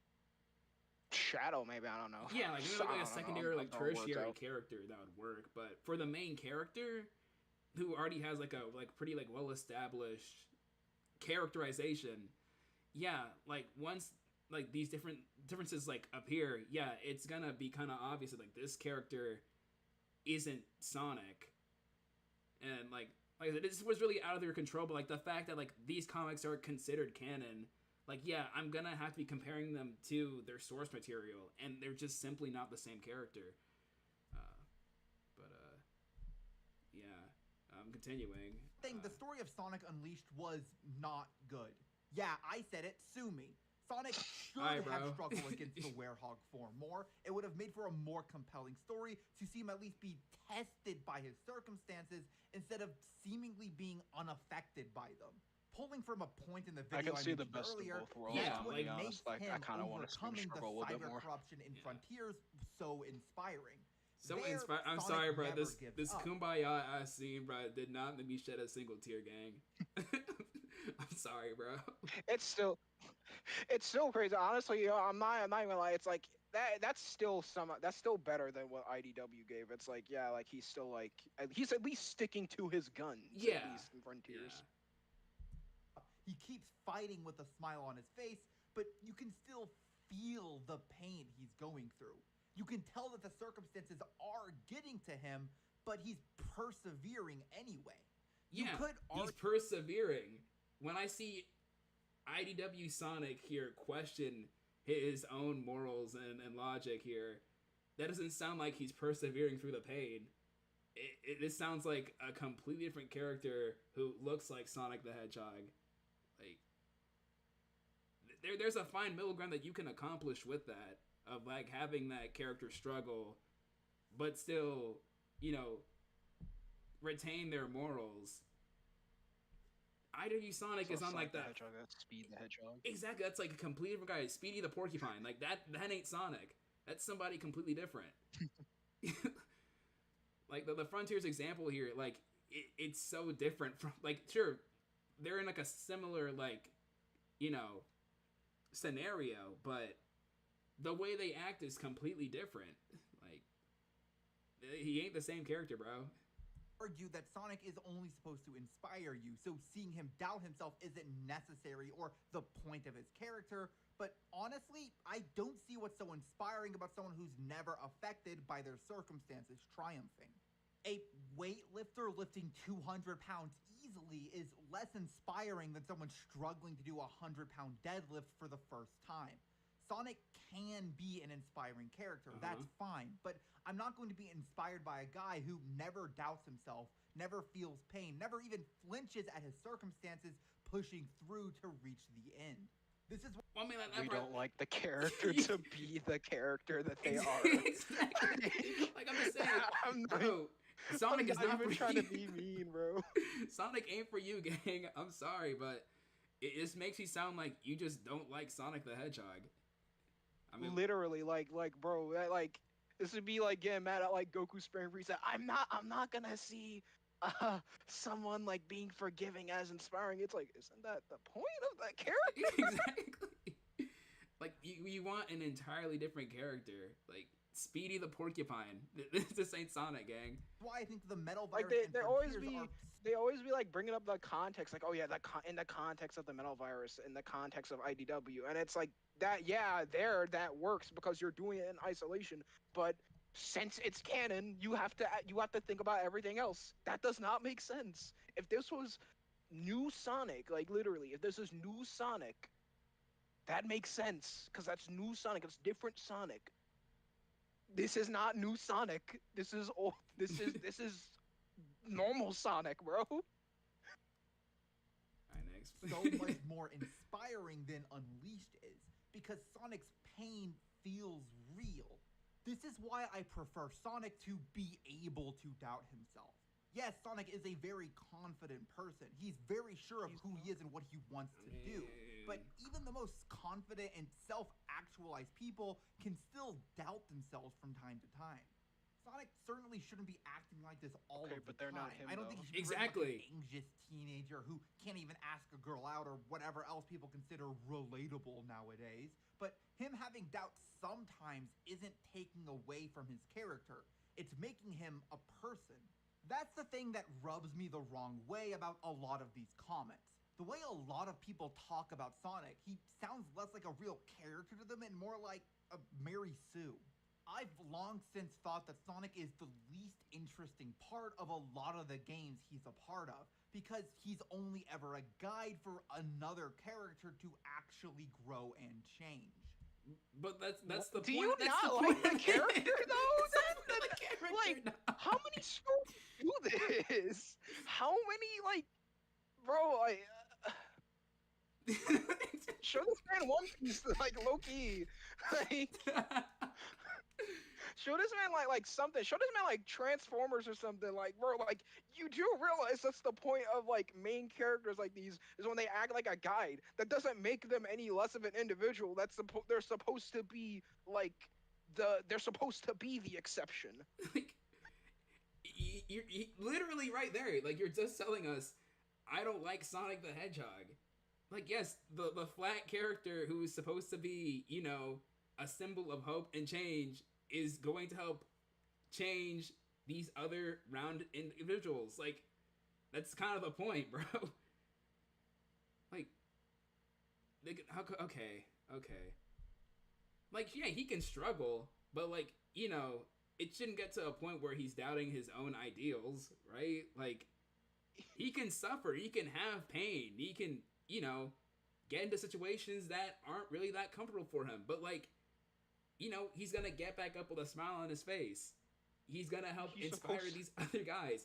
Shadow maybe, I don't know. Yeah, like maybe like a secondary like tertiary character that would work, but for the main character who already has like a pretty like well established characterization, yeah, like once like these differences like appear, yeah, it's gonna be kind of obvious that like this character isn't Sonic, and like I said, this was really out of their control. But like the fact that like these comics are considered canon, like yeah, I'm gonna have to be comparing them to their source material, and they're just simply not the same character. Yeah, continuing. The story of Sonic Unleashed was not good. Yeah, I said it. Sue me. Sonic should have struggled against the Werehog form more. It would have made for a more compelling story to see him at least be tested by his circumstances instead of seemingly being unaffected by them. Pulling from a point in the video I can see the best earlier, of both worlds. that's what makes like, him I kind of want to overcoming the struggle a bit cyber more. corruption in Frontiers so inspiring. So inspiring. I'm sorry, bro. This Kumbaya scene, bro, did not make me shed a single tear, gang. I'm sorry, bro. It's still crazy. Honestly, I'm not even gonna lie. It's like that's still better than what IDW gave. It's like like he's still like he's at least sticking to his guns. Yeah. At least in Frontiers. Yeah. He keeps fighting with a smile on his face, but you can still feel the pain he's going through. You can tell that the circumstances are getting to him, but he's persevering anyway. Yeah, he's persevering. When I see IDW Sonic here question his own morals and logic here, that doesn't sound like he's persevering through the pain. It sounds like a completely different character who looks like Sonic the Hedgehog. Like, there's a fine middle ground that you can accomplish with that, of like having that character struggle, but still, retain their morals. IW Sonic is on like that. That's Speed the Hedgehog. Exactly, that's like a completely different guy. Speedy the Porcupine, like that ain't Sonic. That's somebody completely different. Like the Frontiers example here, like it's so different from like sure, they're in like a similar like, scenario, but the way they act is completely different. Like, he ain't the same character, bro. Argue that Sonic is only supposed to inspire you, so seeing him doubt himself isn't necessary or the point of his character. But honestly, I don't see what's so inspiring about someone who's never affected by their circumstances triumphing. A weightlifter lifting 200 pounds easily is less inspiring than someone struggling to do a 100-pound deadlift for the first time. Sonic can be an inspiring character, that's fine, but I'm not going to be inspired by a guy who never doubts himself, never feels pain, never even flinches at his circumstances, pushing through to reach the end. This is Well, I mean, We don't like the character to be the character that they are. Exactly. Like, I'm just saying, bro, Sonic is not even for trying you. to be mean, bro. Sonic ain't for you, gang. I'm sorry, but it just makes you sound like you just don't like Sonic the Hedgehog. I mean, Literally, bro, this would be like getting mad at like Goku sparing Frieza. I'm not gonna see someone like being forgiving as inspiring. It's like, isn't that the point of that character? exactly. Like, you want an entirely different character, like Speedy the Porcupine. This ain't Sonic, gang. why I think the Metal Like Virus they always be like bringing up the context, like, oh yeah, in the context of the Metal Virus, in the context of IDW, and it's like that. Yeah, that works because you're doing it in isolation, but since it's canon, you have to think about everything else. That does not make sense. If this was new Sonic, like literally, if this is new Sonic, that makes sense because that's new Sonic. It's different Sonic. This is not new Sonic. This is old. This is normal Sonic, bro. Alright, next. so much more inspiring than Unleashed is, because Sonic's pain feels real. This is why I prefer Sonic to be able to doubt himself. Yes, Sonic is a very confident person. He's very sure of who he is and what he wants to do. But even the most confident and self-actualized people can still doubt themselves from time to time. Sonic certainly shouldn't be acting like this all of the but they're time. not him, I don't though. think he should be Exactly. like an anxious teenager who can't even ask a girl out or whatever else people consider relatable nowadays. But him having doubts sometimes isn't taking away from his character. It's making him a person. That's the thing that rubs me the wrong way about a lot of these comics. The way a lot of people talk about Sonic, he sounds less like a real character to them and more like a Mary Sue. I've long since thought that Sonic is the least interesting part of a lot of the games he's a part of, because he's only ever a guide for another character to actually grow and change. But that's the Do point. you That's not the like point. the character though? The character, Like, no. how many stories do this? How many, like, bro, like, show this man One Piece, like, low-key. Like, show this man, like something. Show this man, like, Transformers or something. Like, bro, like, you do realize that's the point of, like, main characters like these, is when they act like a guide. That doesn't make them any less of an individual. They're supposed to be, like, they're supposed to be the exception. Like, you're literally right there. Like, you're just telling us, I don't like Sonic the Hedgehog. Like, yes, the flat character who is supposed to be, you know, a symbol of hope and change is going to help change these other round individuals. Like, that's kind of the point, bro. Like, okay. Like, yeah, he can struggle, but, like, you know, it shouldn't get to a point where he's doubting his own ideals, right? Like, he can suffer, he can have pain, he can, you know, get into situations that aren't really that comfortable for him, but, like, you know, he's gonna get back up with a smile on his face. He's gonna help inspire these other guys.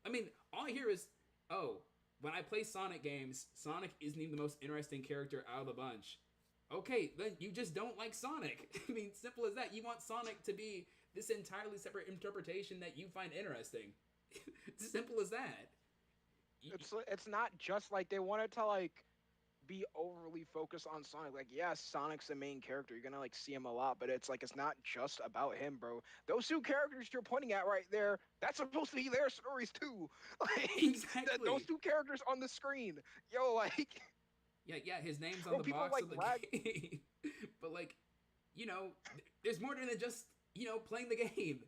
I mean, all I hear is, oh, when I play Sonic games, Sonic isn't even the most interesting character out of the bunch. Okay, then you just don't like Sonic. I mean, simple as that. You want Sonic to be this entirely separate interpretation that you find interesting. It's simple as that. It's not just like they wanted to, like, be overly focused on Sonic. Like, yeah, Sonic's the main character. You're gonna, like, see him a lot, but it's like, it's not just about him, bro. Those two characters you're pointing at right there, that's supposed to be their stories too. Like, Exactly. those two characters on the screen, yo, like. Yeah, his name's on the box like of the rag- game. But, like, you know, there's more than just, you know, playing the game.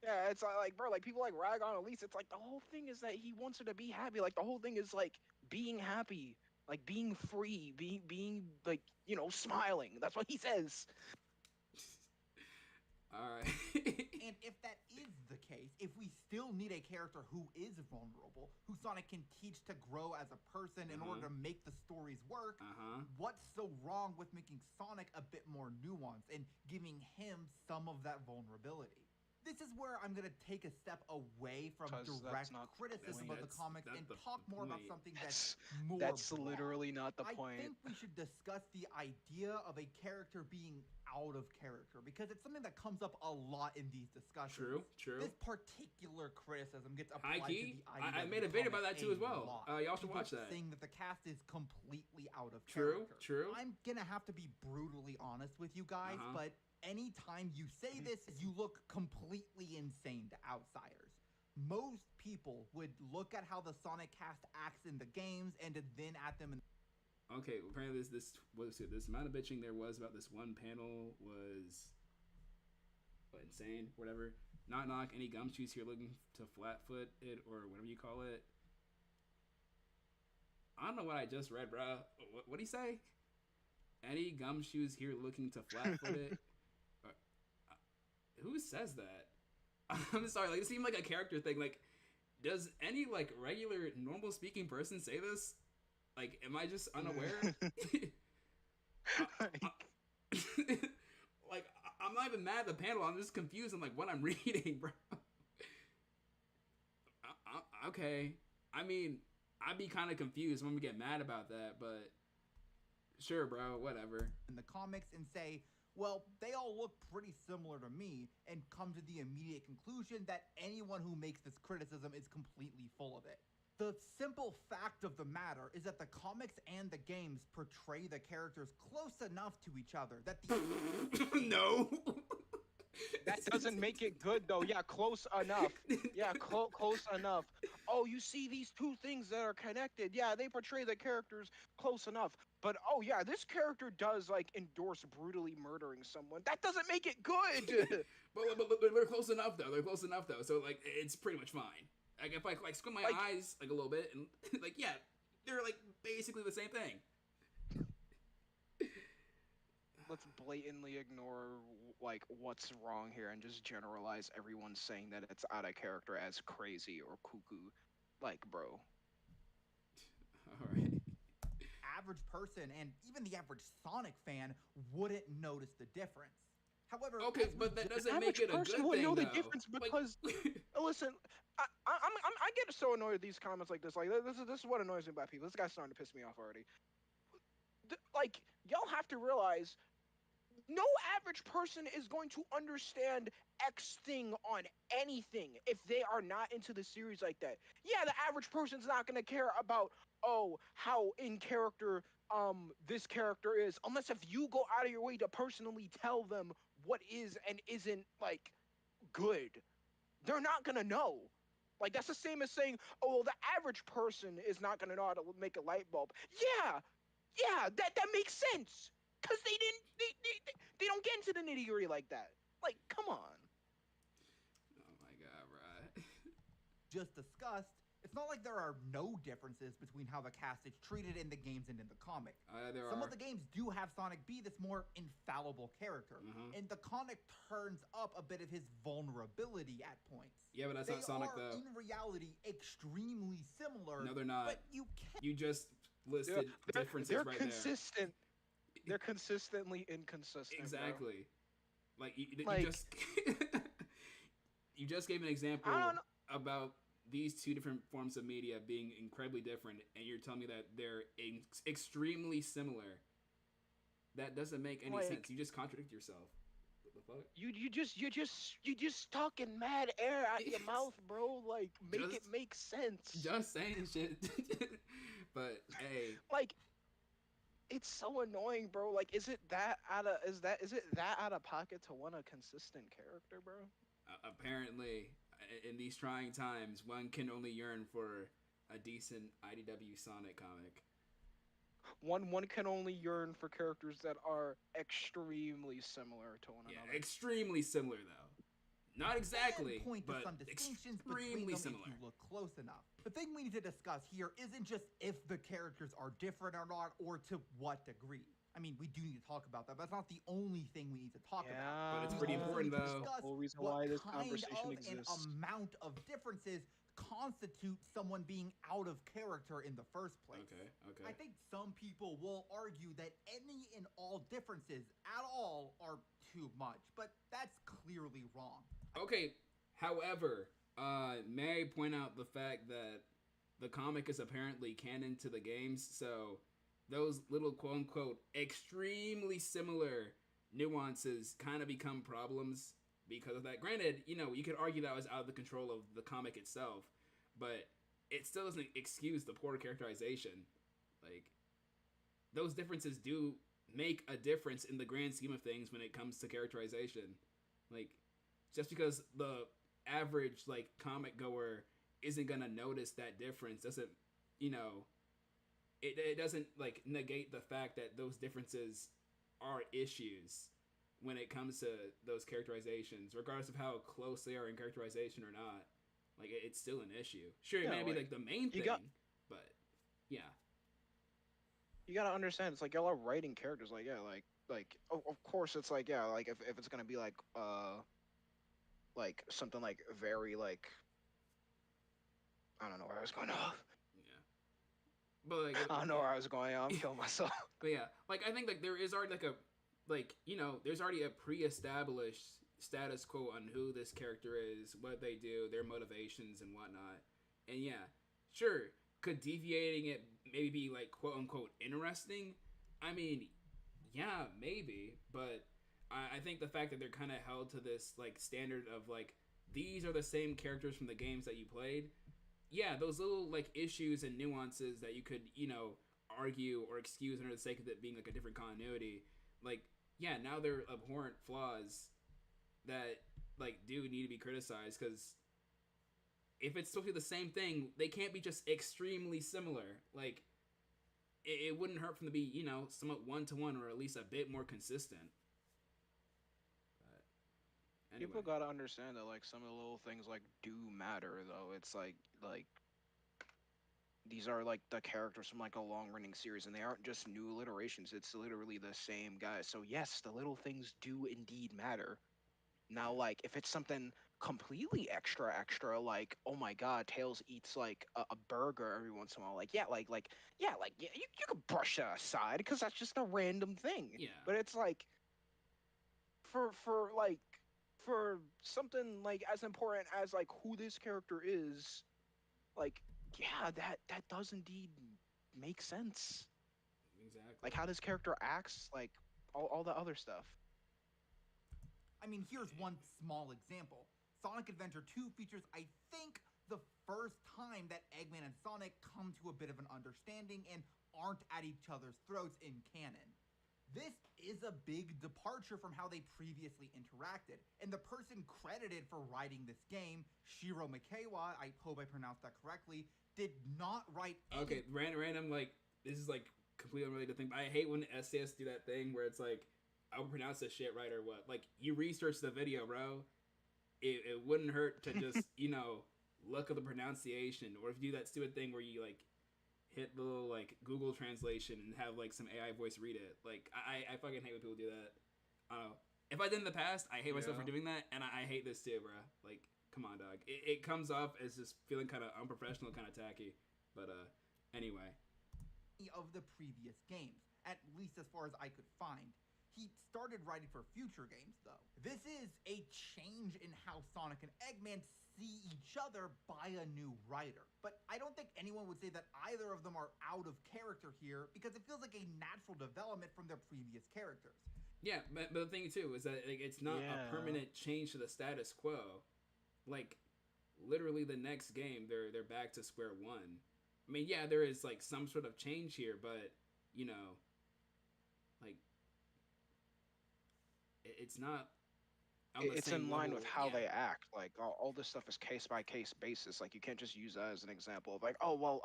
Yeah, it's like, bro, like people like rag on Elise. It's like the whole thing is that he wants her to be happy. Like the whole thing is like being happy, like being free, being like, you know, smiling. That's what he says. All right. And if that is the case, if we still need a character who is vulnerable, who Sonic can teach to grow as a person in order to make the stories work, what's so wrong with making Sonic a bit more nuanced and giving him some of that vulnerability? This is where I'm going to take a step away from direct criticism of the comics and talk more about something that's more That's broad. literally not the point. I think we should discuss the idea of a character being out of character, because it's something that comes up a lot in these discussions. True. This particular criticism gets applied High-key, to the idea. I made a video about that too as well. Y'all should watch that. Saying that the cast is completely out of character. True. I'm gonna have to be brutally honest with you guys, but anytime you say this, you look completely insane to outsiders. Most people would look at how the Sonic cast acts in the games and then at them in. Okay, apparently this amount of bitching there was about this one panel was insane, whatever. Knock knock, any gumshoes here looking to flatfoot it or whatever you call it. I don't know what I just read, bro. What'd he say? Any gumshoes here looking to flatfoot it? Who says that? I'm sorry, like it seemed like a character thing. Like, does any like regular, normal speaking person say this? Like, am I just unaware? Like, I'm not even mad at the panel. I'm just confused on like what I'm reading, bro. Okay, I mean, I'd be kind of confused when we get mad about that, but sure, bro, whatever. In the comics and say, well, they all look pretty similar to me, and come to the immediate conclusion that anyone who makes this criticism is completely full of it. The simple fact of the matter is that the comics and the games portray the characters close enough to each other that the no. That doesn't make it good though. Yeah, close enough. Yeah, close enough. Oh, you see these two things that are connected. Yeah, they portray the characters close enough. But oh yeah, this character does like endorse brutally murdering someone. That doesn't make it good. but they're close enough though. They're close enough though. So like it's pretty much fine. Like if I like squint my eyes like a little bit and like yeah, they're like basically the same thing. Let's blatantly ignore like what's wrong here and just generalize everyone saying that it's out of character as crazy or cuckoo. Like, bro. All right. Average person and even the average Sonic fan wouldn't notice the difference. However, okay, but that doesn't make it a good thing, know though. The difference because listen, I get so annoyed at these comments like this. Like this is what annoys me about people. This guy's starting to piss me off already. Like y'all have to realize, no average person is going to understand X thing on anything if they are not into the series like that. Yeah, the average person's not going to care about, oh, how in character this character is, unless if you go out of your way to personally tell them what is and isn't like good. They're not going to know. Like that's the same as saying, oh, well, the average person is not going to know how to make a light bulb. Yeah, that makes sense. Because they don't get into the nitty gritty like that. Like, come on. Oh my god, right. Just discussed, it's not like there are no differences between how the cast is treated in the games and in the comic. Some of the games do have Sonic be this more infallible character, and the comic turns up a bit of his vulnerability at points. Yeah, but that's not Sonic though. In reality, extremely similar. No, they're not. But you can't. You just listed differences they're right consistent. They're consistently inconsistent. Exactly. Bro. You just you just gave an example about these two different forms of media being incredibly different, and you're telling me that they're extremely similar. That doesn't make any sense. You just contradict yourself. What the fuck? You just talking mad air out your mouth, bro. Like make it make sense. Just saying shit. But hey, like. It's so annoying, bro. Like, is it that out of pocket to want a consistent character, bro? Apparently, in these trying times, one can only yearn for a decent IDW Sonic comic. one can only yearn for characters that are extremely similar to one Yeah, another. extremely similar though. Not exactly, And point to but some distinctions between extremely them similar. if you look close enough. The thing we need to discuss here isn't just if the characters are different or not, or to what degree. I mean, we do need to talk about that, but that's not the only thing we need to talk about. But it's We pretty also important, need to though. discuss The whole reason what why this kind conversation of and exists. amount of differences constitute someone being out of character in the first place. Okay. I think some people will argue that any and all differences at all are too much, but that's clearly wrong. Okay. However, may I point out the fact that the comic is apparently canon to the games, so those little quote-unquote extremely similar nuances kind of become problems because of that. Granted, you know, you could argue that was out of the control of the comic itself, but it still doesn't excuse the poor characterization. Like, those differences do make a difference in the grand scheme of things when it comes to characterization. Like, just because the average, like, comic goer isn't gonna notice that difference doesn't, you know, it doesn't, like, negate the fact that those differences are issues when it comes to those characterizations, regardless of how close they are in characterization or not. Like, it's still an issue. Sure, it may be, like, the main thing, but, yeah. You gotta understand, it's like y'all are writing characters, like, yeah, like of course it's like, yeah, like if it's gonna be like something like very like, I don't know where I was going off. Yeah. But, like, I don't know where I was going. I'm killing myself. But yeah, like, I think, like, there is already, there's already a pre-established status quo on who this character is, what they do, their motivations and whatnot. And yeah, sure, could deviating it maybe be, like, quote-unquote interesting? I mean, yeah, maybe, but I think the fact that they're kind of held to this, like, standard of, like, these are the same characters from the games that you played, yeah, those little, like, issues and nuances that you could, you know, argue or excuse under the sake of it being, like, a different continuity, like, yeah, now they're abhorrent flaws that, like, do need to be criticized, because if it's supposed to be the same thing, they can't be just extremely similar. Like, it wouldn't hurt for them to be, you know, somewhat one-to-one or at least a bit more consistent. But anyway. People gotta understand that, like, some of the little things, like, do matter, though. It's like these are, like, the characters from, like, a long-running series, and they aren't just new iterations. It's literally the same guy. So yes, the little things do indeed matter. Now, like, if it's something completely extra, like, oh my god, Tails eats, like, a burger every once in a while, like, yeah, you could brush that aside, because that's just a random thing. Yeah. But it's like, for something, like, as important as, like, who this character is, like, yeah, that does indeed make sense. Exactly. Like, how this character acts, like, all the other stuff. I mean, here's one small example. Sonic Adventure 2 features, I think, the first time that Eggman and Sonic come to a bit of an understanding and aren't at each other's throats in canon. This is a big departure from how they previously interacted, and the person credited for writing this game, Shiro Mikawa, I hope I pronounced that correctly, did not write any... Okay, random, like, this is, like, completely unrelated thing, but I hate when SCS do that thing where it's like, I'll pronounce this shit right or what. Like, you research the video, bro. It wouldn't hurt to just, you know, look at the pronunciation, or if you do that stupid thing where you, like, hit the little, like, Google translation and have, like, some AI voice read it. Like, I fucking hate when people do that. If I did in the past, I hate myself for doing that, and I hate this too, bro. Like, come on, dog. It comes off as just feeling kind of unprofessional, kind of tacky. But, anyway. Of the previous games, at least as far as I could find. He started writing for future games, though. This is a change in how Sonic and Eggman see each other by a new writer. But I don't think anyone would say that either of them are out of character here, because it feels like a natural development from their previous characters. Yeah, but the thing, too, is that, like, it's not a permanent change to the status quo. Like, literally the next game, they're back to square one. I mean, yeah, there is, like, some sort of change here, but, you know, like, it's not on the it's same in line level. with how Yeah. they act. Like all this stuff is case by case basis. Like you can't just use that as an example of like, oh well,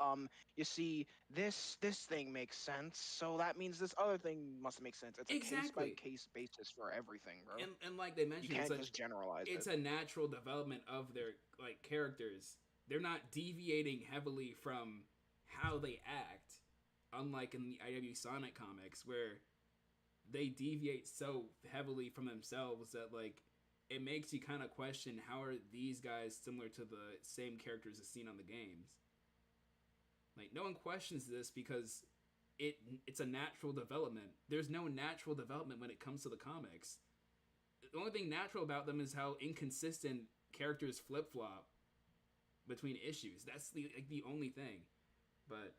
you see this thing makes sense, so that means this other thing must make sense. It's a case by Exactly. case basis for everything, bro. And like they You mentioned, can't just generalize it's it. a natural development of their like characters. They're not deviating heavily from how they act, unlike in the IW Sonic comics where they deviate so heavily from themselves that like it makes you kind of question how are these guys similar to the same characters as seen on the games. Like no one questions this because it's a natural development. There's no natural development when it comes to the comics. The only thing natural about them is how inconsistent characters flip-flop between issues. That's the only thing. But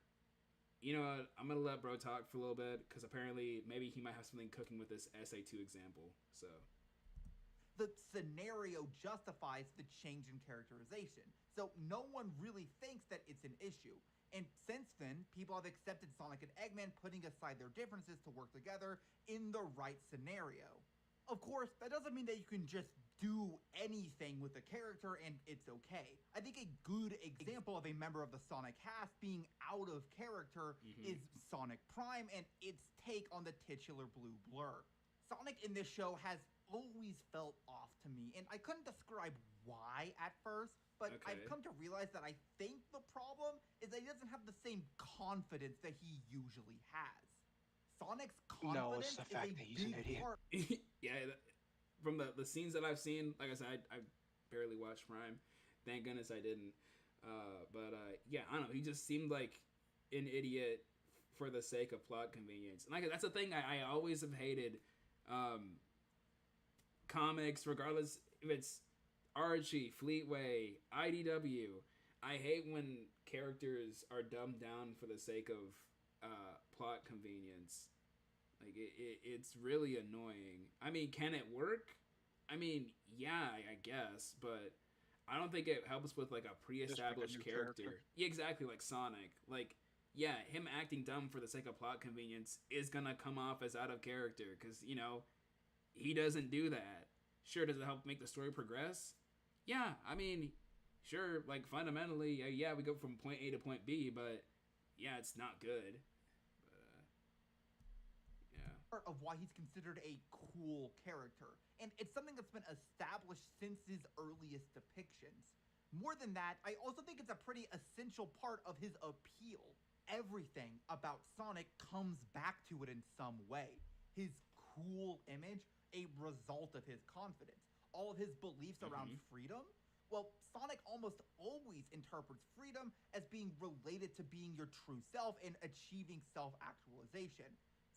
you know what? I'm gonna let bro talk for a little bit because apparently maybe he might have something cooking with this SA2 example. So the scenario justifies the change in characterization, so no one really thinks that it's an issue. And since then, people have accepted Sonic and Eggman putting aside their differences to work together in the right scenario. Of course, that doesn't mean that you can just do anything with the character and it's okay. I think a good example of a member of the Sonic cast being out of character is Sonic Prime and its take on the titular blue blur. Sonic in this show has always felt off to me, and I couldn't describe why at first, but I've come to realize that I think the problem is that he doesn't have the same confidence that he usually has. Sonic's confidence it's the fact is that a he's an big idiot. part. yeah, from the scenes that I've seen, like I said, I barely watched Prime. Thank goodness I didn't. Yeah, I don't know. He just seemed like an idiot for the sake of plot convenience. And like that's the thing I always have hated. Comics, regardless if it's Archie, Fleetway, IDW. I hate when characters are dumbed down for the sake of plot convenience. Like it's really annoying. I mean, can it work? I mean, yeah, I guess, but I don't think it helps with like a pre-established character. Yeah, exactly, like Sonic. Like, yeah, him acting dumb for the sake of plot convenience is gonna come off as out of character because you know he doesn't do that. Sure, does it help make the story progress? Yeah, I mean, sure, like fundamentally, yeah, we go from point A to point B, but yeah, it's not good. Part of why he's considered a cool character, and it's something that's been established since his earliest depictions. More than that, I also think it's a pretty essential part of his appeal. Everything about Sonic comes back to it in some way. His cool image, a result of his confidence. All of his beliefs around freedom. Well, Sonic almost always interprets freedom as being related to being your true self and achieving self-actualization.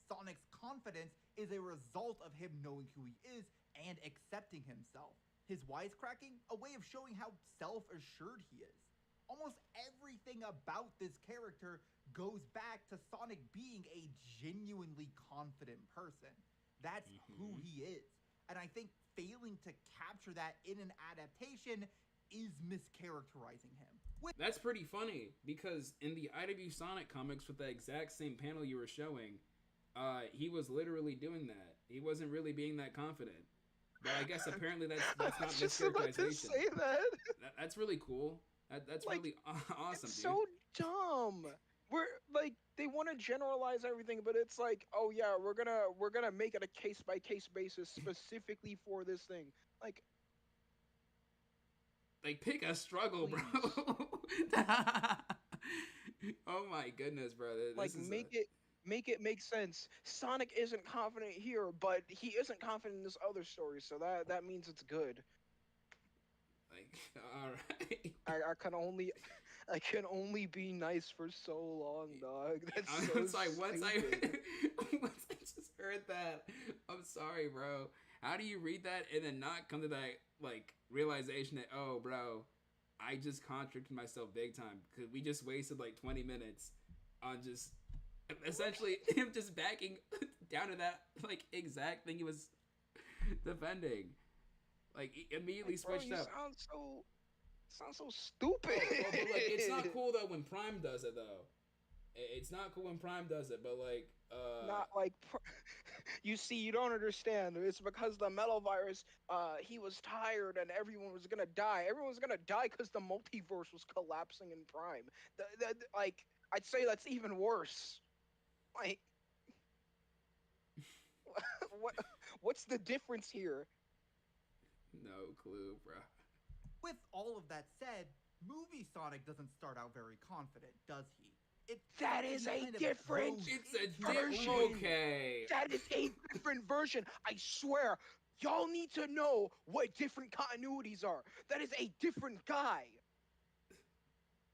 Sonic's confidence is a result of him knowing who he is and accepting himself. His wisecracking, a way of showing how self-assured he is. Almost everything about this character goes back to Sonic being a genuinely confident person. That's who he is. And I think failing to capture that in an adaptation is mischaracterizing him. That's pretty funny, because in the IW Sonic comics with the exact same panel you were showing, he was literally doing that. He wasn't really being that confident. But I guess apparently that's not mischaracterization. Say that. That's really cool. That's like, really awesome, it's dude. so dumb. We're like they want to generalize everything, but it's like, oh yeah, we're gonna make it a case by case basis specifically for this thing. Like pick a struggle, bro. Oh my goodness, bro. Make it make sense. Sonic isn't confident here, but he isn't confident in this other story, so that means it's good. Like, all right. I can only be nice for so long, dog. That's I'm so sorry. Once I just heard that, I'm sorry, bro. How do you read that and then not come to that like realization that, oh, bro, I just contradicted myself big time because we just wasted like 20 minutes on just essentially him just backing down to that like exact thing he was defending. Like he immediately switched up. Sounds so stupid. But like, it's not cool though when Prime does it though. It's not cool when Prime does it, but like not like You see, you don't understand. It's because the metal virus, he was tired and everyone was gonna die. Everyone was gonna die because the multiverse was collapsing in Prime. Like, I'd say that's even worse. Like, what? What's the difference here? No clue, bro. With all of that said, movie Sonic doesn't start out very confident, does he? That is a different. It's a version. Okay. That is a different version. I swear. Y'all need to know what different continuities are. That is a different guy.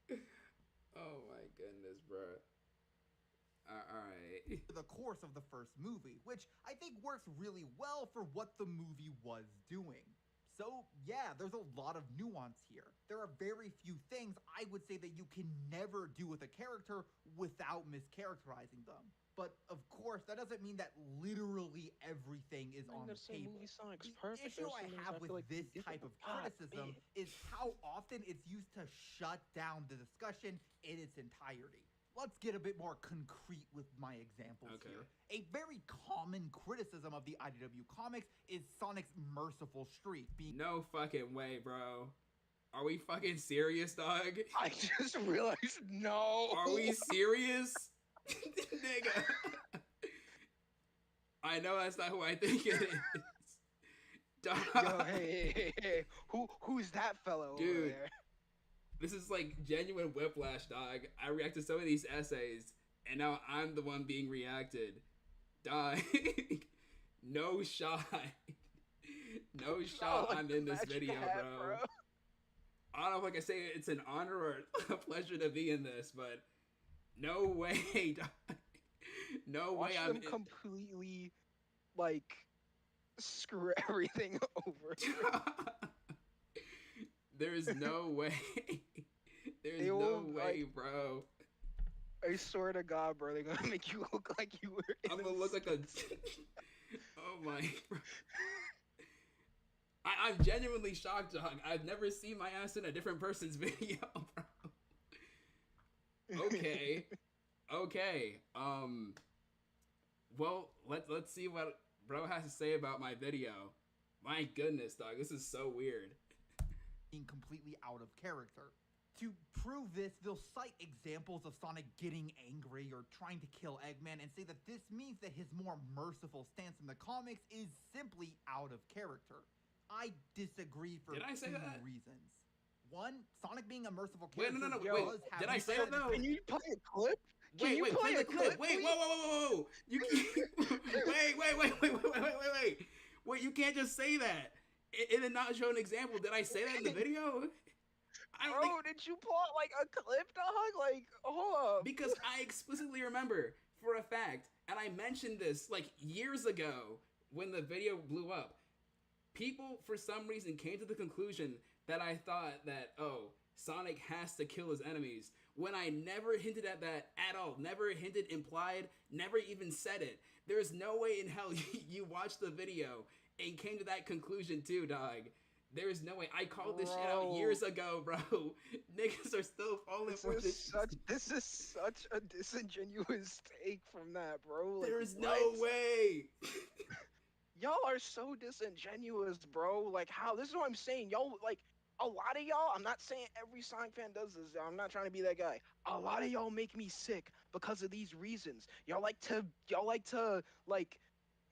Oh my goodness, bro. Alright. The course of the first movie, which I think works really well for what the movie was doing. So yeah, there's a lot of nuance here. There are very few things I would say that you can never do with a character without mischaracterizing them. But of course, that doesn't mean that literally everything is on the table. The issue I have with this type of criticism is how often it's used to shut down the discussion in its entirety. Let's get a bit more concrete with my examples here. A very common criticism of the IDW comics is Sonic's merciful streak being— No fucking way, bro. Are we fucking serious, dog? I just realized, no. Are we serious? Nigga. I know that's not who I think it is. Dog. Yo, hey. Who's that fellow Dude, over there? This is like genuine whiplash, dog. I react to some of these essays, and now I'm the one being reacted. Dog. No shot. No shot like, I'm in this video, bro. I don't know if I can say it's an honor or a pleasure to be in this, but no way, dog. No way I'm completely, like, screw everything over. There's no way. There's no way, bro. I swear to God, bro, they're gonna make you look like you were in I'm gonna look like a... Oh my... I'm genuinely shocked, dog. I've never seen my ass in a different person's video, bro. Okay. Okay. Well, let's see what bro has to say about my video. My goodness, dog. This is so weird. Being completely out of character. To prove this, they'll cite examples of Sonic getting angry or trying to kill Eggman and say that this means that his more merciful stance in the comics is simply out of character. I disagree for Did I say two that? reasons. One, Sonic being a merciful Wait, character. no. Yo, Wait, did I say that though? Can you play a clip? Wait, play the clip. Wait, whoa. You can't... Wait. Wait, you can't just say that. It did not show an example. Did I say that in the video? Bro, did you plot like a clip, dog? Like, hold up. Because I explicitly remember for a fact, and I mentioned this like years ago when the video blew up. People, for some reason, came to the conclusion that I thought that, oh, Sonic has to kill his enemies, when I never hinted at that at all. Never hinted, implied, never even said it. There's no way in hell you watched the video and came to that conclusion too, dog. There's no way. I called this shit out years ago, bro. Niggas are still falling for this. This is such a disingenuous take from that, bro. Like, there's no way. Y'all are so disingenuous, bro. Like, how? This is what I'm saying. Y'all, like, a lot of y'all, I'm not saying every Sonic fan does this. I'm not trying to be that guy. A lot of y'all make me sick because of these reasons. Y'all like to, like,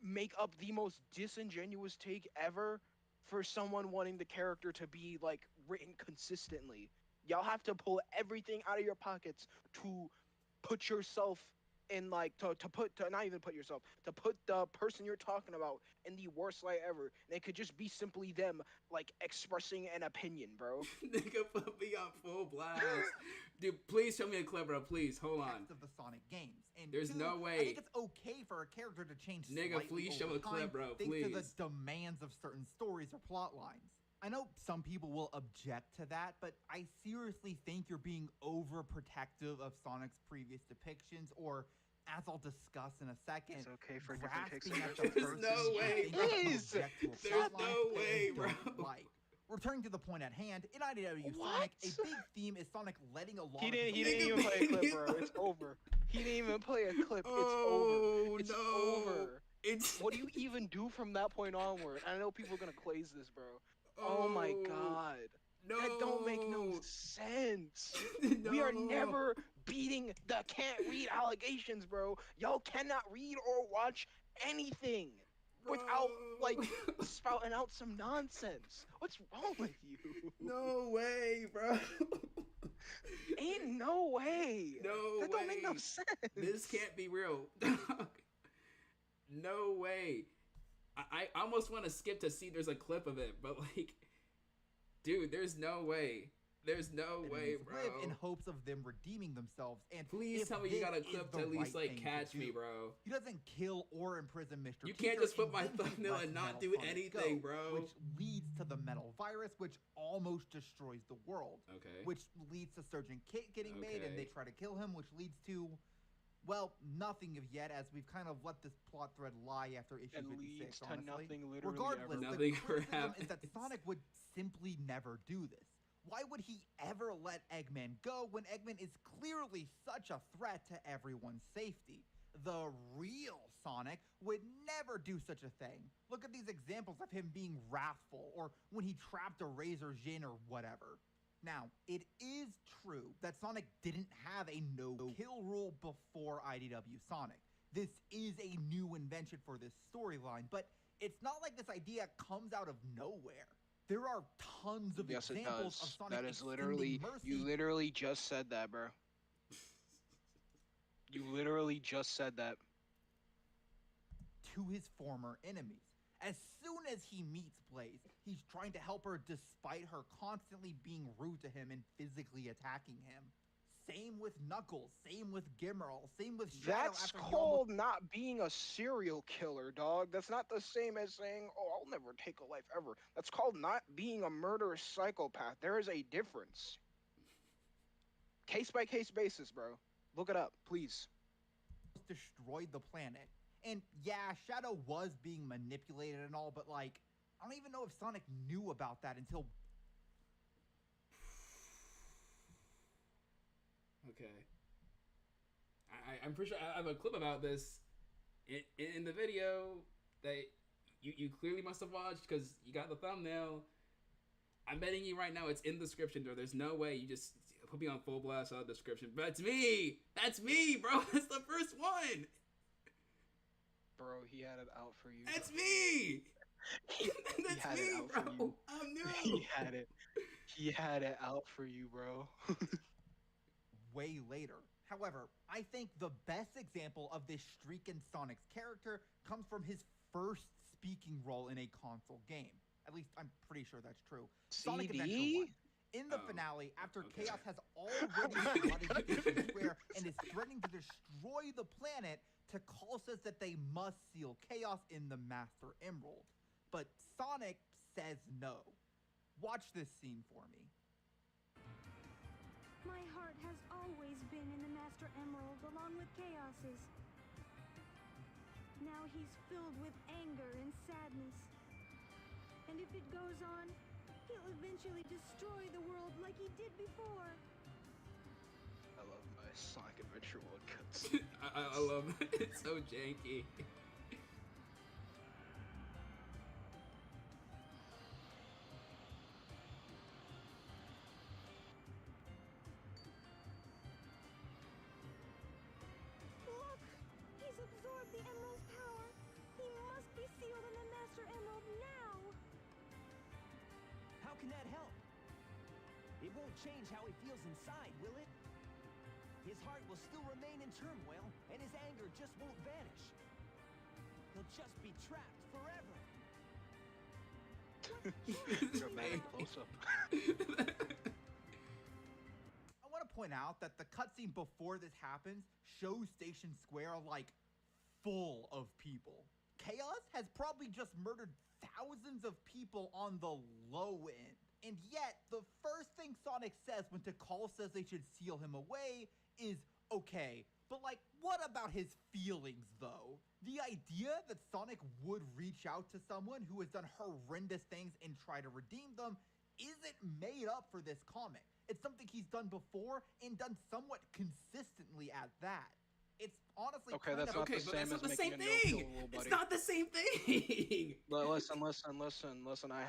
make up the most disingenuous take ever for someone wanting the character to be, like, written consistently. Y'all have to pull everything out of your pockets to put yourself in, like, to not even put yourself, to put the person you're talking about in the worst light ever. And it could just be simply them, like, expressing an opinion, bro. Nigga put me on full blast. Dude, please show me a clip, bro. Please, hold on. Of the Sonic games. And there's no way. I think it's okay for a character to change Nigga, please show a clip, bro. Please. Thanks to the demands of certain stories or plot lines. I know some people will object to that, but I seriously think you're being overprotective of Sonic's previous depictions, or, as I'll discuss in a second, it's okay for different takes. There's no way, bro. There's no way, bro. Returning to the point at hand, in IDW Sonic, a big theme is Sonic letting a lot He didn't even play a clip, bro. It's over. He didn't even play a clip. It's over. It's over. It's What do you even do from that point onward? I know people are gonna glaze this, bro. Oh my god. No. That don't make no sense. No. We are never beating the can't read allegations, bro. Y'all cannot read or watch anything without like Bro. spouting out some nonsense. What's wrong with you? No way, bro. Ain't no way. No That way. don't make no sense. This can't be real. No way. I almost want to skip to see there's a clip of it, but like, dude, there's no way. There's no way, bro. Live in hopes of them redeeming themselves. And Please if tell me you got a this is clip the to at least right like thing to catch me, do, bro. He doesn't kill or imprison Mr. You can't Teeter, just put and my then he thumbnail lets and not Metal do Sonic anything, go, bro. Which leads to the metal virus, which almost destroys the world. Okay. Which leads to Surgeon Kit getting made, and they try to kill him, which leads to, well, nothing of yet, as we've kind of let this plot thread lie after issue It 56, leads to honestly. nothing literally Regardless, ever. Nothing the ever criticism is that happens. Sonic would simply never do this. Why would he ever let Eggman go when Eggman is clearly such a threat to everyone's safety? The real Sonic would never do such a thing. Look at these examples of him being wrathful, or when he trapped a Razor Jin or whatever. Now, it is true that Sonic didn't have a no-kill rule before IDW Sonic. This is a new invention for this storyline, but it's not like this idea comes out of nowhere. There are tons of Yes, it examples does. of Sonic That is extending literally, mercy you literally just said that, bro. You literally just said that. to his former enemies. As soon as he meets Blaze, he's trying to help her despite her constantly being rude to him and physically attacking him. Same with Knuckles, same with Gimmerl, same with Shadow. That's after he almost called not being a serial killer, dog. That's not the same as saying, oh, I'll never take a life ever. That's called not being a murderous psychopath. There is a difference. Case by case basis, bro. Look it up, please. destroyed the planet. And yeah, Shadow was being manipulated and all, but like, I don't even know if Sonic knew about that until... Okay. I'm pretty sure I have a clip about this in the video that you clearly must have watched because you got the thumbnail. I'm betting you right now it's in the description, or there's no way you just put me on full blast on the description. But it's me! That's me, bro! That's the first one! Bro, he had it out for you. That's me! That's had me, it out for bro! you. I'm new! He had it out for you, bro. way later. However, I think the best example of this streak in Sonic's character comes from his first speaking role in a console game. At least I'm pretty sure that's true. Sonic Adventure 1. In the finale, after Chaos has already flooded Station Square and is threatening to destroy the planet, Tikal says that they must seal Chaos in the Master Emerald. But Sonic says no. Watch this scene for me. My heart has always been in the Master Emerald along with Chaos's. Now he's filled with anger and sadness. And if it goes on, he'll eventually destroy the world like he did before. I love my Sonic Adventure 1 cuts. I love it. It's so janky. Look! He's absorbed the Emerald's power. He must be sealed in the Master Emerald now. How can that help? It won't change how he feels inside, will it? His heart will still remain in turmoil, and his anger just won't vanish. He'll just be trapped forever. Dramatic close-up. I want to point out that the cutscene before this happens shows Station Square like full of people. Chaos has probably just murdered thousands of people on the low end. And yet, the first thing Sonic says when Tikal says they should seal him away is, okay, but like, what about his feelings though? The idea that Sonic would reach out to someone who has done horrendous things and try to redeem them isn't made up for this comic. It's something he's done before and done somewhat consistently at that. it's honestly Okay, kind that's of not Okay, the but same that's not as the making same a no-kill thing. rule, It's buddy. not the same thing. Listen. I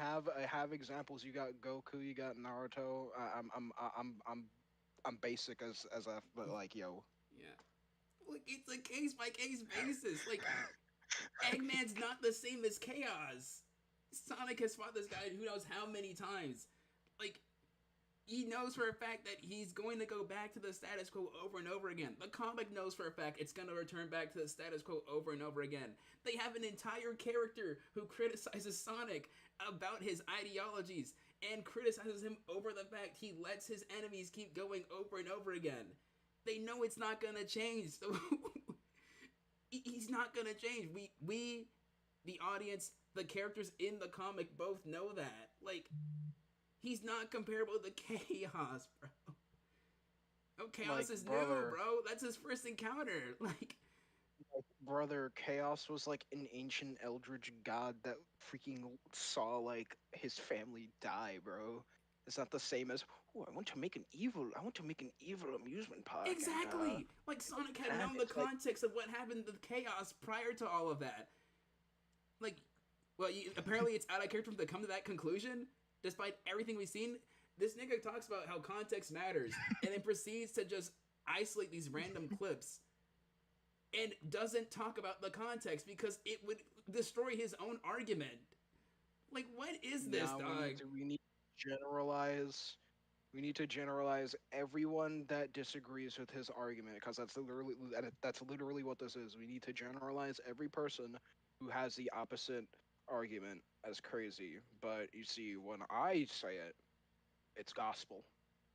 have examples. You got Goku, you got Naruto. I'm basic as a, but like, yo. Yeah. Like, it's a case by case basis. Like, Eggman's not the same as Chaos. Sonic has fought this guy who knows how many times. Like, he knows for a fact that he's going to go back to the status quo over and over again. The comic knows for a fact it's going to return back to the status quo over and over again. They have an entire character who criticizes Sonic about his ideologies and criticizes him over the fact he lets his enemies keep going over and over again. They know it's not going to change. So he's not going to change. We, the audience, the characters in the comic both know that. Like, he's not comparable to Chaos, bro. Oh, Chaos Like, is brother. new, bro. That's his first encounter. Like, Brother, Chaos was like an ancient eldritch god that freaking saw like his family die, bro. It's not the same as, oh, I want to make an evil amusement park. exactly. Like, Sonic had known the it's like- context of what happened to Chaos prior to all of that. Like, well, apparently it's out of character to come to that conclusion, despite everything we've seen. This nigga talks about how context matters, and then proceeds to just isolate these random clips, and doesn't talk about the context because it would destroy his own argument. Like, what is this, Now dog? we need to generalize. We need to generalize everyone that disagrees with his argument, because that's literally what this is. We need to generalize every person who has the opposite argument as crazy. But you see, when I say it, it's gospel.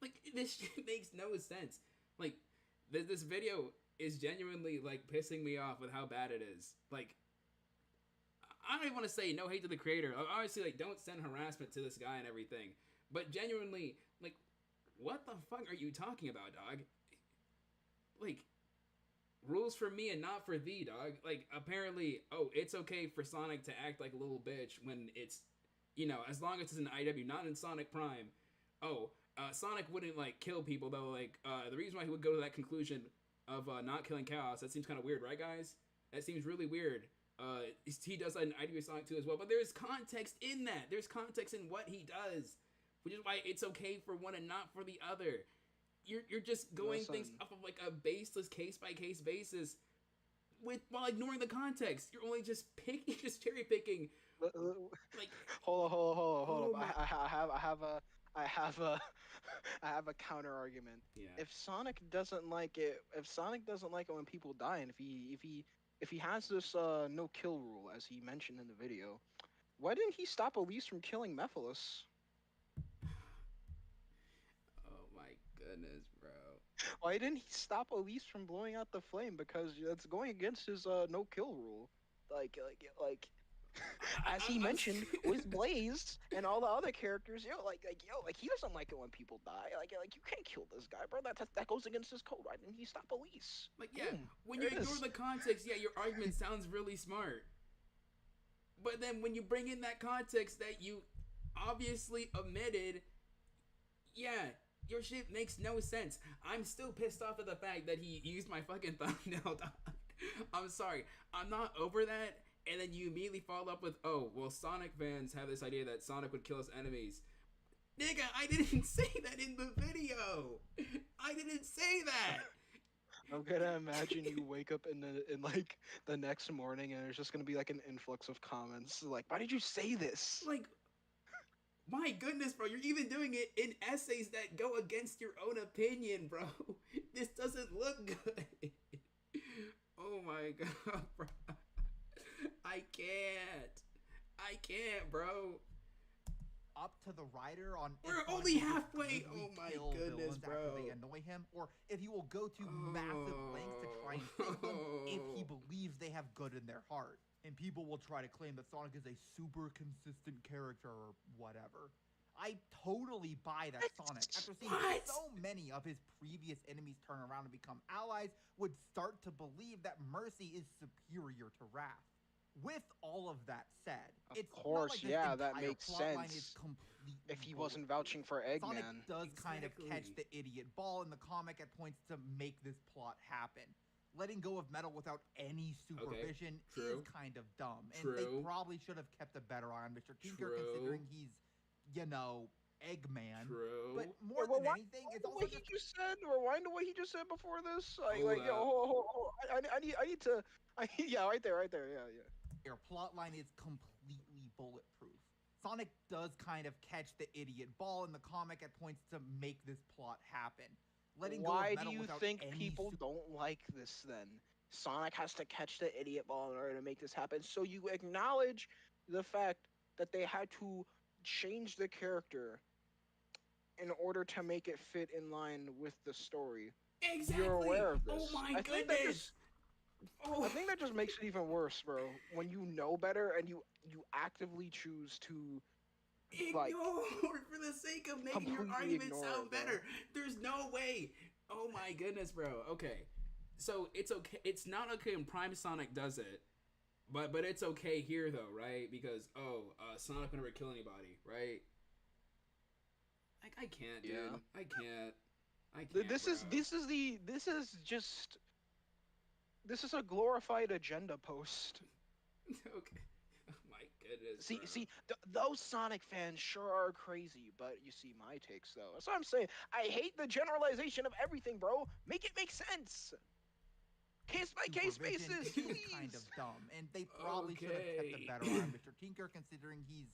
Like, this shit makes no sense. Like, this video is genuinely, like, pissing me off with how bad it is. Like, I don't even want to say no hate to the creator. Obviously, like, don't send harassment to this guy and everything. But genuinely, like, what the fuck are you talking about, dog? Like, rules for me and not for thee, dog. Like, apparently, oh, it's okay for Sonic to act like a little bitch when it's, you know, as long as it's an IW, not in Sonic Prime. Oh, Sonic wouldn't, like, kill people, though. Like, the reason why he would go to that conclusion of not killing Chaos, that seems kind of weird, right, guys? That seems really weird. He does that in IW Sonic 2 as well, but there's context in that. There's context in what he does, which is why it's okay for one and not for the other. You're just going things off of, like, a baseless case-by-case basis while ignoring the context. You're only just cherry picking. Like, hold on. man. I have a counter argument. Yeah. If Sonic doesn't like it when people die, and if he has this no kill rule as he mentioned in the video, why didn't he stop Elise from killing Mephiles? Oh my goodness, bro. Why didn't he stop Elise from blowing out the flame? Because that's going against his no kill rule. Like as he mentioned with Blaze and all the other characters, he doesn't like it when people die. Like you can't kill this guy, bro. That goes against his code. Why didn't he stop Elise? Like, yeah, Boom. when you ignore the context, yeah, your argument sounds really smart. But then when you bring in that context that you obviously omitted, yeah, your shit makes no sense. I'm still pissed off at the fact that he used my fucking thumbnail, dog. I'm sorry. I'm not over that. And then you immediately follow up with, oh, well, Sonic fans have this idea that Sonic would kill his enemies. Nigga, I didn't say that in the video. I didn't say that. I'm gonna imagine you wake up in like the next morning and there's just gonna be like an influx of comments like, why did you say this? Like, my goodness, bro, you're even doing it in essays that go against your own opinion, bro. This doesn't look good. Oh my god, bro. I can't, bro. Up to the writer on. We're if Sonic only will just halfway. brutally Oh my kill goodness, villains bro. after they annoy him, or if he will go to massive lengths to try and save them if he believes they have good in their heart. And people will try to claim that Sonic is a super consistent character or whatever. I totally buy that Sonic, after seeing so many of his previous enemies turn around and become allies, would start to believe that Mercy is superior to Wrath. With all of that said, of course, not like that makes plotline sense. is completely If he bogus. wasn't vouching for Eggman. Sonic does kind of catch the idiot ball in the comic at points to make this plot happen. letting go of metal without any supervision true. is kind of dumb. And True. they probably should have kept a better eye on Mr. Tinker, True. considering he's, you know, Eggman. True. But more than anything, it's also what he just said. Rewind to what he just said before this. Like, yo, hold. I need to. Yeah, right there. Yeah. Your plotline is completely bulletproof. Sonic does kind of catch the idiot ball in the comic at points to make this plot happen. Why do you think people don't like this then? Sonic has to catch the idiot ball in order to make this happen. So you acknowledge the fact that they had to change the character in order to make it fit in line with the story. Exactly. You're aware of this. Oh my goodness. I think that just makes it even worse, bro. When you know better and you actively choose to ignore for the sake of making your argument sound better. There's no way. Oh my goodness, bro. Okay. So it's okay. It's not okay when Prime Sonic does it. But it's okay here though, right? Because Sonic would never kill anybody, right? I can't, dude. Yeah. I can't. This is a glorified agenda post. Okay. Oh my goodness. See, those Sonic fans sure are crazy, but you see my takes though. That's what I'm saying. I hate the generalization of everything, bro. Make it make sense. Case by case basis, please. Kind of dumb, and they probably should have kept a better eye on Mr. Tinker, considering he's,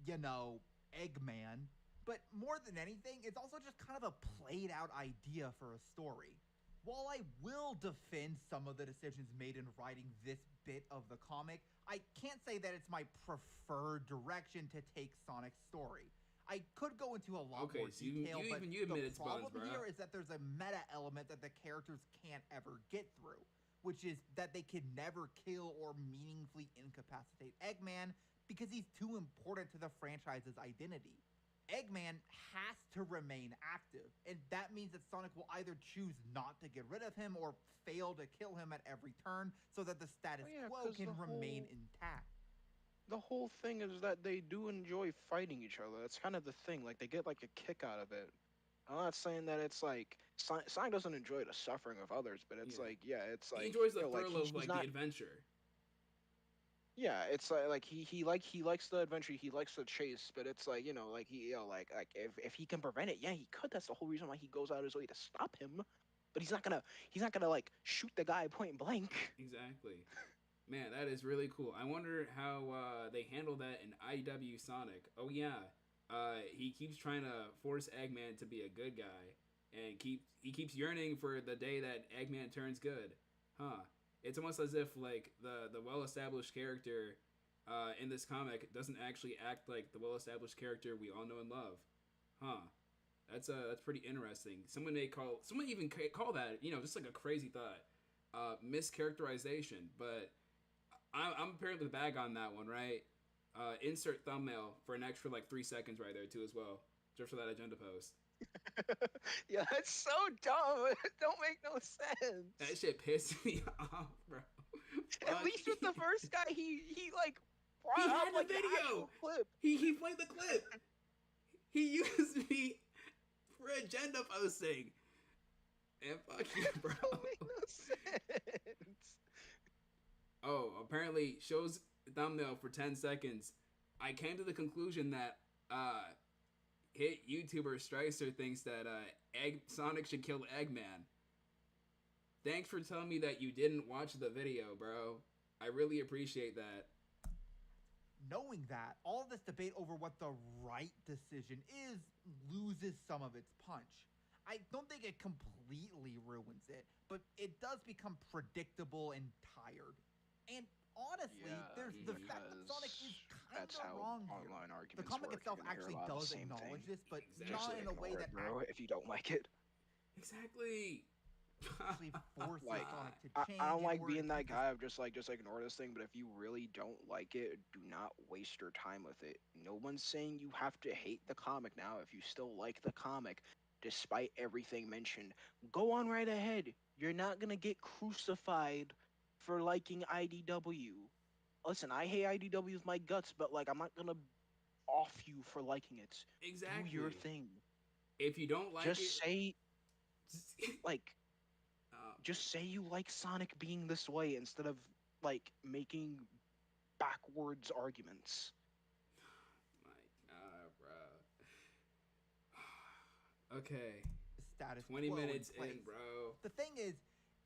you know, Eggman. But more than anything, it's also just kind of a played out idea for a story. While I will defend some of the decisions made in writing this bit of the comic, I can't say that it's my preferred direction to take Sonic's story. I could go into a lot more detail, but the problem here is that there's a meta element that the characters can't ever get through, which is that they can never kill or meaningfully incapacitate Eggman because he's too important to the franchise's identity. Eggman has to remain active, and that means that Sonic will either choose not to get rid of him or fail to kill him at every turn so that the status quo can remain intact. The whole thing is that they do enjoy fighting each other. That's kind of the thing. Like, they get like a kick out of it. I'm not saying that it's like Sonic doesn't enjoy the suffering of others, but it's it's like he enjoys the thrill of the adventure. Yeah, it's like he likes the adventure, he likes the chase, but it's like, like if he can prevent it, yeah, he could. That's the whole reason why he goes out his way to stop him. But he's not gonna like shoot the guy point blank. Exactly. Man, that is really cool. I wonder how they handle that in IW Sonic. Oh yeah, he keeps trying to force Eggman to be a good guy, and he keeps yearning for the day that Eggman turns good. Huh. It's almost as if like the well-established character in this comic doesn't actually act like the well-established character we all know and love. Huh. That's pretty interesting. Someone even call that, just like a crazy thought, mischaracterization, but I'm apparently the bag on that one, right? Insert thumbnail for an extra like 3 seconds right there too as well, just for that agenda post. Yeah, that's so dumb. It don't make no sense. That shit pissed me off, bro. At least with the first guy, he like he brought had up like the video. Clip. He played the clip. He used me for agenda posting. And fuck you, bro. That don't make no sense. Oh, apparently shows thumbnail for 10 seconds. I came to the conclusion that hit YouTuber Stricer thinks that Sonic should kill Eggman. Thanks for telling me that you didn't watch the video, bro. I really appreciate that. Knowing that, all of this debate over what the right decision is loses some of its punch. I don't think it completely ruins it, but it does become predictable and tired. And honestly, there's the fact that Sonic is kind of wrong here. The comic itself actually does acknowledge this, but not in a way that if you don't like it. Exactly. Actually forces like, Sonic to change. I don't like being that guy of just ignore this thing, but if you really don't like it, do not waste your time with it. No one's saying you have to hate the comic now. If you still like the comic, despite everything mentioned, go on right ahead. You're not gonna get crucified for liking IDW. Listen, I hate IDW with my guts, but like, I'm not gonna off you for liking it. Exactly. Do your thing. If you don't like just say like Just say you like Sonic being this way instead of like making backwards arguments. My bro. Okay. Status 20 quo minutes in place. in, bro. The thing is,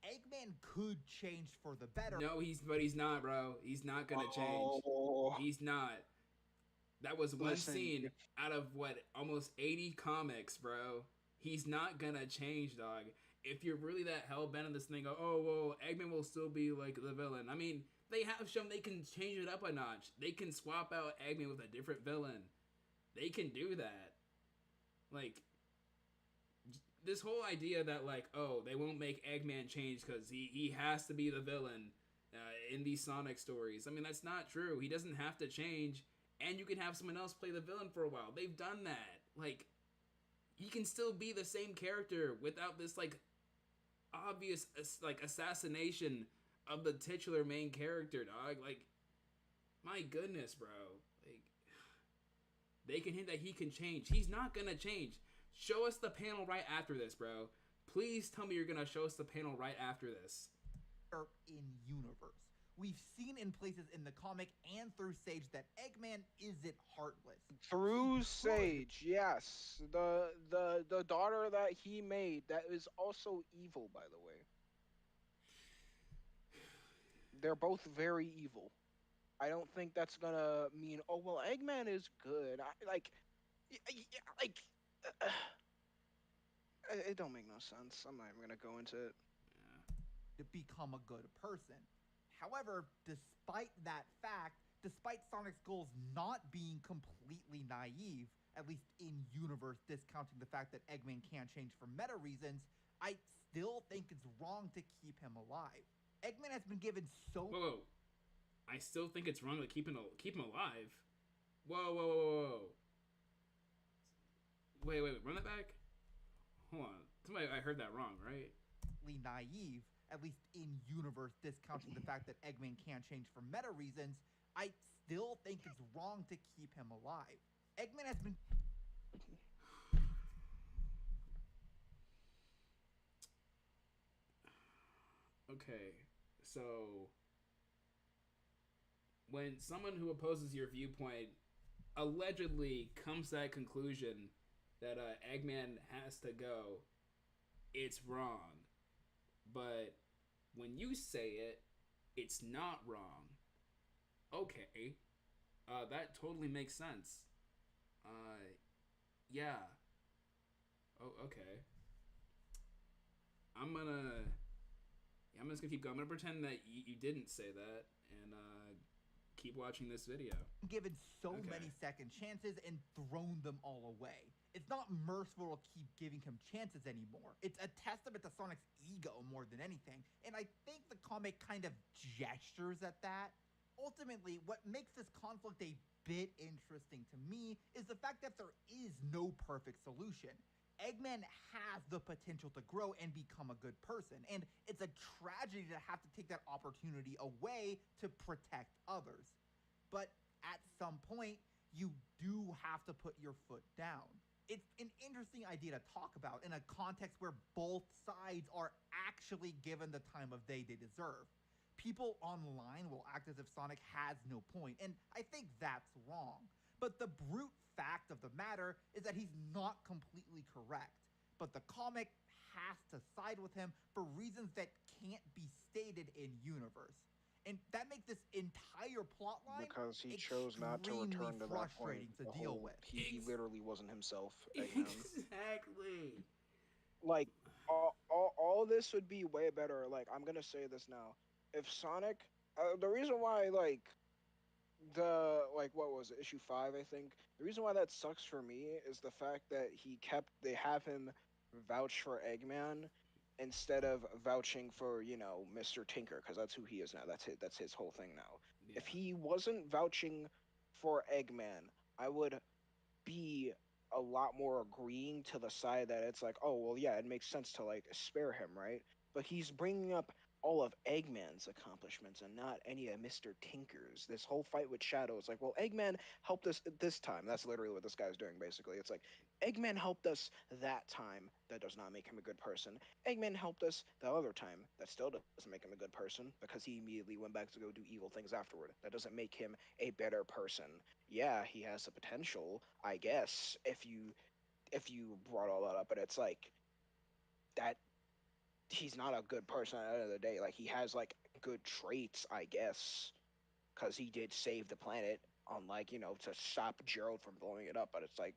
Eggman could change for the better. No, he's not, bro. He's not gonna change. Oh. He's not. That was one Listen, scene out of what, almost 80 comics, bro. He's not gonna change, dog. If you're really that hell bent on this thing, oh well, Eggman will still be like the villain. I mean, they have shown they can change it up a notch. They can swap out Eggman with a different villain. They can do that. Like, this whole idea that like, oh, they won't make Eggman change because he has to be the villain in these Sonic stories. I mean, that's not true. He doesn't have to change, and you can have someone else play the villain for a while. They've done that. Like, he can still be the same character without this like obvious like assassination of the titular main character, dog. Like, my goodness, bro. Like, they can hint that he can change. He's not gonna change. Show us the panel right after this, bro. Please tell me you're gonna show us the panel right after this. In universe, we've seen in places in the comic and through Sage that Eggman isn't heartless. Through Sage, yes. The daughter that he made that is also evil, by the way. They're both very evil. I don't think that's gonna mean, oh well, Eggman is good. It don't make no sense. I'm not even gonna go into it. To become a good person. However, despite that fact, despite Sonic's goals not being completely naive, at least in universe, discounting the fact that Eggman can't change for meta reasons, I still think it's wrong to keep him alive. Eggman has been given so. Whoa. I still think it's wrong to keep him alive. Whoa. Wait, run that back. Hold on. Somebody, I heard that wrong, right? Naive, at least in universe, discounting the fact that Eggman can't change for meta reasons, I still think it's wrong to keep him alive. Eggman has been. Okay, so when someone who opposes your viewpoint allegedly comes to that conclusion that Eggman has to go, it's wrong. But when you say it, it's not wrong. Okay, that totally makes sense. Yeah. Oh, okay. I'm just gonna keep going. I'm gonna pretend that you didn't say that, and keep watching this video. Given so many second chances and thrown them all away. It's not merciful to keep giving him chances anymore. It's a testament to Sonic's ego more than anything, and I think the comic kind of gestures at that. Ultimately, what makes this conflict a bit interesting to me is the fact that there is no perfect solution. Eggman has the potential to grow and become a good person, and it's a tragedy to have to take that opportunity away to protect others. But at some point, you do have to put your foot down. It's an interesting idea to talk about in a context where both sides are actually given the time of day they deserve. People online will act as if Sonic has no point, and I think that's wrong. But the brute fact of the matter is that he's not completely correct. But the comic has to side with him for reasons that can't be stated in universe. And that makes this entire plotline because he chose not to return to that point. To deal with. He literally wasn't himself. Exactly. Like all this would be way better. Like, I'm gonna say this now. If Sonic, the reason why what was it, issue 5, I think. The reason why that sucks for me is the fact that they have him vouch for Eggman instead of vouching for, Mr. Tinker, because that's who he is now. That's his whole thing now. Yeah. If he wasn't vouching for Eggman, I would be a lot more agreeing to the side that it's like, oh well, yeah, it makes sense to like spare him, right? But he's bringing up all of Eggman's accomplishments and not any of Mr. Tinker's. This whole fight with Shadow is like, well, Eggman helped us this time. That's literally what this guy's doing, basically. It's like, Eggman helped us that time. That does not make him a good person. Eggman helped us the other time. That still doesn't make him a good person because he immediately went back to go do evil things afterward. That doesn't make him a better person. Yeah, he has the potential, I guess, if you brought all that up, but it's like that he's not a good person at the end of the day. Like, he has like good traits, I guess, because he did save the planet on, like, to stop Gerald from blowing it up. But it's like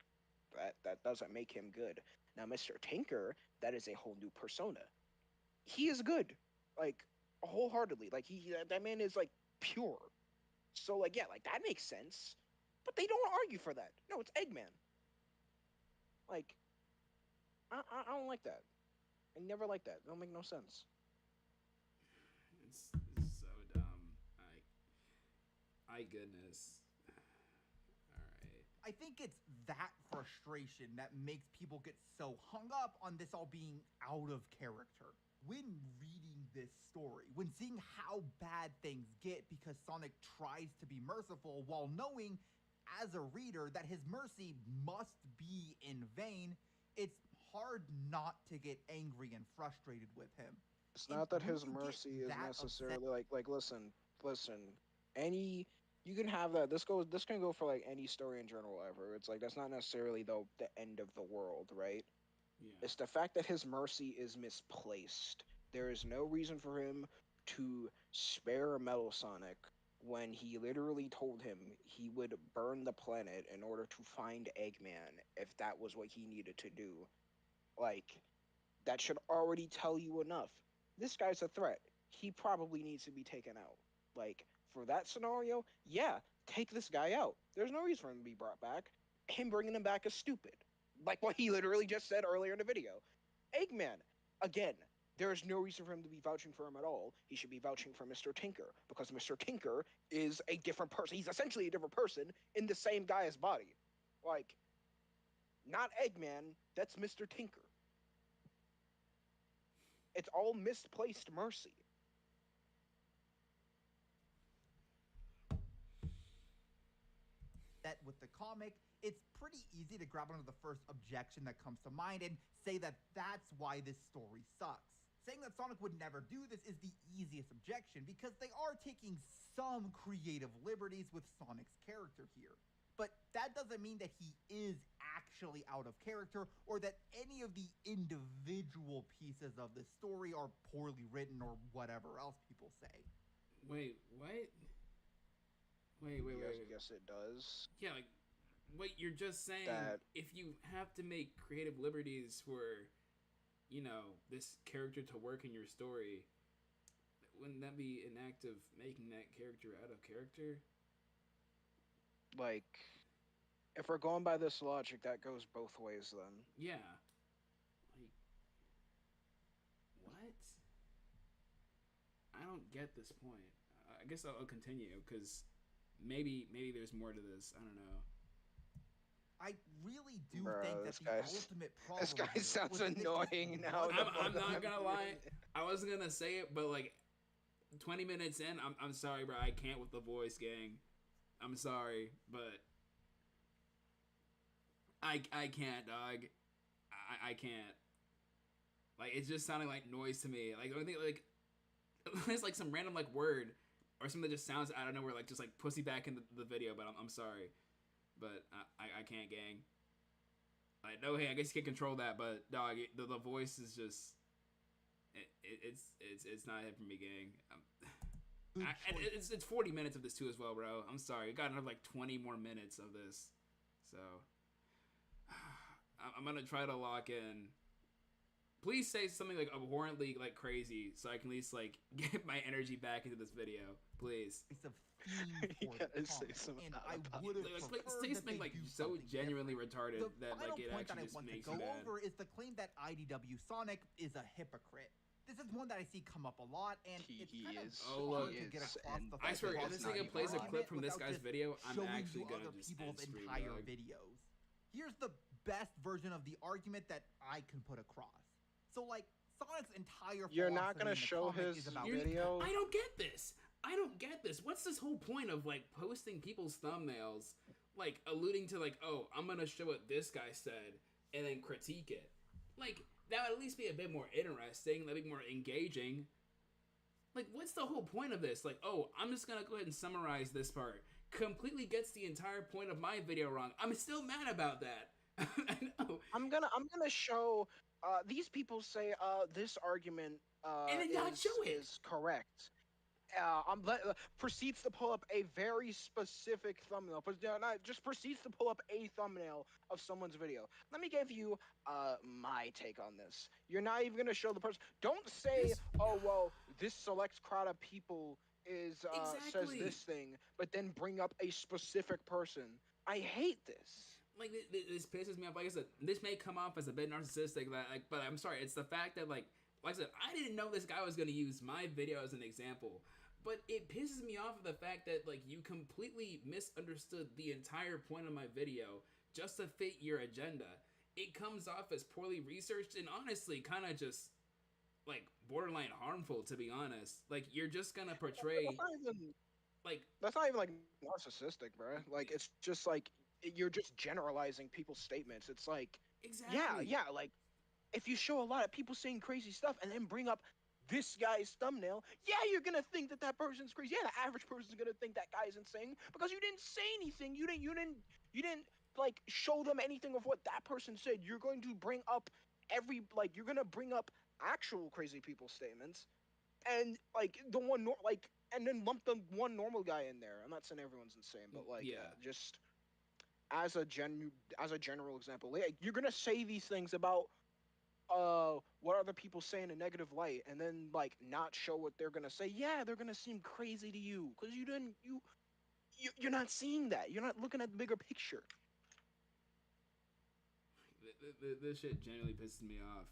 that doesn't make him good. Now, Mr. Tinker, that is a whole new persona. He is good, like, wholeheartedly. Like, that man is like pure. So, like, yeah, like, that makes sense. But they don't argue for that. No, it's Eggman. Like, I don't like that. I never like that. It don't make no sense. It's so dumb. I goodness. All right. I think it's that frustration that makes people get so hung up on this all being out of character. When reading this story, when seeing how bad things get because Sonic tries to be merciful while knowing as a reader that his mercy must be in vain, it's hard not to get angry and frustrated with him. It's not that his mercy is necessarily listen. You can have that. This can go for like any story in general ever. It's like that's not necessarily the end of the world, right? Yeah. It's the fact that his mercy is misplaced. There is no reason for him to spare Metal Sonic when he literally told him he would burn the planet in order to find Eggman if that was what he needed to do. Like, that should already tell you enough. This guy's a threat. He probably needs to be taken out. Like, for that scenario, yeah, take this guy out. There's no reason for him to be brought back. Him bringing him back is stupid. Like what he literally just said earlier in the video. Eggman, again, there is no reason for him to be vouching for him at all. He should be vouching for Mr. Tinker, because Mr. Tinker is a different person. He's essentially a different person in the same guy's body. Like, not Eggman, that's Mr. Tinker. It's all misplaced mercy. That with the comic, it's pretty easy to grab onto the first objection that comes to mind and say that that's why this story sucks. Saying that Sonic would never do this is the easiest objection because they are taking some creative liberties with Sonic's character here. But that doesn't mean that he is actually out of character or that any of the individual pieces of the story are poorly written or whatever else people say. Wait, what? Wait. Yes, it does. Yeah, like, wait, you're just saying that if you have to make creative liberties for, this character to work in your story, wouldn't that be an act of making that character out of character? Like, if we're going by this logic, that goes both ways then. Yeah. Like, what? I don't get this point. I guess I'll continue, because maybe there's more to this. I don't know. I really do think that the ultimate problem... This guy sounds annoying now. I'm not gonna lie. I wasn't gonna say it, but like 20 minutes in, I'm sorry, bro. I can't with the voice, gang. I'm sorry, but I can't, dog. I can't. Like, it's just sounding like noise to me. Like, the only thing, like, it's like some random like word or something that just sounds out of nowhere, like just like pussy back in the video. But I'm sorry, but I can't, gang. Like, no, hey, I guess you can control that, but dog, the voice is just it's not it for me, gang. And it's 40 minutes of this too as well, bro. I'm sorry, I got another like 20 more minutes of this, so I'm gonna try to lock in. Please say something like abhorrently like crazy, so I can at least like get my energy back into this video, please. It's a theme for the comic, and I would have say something like so genuinely retarded that like it actually just makes me mad. Over is the claim that IDW Sonic is a hypocrite. This is one that I see come up a lot, and it's kind of hard to get across the fact. I swear, if this nigga plays a clip from this guy's video, I'm actually gonna just people's entire videos. Here's the best version of the argument that I can put across. So, like, Sonic's entire You're not philosophy gonna in the show comic his is about video. I don't get this. I don't get this. What's this whole point of like posting people's thumbnails, like alluding to like, oh, I'm gonna show what this guy said and then critique it. Like that would at least be a bit more interesting, that'd be more engaging. Like, what's the whole point of this? Like, oh, I'm just gonna go ahead and summarize this part. Completely gets the entire point of my video wrong. I'm still mad about that. I know. I'm gonna show. These people say this argument And then not show it. is correct. Proceeds to pull up a very specific thumbnail. Just proceeds to pull up a thumbnail of someone's video. Let me give you my take on this. You're not even gonna show the person. Don't say, oh well, this select crowd of people is says Exactly. this thing, but then bring up a specific person. I hate this. Like this pisses me off. Like I said, this may come off as a bit narcissistic, but I'm sorry. It's the fact that like I said, I didn't know this guy was gonna use my video as an example. But it pisses me off of the fact that like you completely misunderstood the entire point of my video just to fit your agenda. It comes off as poorly researched and honestly kind of just like borderline harmful, to be honest. Like you're just gonna portray That's not even like narcissistic, bro. Like it's just like you're just generalizing people's statements. It's like exactly. yeah, like if you show a lot of people saying crazy stuff and then bring up this guy's thumbnail, yeah, you're gonna think that that person's crazy. Yeah, the average person's gonna think that guy's insane because you didn't say anything. You didn't like show them anything of what that person said. You're going to bring up you're gonna bring up actual crazy people's statements, and like and then lump the one normal guy in there. I'm not saying everyone's insane, but like just as a general example, like, you're gonna say these things about what other people say in a negative light, and then like not show what they're gonna say. Yeah, they're gonna seem crazy to you because you're not seeing that. You're not looking at the bigger picture. This shit genuinely pisses me off.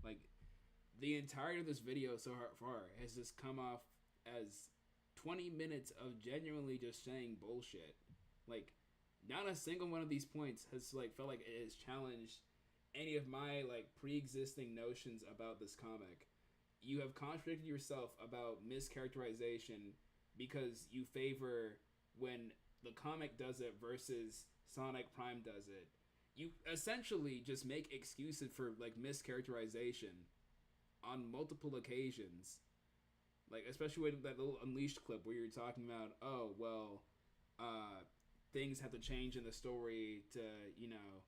Like the entirety of this video so far has just come off as 20 minutes of genuinely just saying bullshit. Like not a single one of these points has like felt like it has challenged any of my like pre-existing notions about this comic. You have contradicted yourself about mischaracterization because you favor when the comic does it versus Sonic Prime does it. You essentially just make excuses for like mischaracterization on multiple occasions. Like especially with that little Unleashed clip where you're talking about, oh well, things have to change in the story to, you know,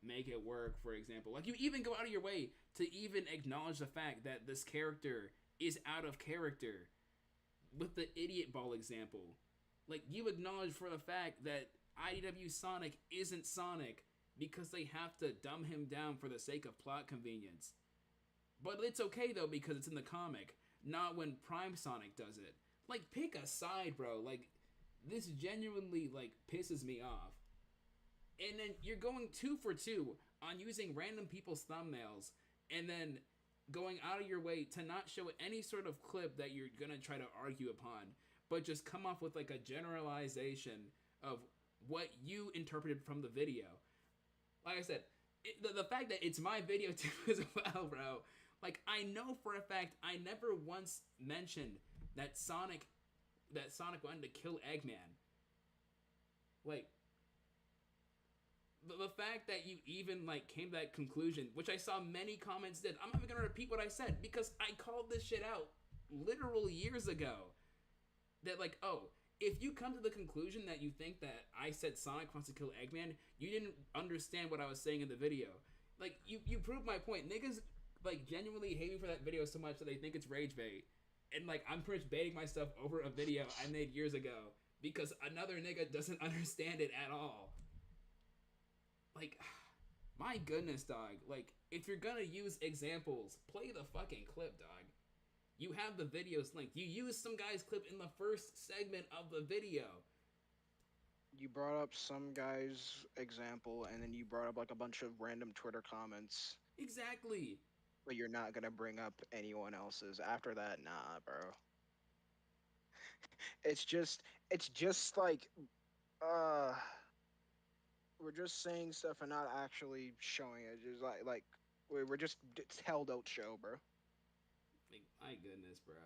make it work, for example. Like you even go out of your way to even acknowledge the fact that this character is out of character with the idiot ball example. Like you acknowledge for the fact that IDW Sonic isn't Sonic because they have to dumb him down for the sake of plot convenience. But it's okay though because it's in the comic, not when Prime Sonic does it. Like pick a side, bro. Like this genuinely like pisses me off. And then you're going 2 for 2 on using random people's thumbnails and then going out of your way to not show any sort of clip that you're going to try to argue upon, but just come off with like a generalization of what you interpreted from the video. Like I said, the fact that it's my video too as well, bro. Like I know for a fact I never once mentioned that Sonic wanted to kill Eggman. Like the fact that you even like came to that conclusion, which I saw many comments did, I'm not even gonna repeat what I said because I called this shit out literal years ago. That like, oh, if you come to the conclusion that you think that I said Sonic wants to kill Eggman, you didn't understand what I was saying in the video. Like you proved my point. Niggas like genuinely hate me for that video so much that they think it's rage bait. And like I'm pretty much baiting myself over a video I made years ago because another nigga doesn't understand it at all. Like, my goodness, dog. Like, if you're gonna use examples, play the fucking clip, dog. You have the videos linked. You used some guy's clip in the first segment of the video. You brought up some guy's example, and then you brought up like a bunch of random Twitter comments. Exactly. But you're not gonna bring up anyone else's. After that, nah, bro. It's just like, we're just saying stuff and not actually showing it. Just like We're just it's held out show, bro. Like, my goodness, bro.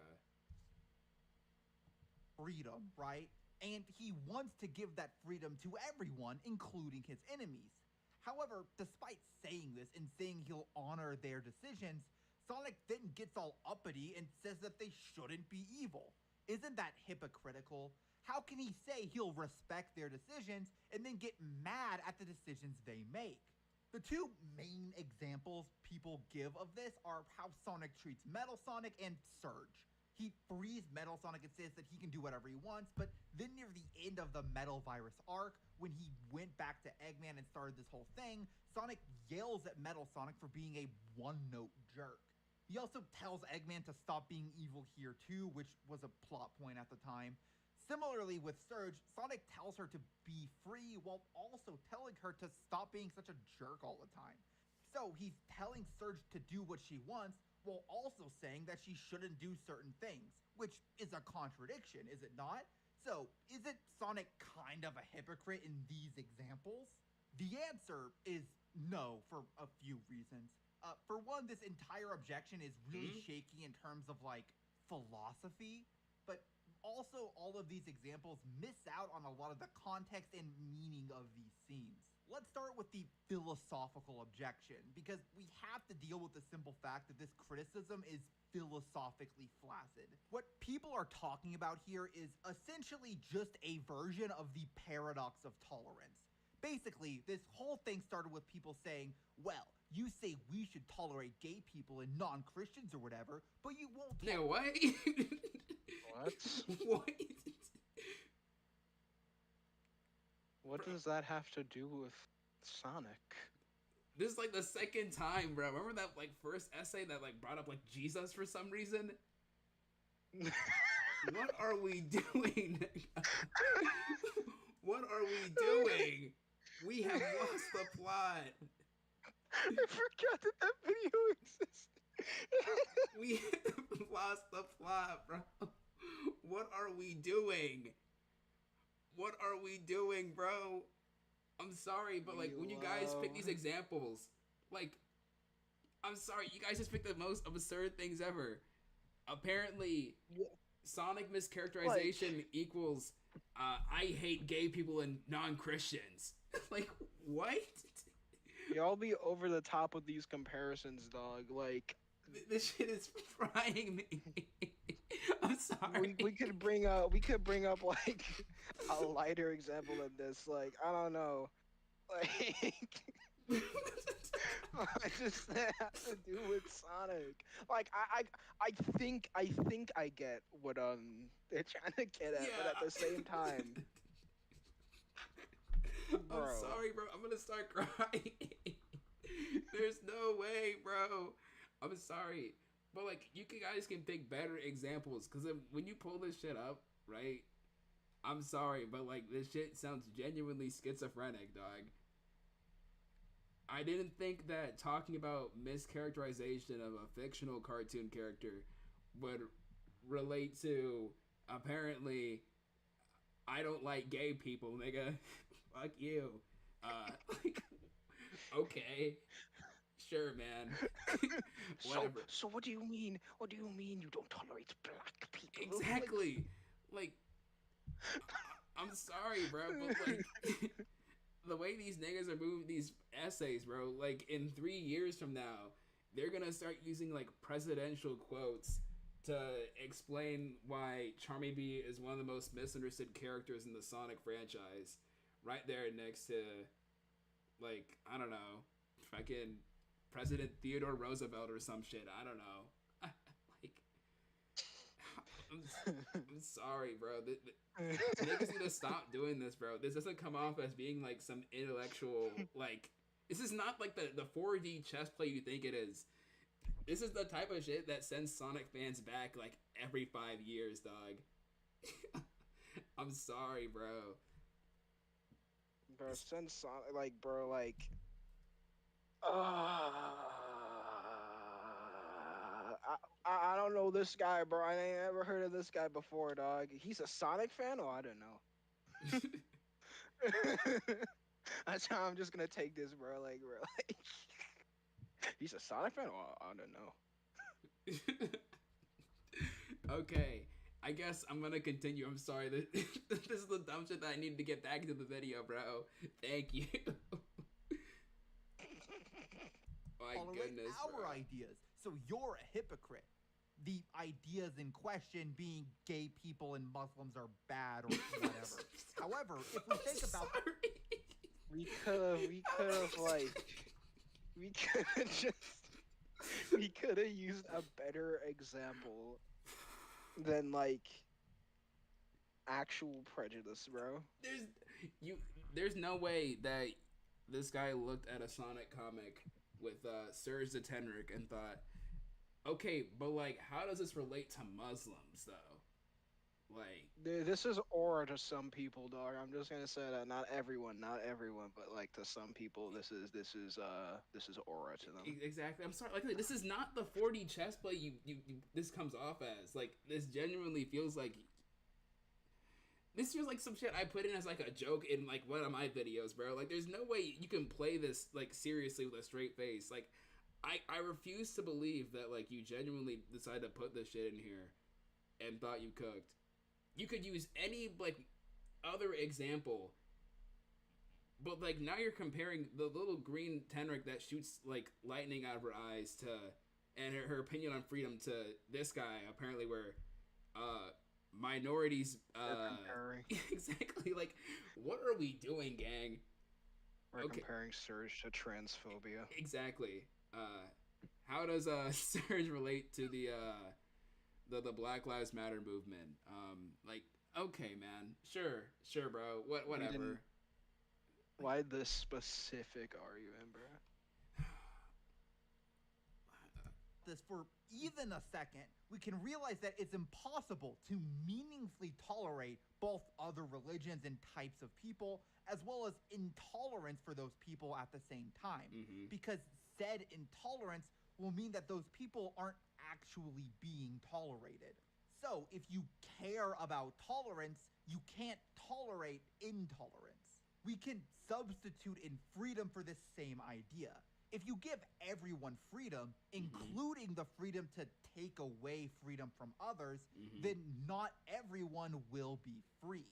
Freedom, right? And he wants to give that freedom to everyone, including his enemies. However, despite saying this and saying he'll honor their decisions, Sonic then gets all uppity and says that they shouldn't be evil. Isn't that hypocritical? How can he say he'll respect their decisions and then get mad at the decisions they make? The two main examples people give of this are how Sonic treats Metal Sonic and Surge. He frees Metal Sonic and says that he can do whatever he wants, but then near the end of the Metal Virus arc, when he went back to Eggman and started this whole thing, Sonic yells at Metal Sonic for being a one-note jerk. He also tells Eggman to stop being evil here too, which was a plot point at the time. Similarly with Surge, Sonic tells her to be free while also telling her to stop being such a jerk all the time. So he's telling Surge to do what she wants, while also saying that she shouldn't do certain things, which is a contradiction, is it not? So, isn't Sonic kind of a hypocrite in these examples? The answer is no, for a few reasons. For one, this entire objection is really shaky in terms of, like, philosophy, but also all of these examples miss out on a lot of the context and meaning of these scenes. Let's start with the philosophical objection, because we have to deal with the simple fact that this criticism is philosophically flaccid. What people are talking about here is essentially just a version of the paradox of tolerance. Basically, this whole thing started with people saying, well, you say we should tolerate gay people and non-Christians or whatever, but you won't No, what? What? What? What does that have to do with Sonic? This is like the second time, bro. Remember that like first essay that like brought up like Jesus for some reason? What are we doing? What are we doing? We have lost the plot. I forgot that video existed. We have lost the plot, bro. What are we doing? What are we doing, bro? I'm sorry, but like when you guys pick these examples, like, I'm sorry, you guys just picked the most absurd things ever. Apparently, Sonic mischaracterization equals I hate gay people and non-Christians. Like, what? Y'all be over the top with these comparisons, dog. Like, this shit is frying me. I'm sorry. we could bring up like a lighter example of this. Like, I don't know. Like, what does that have to do with Sonic? Like, I think I get what they're trying to get at, but at the same time, bro. I'm sorry, bro. I'm gonna start crying. There's no way, bro. I'm sorry, but like you guys can pick better examples, because when you pull this shit up, right? I'm sorry, but like this shit sounds genuinely schizophrenic, dog. I didn't think that talking about mischaracterization of a fictional cartoon character would relate to apparently I don't like gay people, nigga. Fuck you. Like, okay. Sure, man. Whatever. So what do you mean? What do you mean you don't tolerate black people? Exactly. Like, I'm sorry, bro, but like the way these niggas are moving these essays, bro, like in 3 years from now, they're gonna start using like presidential quotes to explain why Charmy Bee is one of the most misunderstood characters in the Sonic franchise. Right there next to, like, I don't know, fucking President Theodore Roosevelt or some shit. I don't know. Like, I'm sorry, bro. Niggas need to stop doing this, bro. This doesn't come off as being like some intellectual, like, this is not like the 4D chess play you think it is. This is the type of shit that sends Sonic fans back like every 5 years, dog. I'm sorry, bro. Bro, send Sonic, like, bro, like, I don't know this guy, bro. I ain't ever heard of this guy before, dog. He's a Sonic fan? Oh, I don't know. That's how I'm just gonna take this, bro. Like, bro, like, He's a Sonic fan? Oh, I don't know. Okay, I guess I'm gonna continue. I'm sorry. This is the dumb shit that I need to get back to the video, bro. Thank you. My Tolerate goodness, our bro. ideas. So you're a hypocrite. The ideas in question being gay people and Muslims are bad or whatever. However, if we think about we could have we could have used a better example than like actual prejudice, bro. There's no way that this guy looked at a Sonic comic with Serge the Tenric and thought, okay, but like, how does this relate to Muslims though? Like, Dude, this is aura to some people, dog. I'm just gonna say that not everyone, but like to some people, this is aura to them. exactly. I'm sorry. Like, this is not the 4D chess play you this comes off as. Like, this genuinely feels like. This feels like some shit I put in as like a joke in like one of my videos, bro. Like, there's no way you can play this like seriously with a straight face. Like, I refuse to believe that like you genuinely decided to put this shit in here and thought you cooked. You could use any like other example, but like now you're comparing the little green Tenric that shoots like lightning out of her eyes to, and her opinion on freedom to this guy apparently where minorities exactly. Like, what are we doing, gang? We're comparing Surge to transphobia. Exactly. How does Surge relate to the Black Lives Matter movement? Like, okay, man, sure, bro. Whatever. Why this specific argument, bro? This for even a second, we can realize that it's impossible to meaningfully tolerate both other religions and types of people, as well as intolerance for those people at the same time. Because said intolerance will mean that those people aren't actually being tolerated. So if you care about tolerance, you can't tolerate intolerance. We can substitute in freedom for this same idea. If you give everyone freedom, including the freedom to take away freedom from others, then not everyone will be free.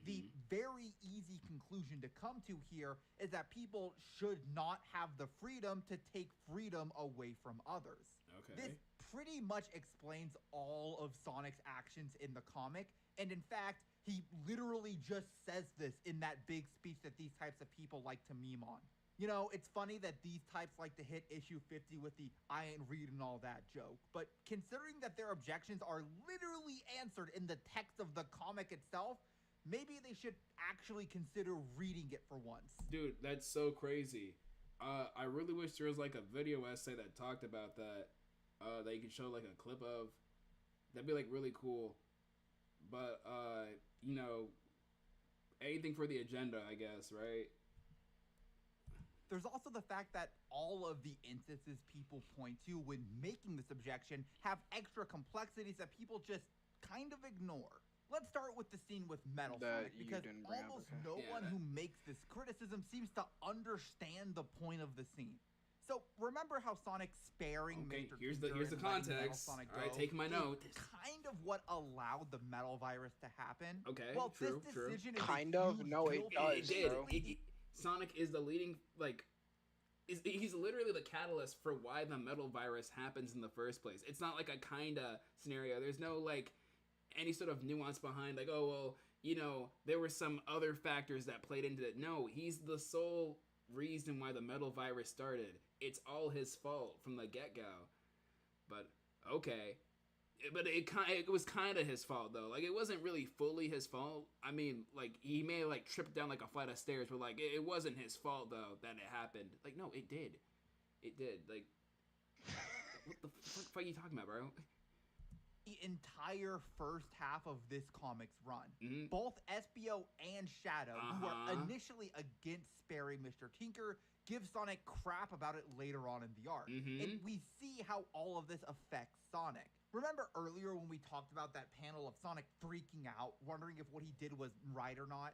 The very easy conclusion to come to here is that people should not have the freedom to take freedom away from others. This pretty much explains all of Sonic's actions in the comic, and in fact, he literally just says this in that big speech that these types of people like to meme on. You know, it's funny that these types like to hit issue 50 with the I ain't reading all that joke, but considering that their objections are literally answered in the text of the comic itself, maybe they should actually consider reading it for once. Dude, that's so crazy. I really wish there was like a video essay that talked about that, that you could show like a clip of. That'd be like really cool. But, you know, anything for the agenda, I guess, right? There's also the fact that all of the instances people point to when making this objection have extra complexities that people just kind of ignore. Let's start with the scene with Metal Sonic, because almost no one who makes this criticism seems to understand the point of the scene. So remember how Sonic sparing Mr. Here's the context. All right, take my note. Kind of what allowed the metal virus to happen. Okay, well, true. This decision is kind of. No, it does. It did. Sonic is the leading, like, he's literally the catalyst for why the metal virus happens in the first place. It's not like a kinda scenario. There's no like any sort of nuance behind like, oh well, you know, there were some other factors that played into it. No, he's the sole reason why the metal virus started. It's all his fault from the get-go. But okay. But it was kind of his fault though. Like, it wasn't really fully his fault. I mean, like, he may have like tripped down like a flight of stairs, but like it wasn't his fault though that it happened. Like, no, it did. It did. Like, what the fuck are you talking about, bro? The entire first half of this comic's run, both SBO and Shadow, who are initially against sparing Mr. Tinker, give Sonic crap about it later on in the arc. And we see how all of this affects Sonic. Remember earlier when we talked about that panel of Sonic freaking out, wondering if what he did was right or not?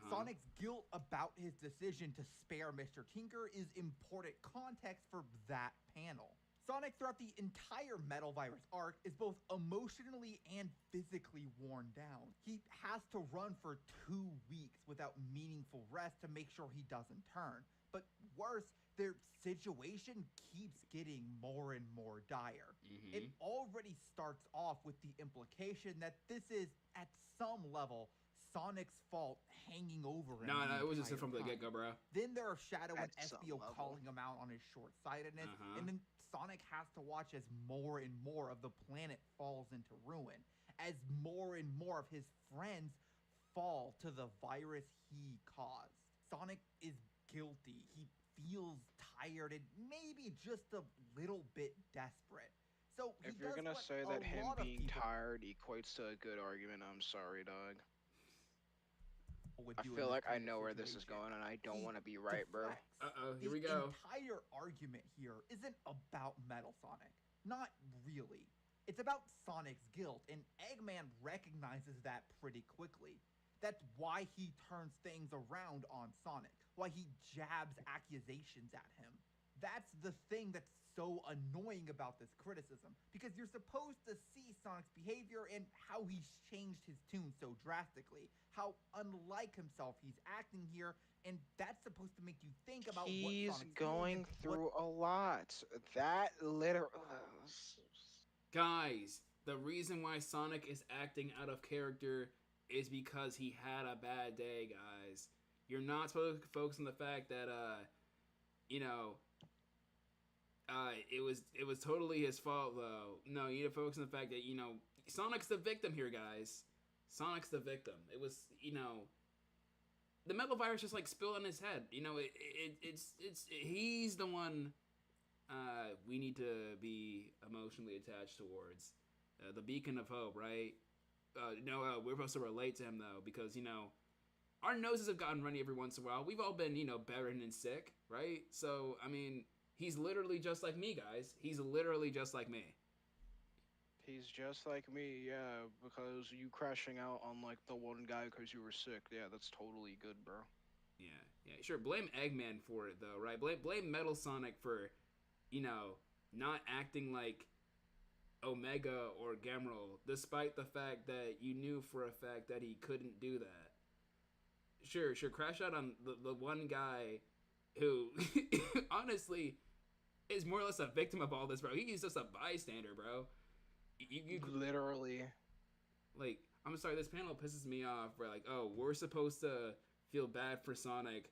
Sonic's guilt about his decision to spare Mr. Tinker is important context for that panel. Sonic, throughout the entire Metal Virus arc, is both emotionally and physically worn down. He has to run for 2 weeks without meaningful rest to make sure he doesn't turn. But worse, their situation keeps getting more and more dire. It already starts off with the implication that this is, at some level, Sonic's fault hanging over him. No, it was just from the get-go, bro. Then there are Shadow and At some Espio level. calling him out on his short-sightedness, and then Sonic has to watch as more and more of the planet falls into ruin, as more and more of his friends fall to the virus he caused. Sonic is guilty. He feels tired and maybe just a little bit desperate. So he If you're does gonna what say a that him lot of being people tired equates to a good argument, I'm sorry, dog. would I do in feel this like I kind of know where this is situation. going, and I don't He want to be right, bro. deflects. Here we go. The entire argument here isn't about Metal Sonic. Not really. It's about Sonic's guilt, and Eggman recognizes that pretty quickly. That's why he turns things around on Sonic, why he jabs accusations at him. That's the thing that's so annoying about this criticism, because you're supposed to see Sonic's behavior and how he's changed his tune so drastically, how unlike himself he's acting here, and that's supposed to make you think about what He's Sonic's going doing and through a lot. That literally. Guys, the reason why Sonic is acting out of character is because he had a bad day, guys. You're not supposed to focus on the fact that, it was totally his fault, though. No, you need to focus on the fact that, Sonic's the victim here, guys. Sonic's the victim. It was, the metal virus just, spilled on his head. He's the one we need to be emotionally attached towards. The beacon of hope, right? We're supposed to relate to him, though, because, our noses have gotten runny every once in a while. We've all been, barren and sick, right? So, he's literally just like me, guys. He's literally just like me. He's just like me, yeah, because you crashing out on, the one guy because you were sick. Yeah, that's totally good, bro. Yeah, sure. Blame Eggman for it, though, right? Blame Metal Sonic for, not acting like Omega or Gamrel, despite the fact that you knew for a fact that he couldn't do that. Sure, crash out on the one guy who, honestly, is more or less a victim of all this, bro. He's just a bystander, bro. You literally. I'm sorry, this panel pisses me off. Where we're supposed to feel bad for Sonic,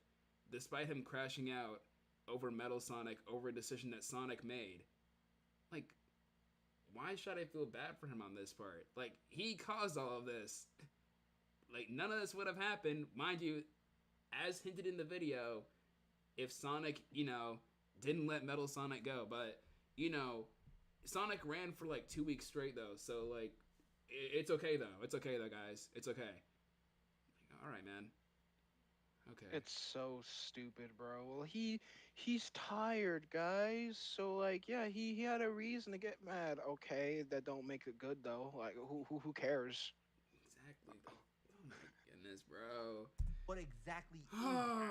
despite him crashing out over Metal Sonic over a decision that Sonic made. Why should I feel bad for him on this part? He caused all of this. None of this would have happened, mind you, as hinted in the video, if Sonic, didn't let Metal Sonic go. But, Sonic ran for 2 weeks straight, though. So, it's okay, though. It's okay, though, guys. It's okay. All right, man. Okay. It's so stupid, bro. Well, he's tired, guys. So yeah, he had a reason to get mad. Okay, that don't make it good though. Who cares? Exactly. Oh my goodness, bro. What exactly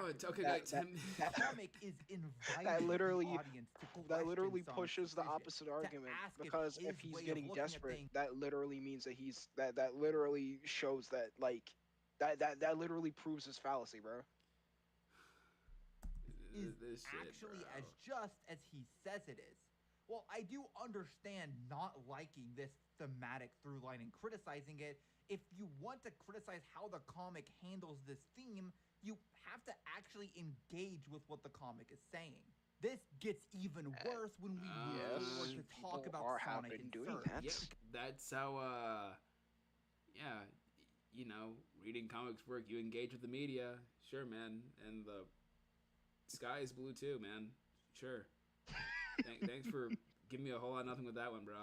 is okay, that comic is inviting That literally, the audience to that literally question pushes the Sonic's opposite decision, argument, to ask because his if he's way of getting looking at desperate, things- that literally means that that literally shows that that literally proves his fallacy, bro. is This shit, actually bro. as just as he says it is. Well, I do understand not liking this thematic through line and criticizing it. If you want to criticize how the comic handles this theme, you have to actually engage with what the comic is saying. This gets even worse when we move forward to talk people about have Sonic been and doing Surge. that. Yeah, that's how, reading comics work. You engage with the media. Sure, man. And the sky is blue, too, man. Sure. Thanks for giving me a whole lot of nothing with that one, bro.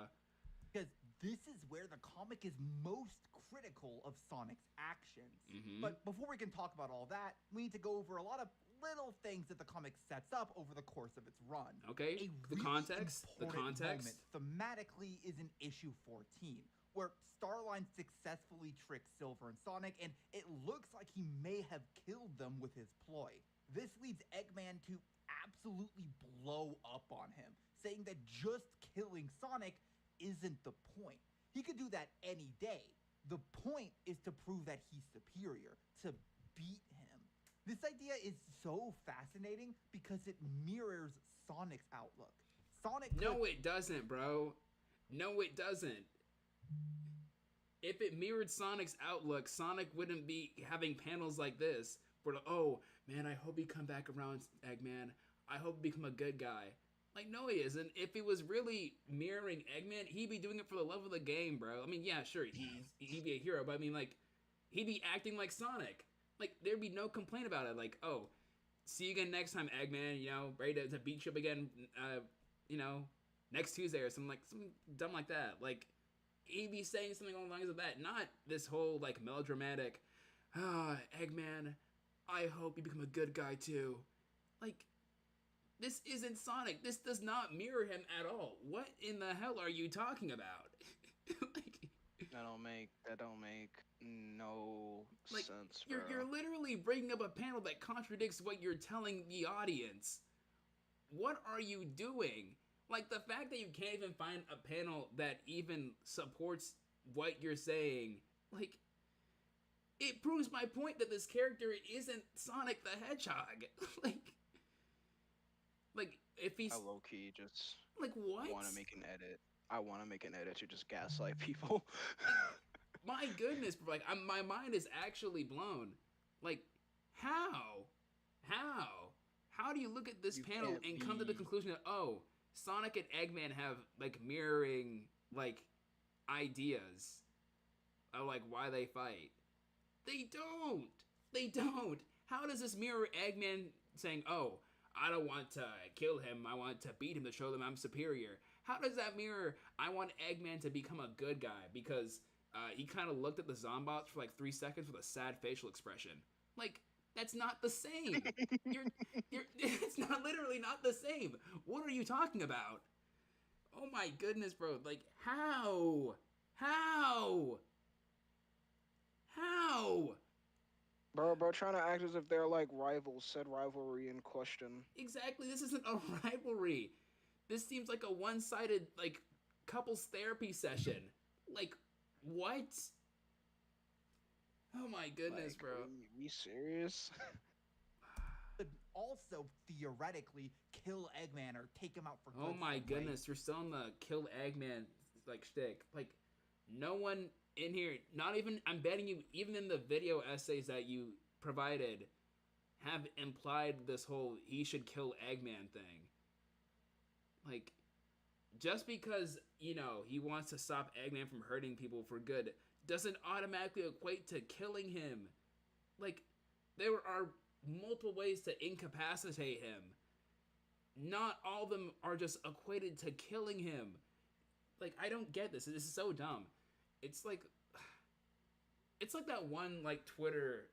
Because this is where the comic is most critical of Sonic's actions. Mhm. But before we can talk about all that, we need to go over a lot of little things that the comic sets up over the course of its run. Okay, A the really context, important the context. moment thematically is in issue 14, where Starline successfully tricks Silver and Sonic, and it looks like he may have killed them with his ploy. This leads Eggman to absolutely blow up on him, saying that just killing Sonic isn't the point. He could do that any day. The point is to prove that he's superior, to beat him. This idea is so fascinating because it mirrors Sonic's outlook. No, it doesn't, bro. No, it doesn't. If it mirrored Sonic's outlook, Sonic wouldn't be having panels like this where, oh, man, I hope you come back around, Eggman. I hope you become a good guy. Like, no, he isn't. If he was really mirroring Eggman, he'd be doing it for the love of the game, bro. I mean, yeah, sure, he'd be a hero, but I mean, like, he'd be acting like Sonic. Like, there'd be no complaint about it. Like, oh, see you again next time, Eggman, you know, ready to beat you up again, you know, next Tuesday or something dumb like that. Like, he'd be saying something along the lines of that, not this whole, like, melodramatic, Eggman, I hope you become a good guy, too. Like, this isn't Sonic. This does not mirror him at all. What in the hell are you talking about? Like, that don't make no sense, bro. You're literally bringing up a panel that contradicts what you're telling the audience. What are you doing? Like, the fact that you can't even find a panel that even supports what you're saying, like, it proves my point that this character isn't Sonic the Hedgehog. Like, if he's... I low-key just... Like, what? I want to make an edit to just gaslight people. My goodness, bro. Like, my mind is actually blown. Like, how? How do you look at this panel and come to the conclusion that, oh, Sonic and Eggman have, like, mirroring, like, ideas of, like, why they fight? They don't. How does this mirror Eggman saying, oh, I don't want to kill him, I want to beat him to show them I'm superior? How does that mirror, I want Eggman to become a good guy because he kind of looked at the Zombots for like 3 seconds with a sad facial expression? Like, that's not the same. It's literally not the same. What are you talking about? Oh my goodness, bro. Like, how? Bro, trying to act as if they're like rivals, said rivalry in question. Exactly, this isn't a rivalry. This seems like a one-sided, like, couples therapy session. Like, what? Oh my goodness, like, bro. We serious? Could also theoretically kill Eggman or take him out for good. Oh my goodness, you're still on the kill Eggman, like, shtick. Like, no one in here, not even, I'm betting you, even in the video essays that you provided, have implied this whole he should kill Eggman thing. Like, just because, you know, he wants to stop Eggman from hurting people for good doesn't automatically equate to killing him. Like, there are multiple ways to incapacitate him. Not all of them are just equated to killing him. Like, I don't get this. This is so dumb. It's like that one, like, Twitter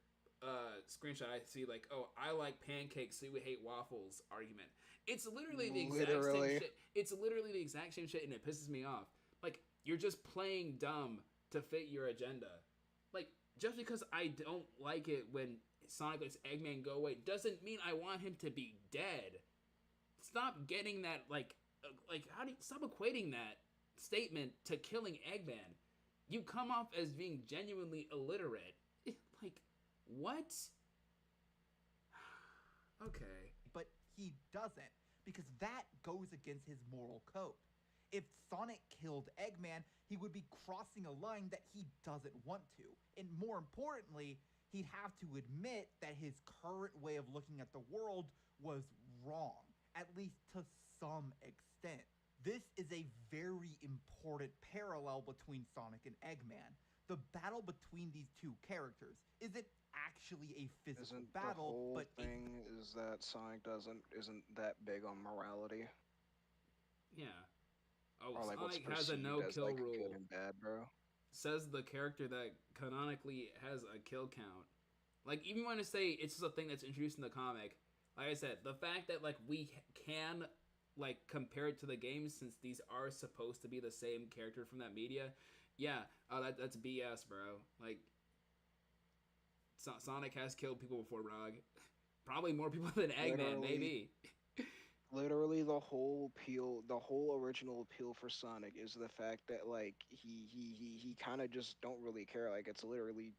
screenshot I see, like, oh, I like pancakes, so you hate waffles argument. It's literally the exact same shit. It's literally the exact same shit, and it pisses me off. Like, you're just playing dumb to fit your agenda. Like, just because I don't like it when Sonic lets Eggman go away doesn't mean I want him to be dead. Stop getting that, like, how do you stop equating that statement to killing Eggman? You come off as being genuinely illiterate. Like, what? Okay. But he doesn't, because that goes against his moral code. If Sonic killed Eggman, he would be crossing a line that he doesn't want to. And more importantly, he'd have to admit that his current way of looking at the world was wrong, at least to some extent. This is a very important parallel between Sonic and Eggman. The battle between these two characters isn't actually a physical battle, but the whole thing is that Sonic isn't that big on morality. Yeah. Oh, or like Sonic has a no-kill like rule. Good and bad, bro. Says the character that canonically has a kill count. Like, even when I say it's just a thing that's introduced in the comic, like I said, the fact that, like, we can, like, compare it to the games, since these are supposed to be the same character from that media, Yeah, that's BS, bro. Like, Sonic has killed people before, Rog. Probably more people than Eggman, maybe. Literally, the whole appeal, the whole original appeal for Sonic is the fact that like he kind of just don't really care. Like it's literally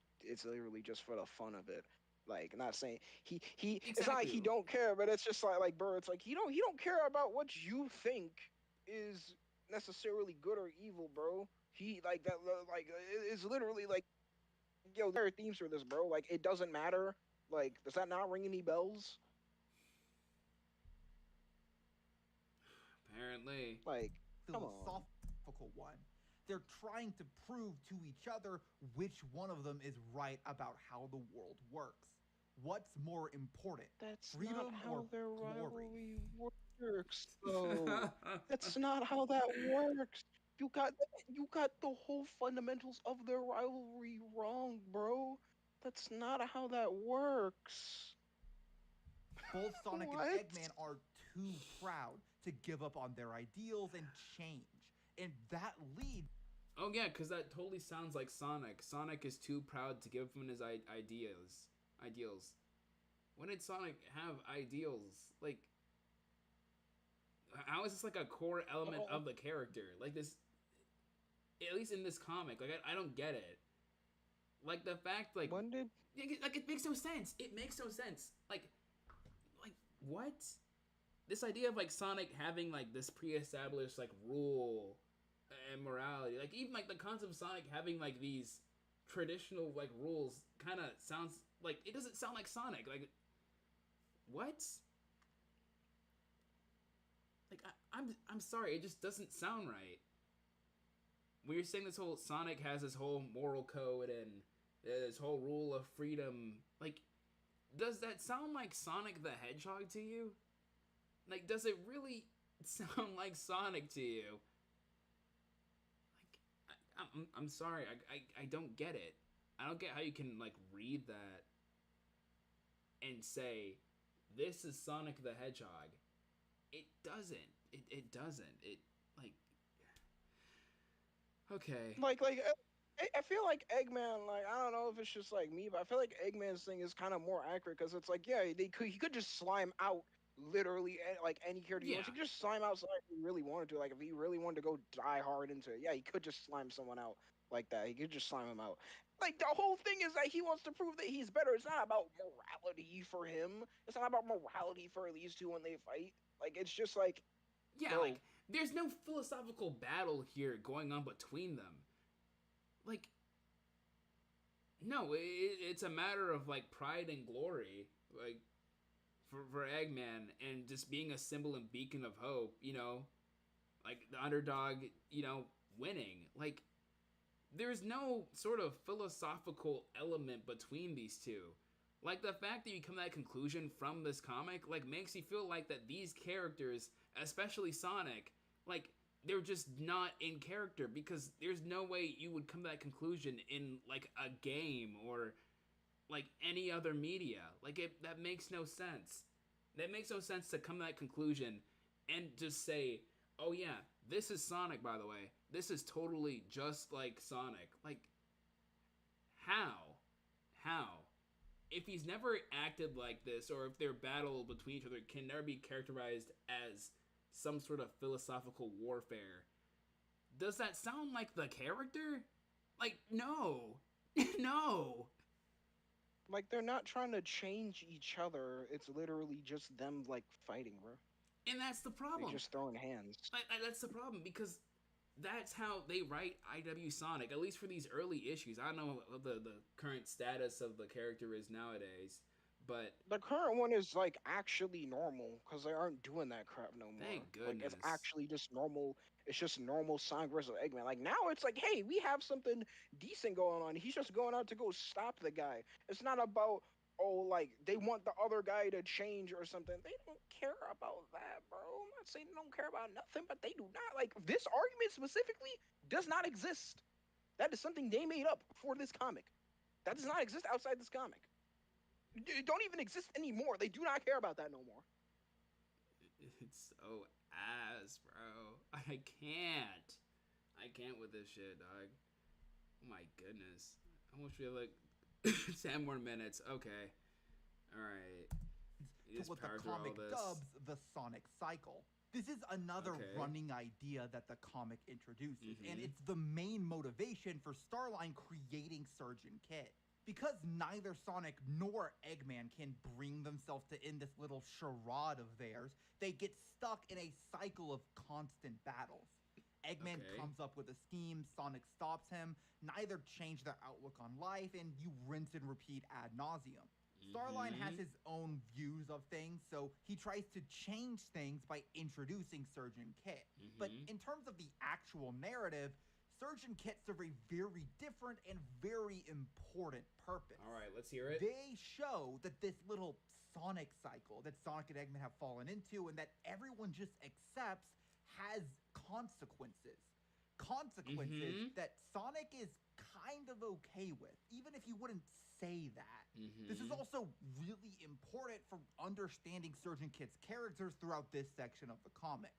just for the fun of it. Like, not saying he it's not like he don't care, but it's just like bro, it's like he don't care about what you think is necessarily good or evil, bro. He like that like it's literally like, yo, there are themes for this, bro. Like, it doesn't matter. Like, does that not ring any bells? Apparently. Like, come on. Philosophical one. They're trying to prove to each other which one of them is right about how the world works. What's more important? That's freedom not how or their glory? rivalry works, though. That's not how that works. You got the whole fundamentals of their rivalry wrong, bro. That's not how that works. Both Sonic and What? Eggman are too proud to give up on their ideals and change. And that leads... Oh yeah, because that totally sounds like Sonic. Sonic is too proud to give up on his ideals. When did Sonic have ideals? Like, how is this like a core element of the character? Like this, at least in this comic, like I don't get it. Like the fact, like, when did... like it makes no sense. It makes no sense. Like what? This idea of like Sonic having like this pre-established like rule and morality, like even like the concept of Sonic having like these traditional like rules, kind of sounds like it doesn't sound like Sonic. Like what? Like I'm sorry, it just doesn't sound right. When you're saying this whole Sonic has this whole moral code and this whole rule of freedom, like, does that sound like Sonic the Hedgehog to you? Like, does it really sound like Sonic to you? Like, I'm sorry, I don't get it. I don't get how you can like read that and say this is Sonic the Hedgehog. It doesn't. It doesn't. It like okay. Like I feel like Eggman, like, I don't know if it's just like me, but I feel like Eggman's thing is kind of more accurate because it's like, yeah, he could just slime out literally like any character he wants. He could just slime out somebody if he really wanted to. Like, if he really wanted to go die hard into it, yeah, he could just slime someone out like that. He could just slime him out. Like, the whole thing is that he wants to prove that he's better. It's not about morality for him. It's not about morality for these two when they fight. Like, it's just like, yeah, bro. like there's no philosophical battle here going on between them. Like, no, it's a matter of like pride and glory, like for Eggman, and just being a symbol and beacon of hope. You know, like the underdog. You know, winning. Like, there's no sort of philosophical element between these two. Like, the fact that you come to that conclusion from this comic, like, makes you feel like that these characters, especially Sonic, like, they're just not in character, because there's no way you would come to that conclusion in like a game or like any other media. Like, that makes no sense. That makes no sense to come to that conclusion and just say, oh yeah, this is Sonic, by the way. This is totally just like Sonic. Like, how if he's never acted like this, or if their battle between each other can never be characterized as some sort of philosophical warfare, does that sound like the character? Like, no. No. Like, they're not trying to change each other. It's literally just them, like, fighting, bro. And that's the problem. They're just throwing hands. That's the problem, because that's how they write IW Sonic, at least for these early issues. I don't know what the current status of the character is nowadays, but the current one is like actually normal because they aren't doing that crap no more. Thank goodness. Like, it's actually just normal. It's just normal Sonic versus Eggman. Like, now it's like, hey, we have something decent going on. He's just going out to go stop the guy. It's not about, oh, like, they want the other guy to change or something. They don't care about that, bro. I'm not saying they don't care about nothing, but they do not. Like, this argument specifically does not exist. That is something they made up for this comic. That does not exist outside this comic. It don't even exist anymore. They do not care about that no more. It's so ass, bro. I can't with this shit, dog. Oh my goodness. I almost feel like 10 more minutes. Okay. All right. To what the comic dubs the Sonic cycle. This is another running idea that the comic introduces, and it's the main motivation for Starline creating Surgeon Kit. Because neither Sonic nor Eggman can bring themselves to end this little charade of theirs, they get stuck in a cycle of constant battles. Eggman comes up with a scheme, Sonic stops him, neither change their outlook on life, and you rinse and repeat ad nauseum. Starline has his own views of things, so he tries to change things by introducing Surgeon Kit. But in terms of the actual narrative, Surgeon Kit serve a very different and very important purpose. All right, let's hear it. They show that this little Sonic cycle that Sonic and Eggman have fallen into and that everyone just accepts has consequences. Consequences that Sonic is kind of okay with, even if you wouldn't say that. This is also really important for understanding Surgeon Kit's characters throughout this section of the comic.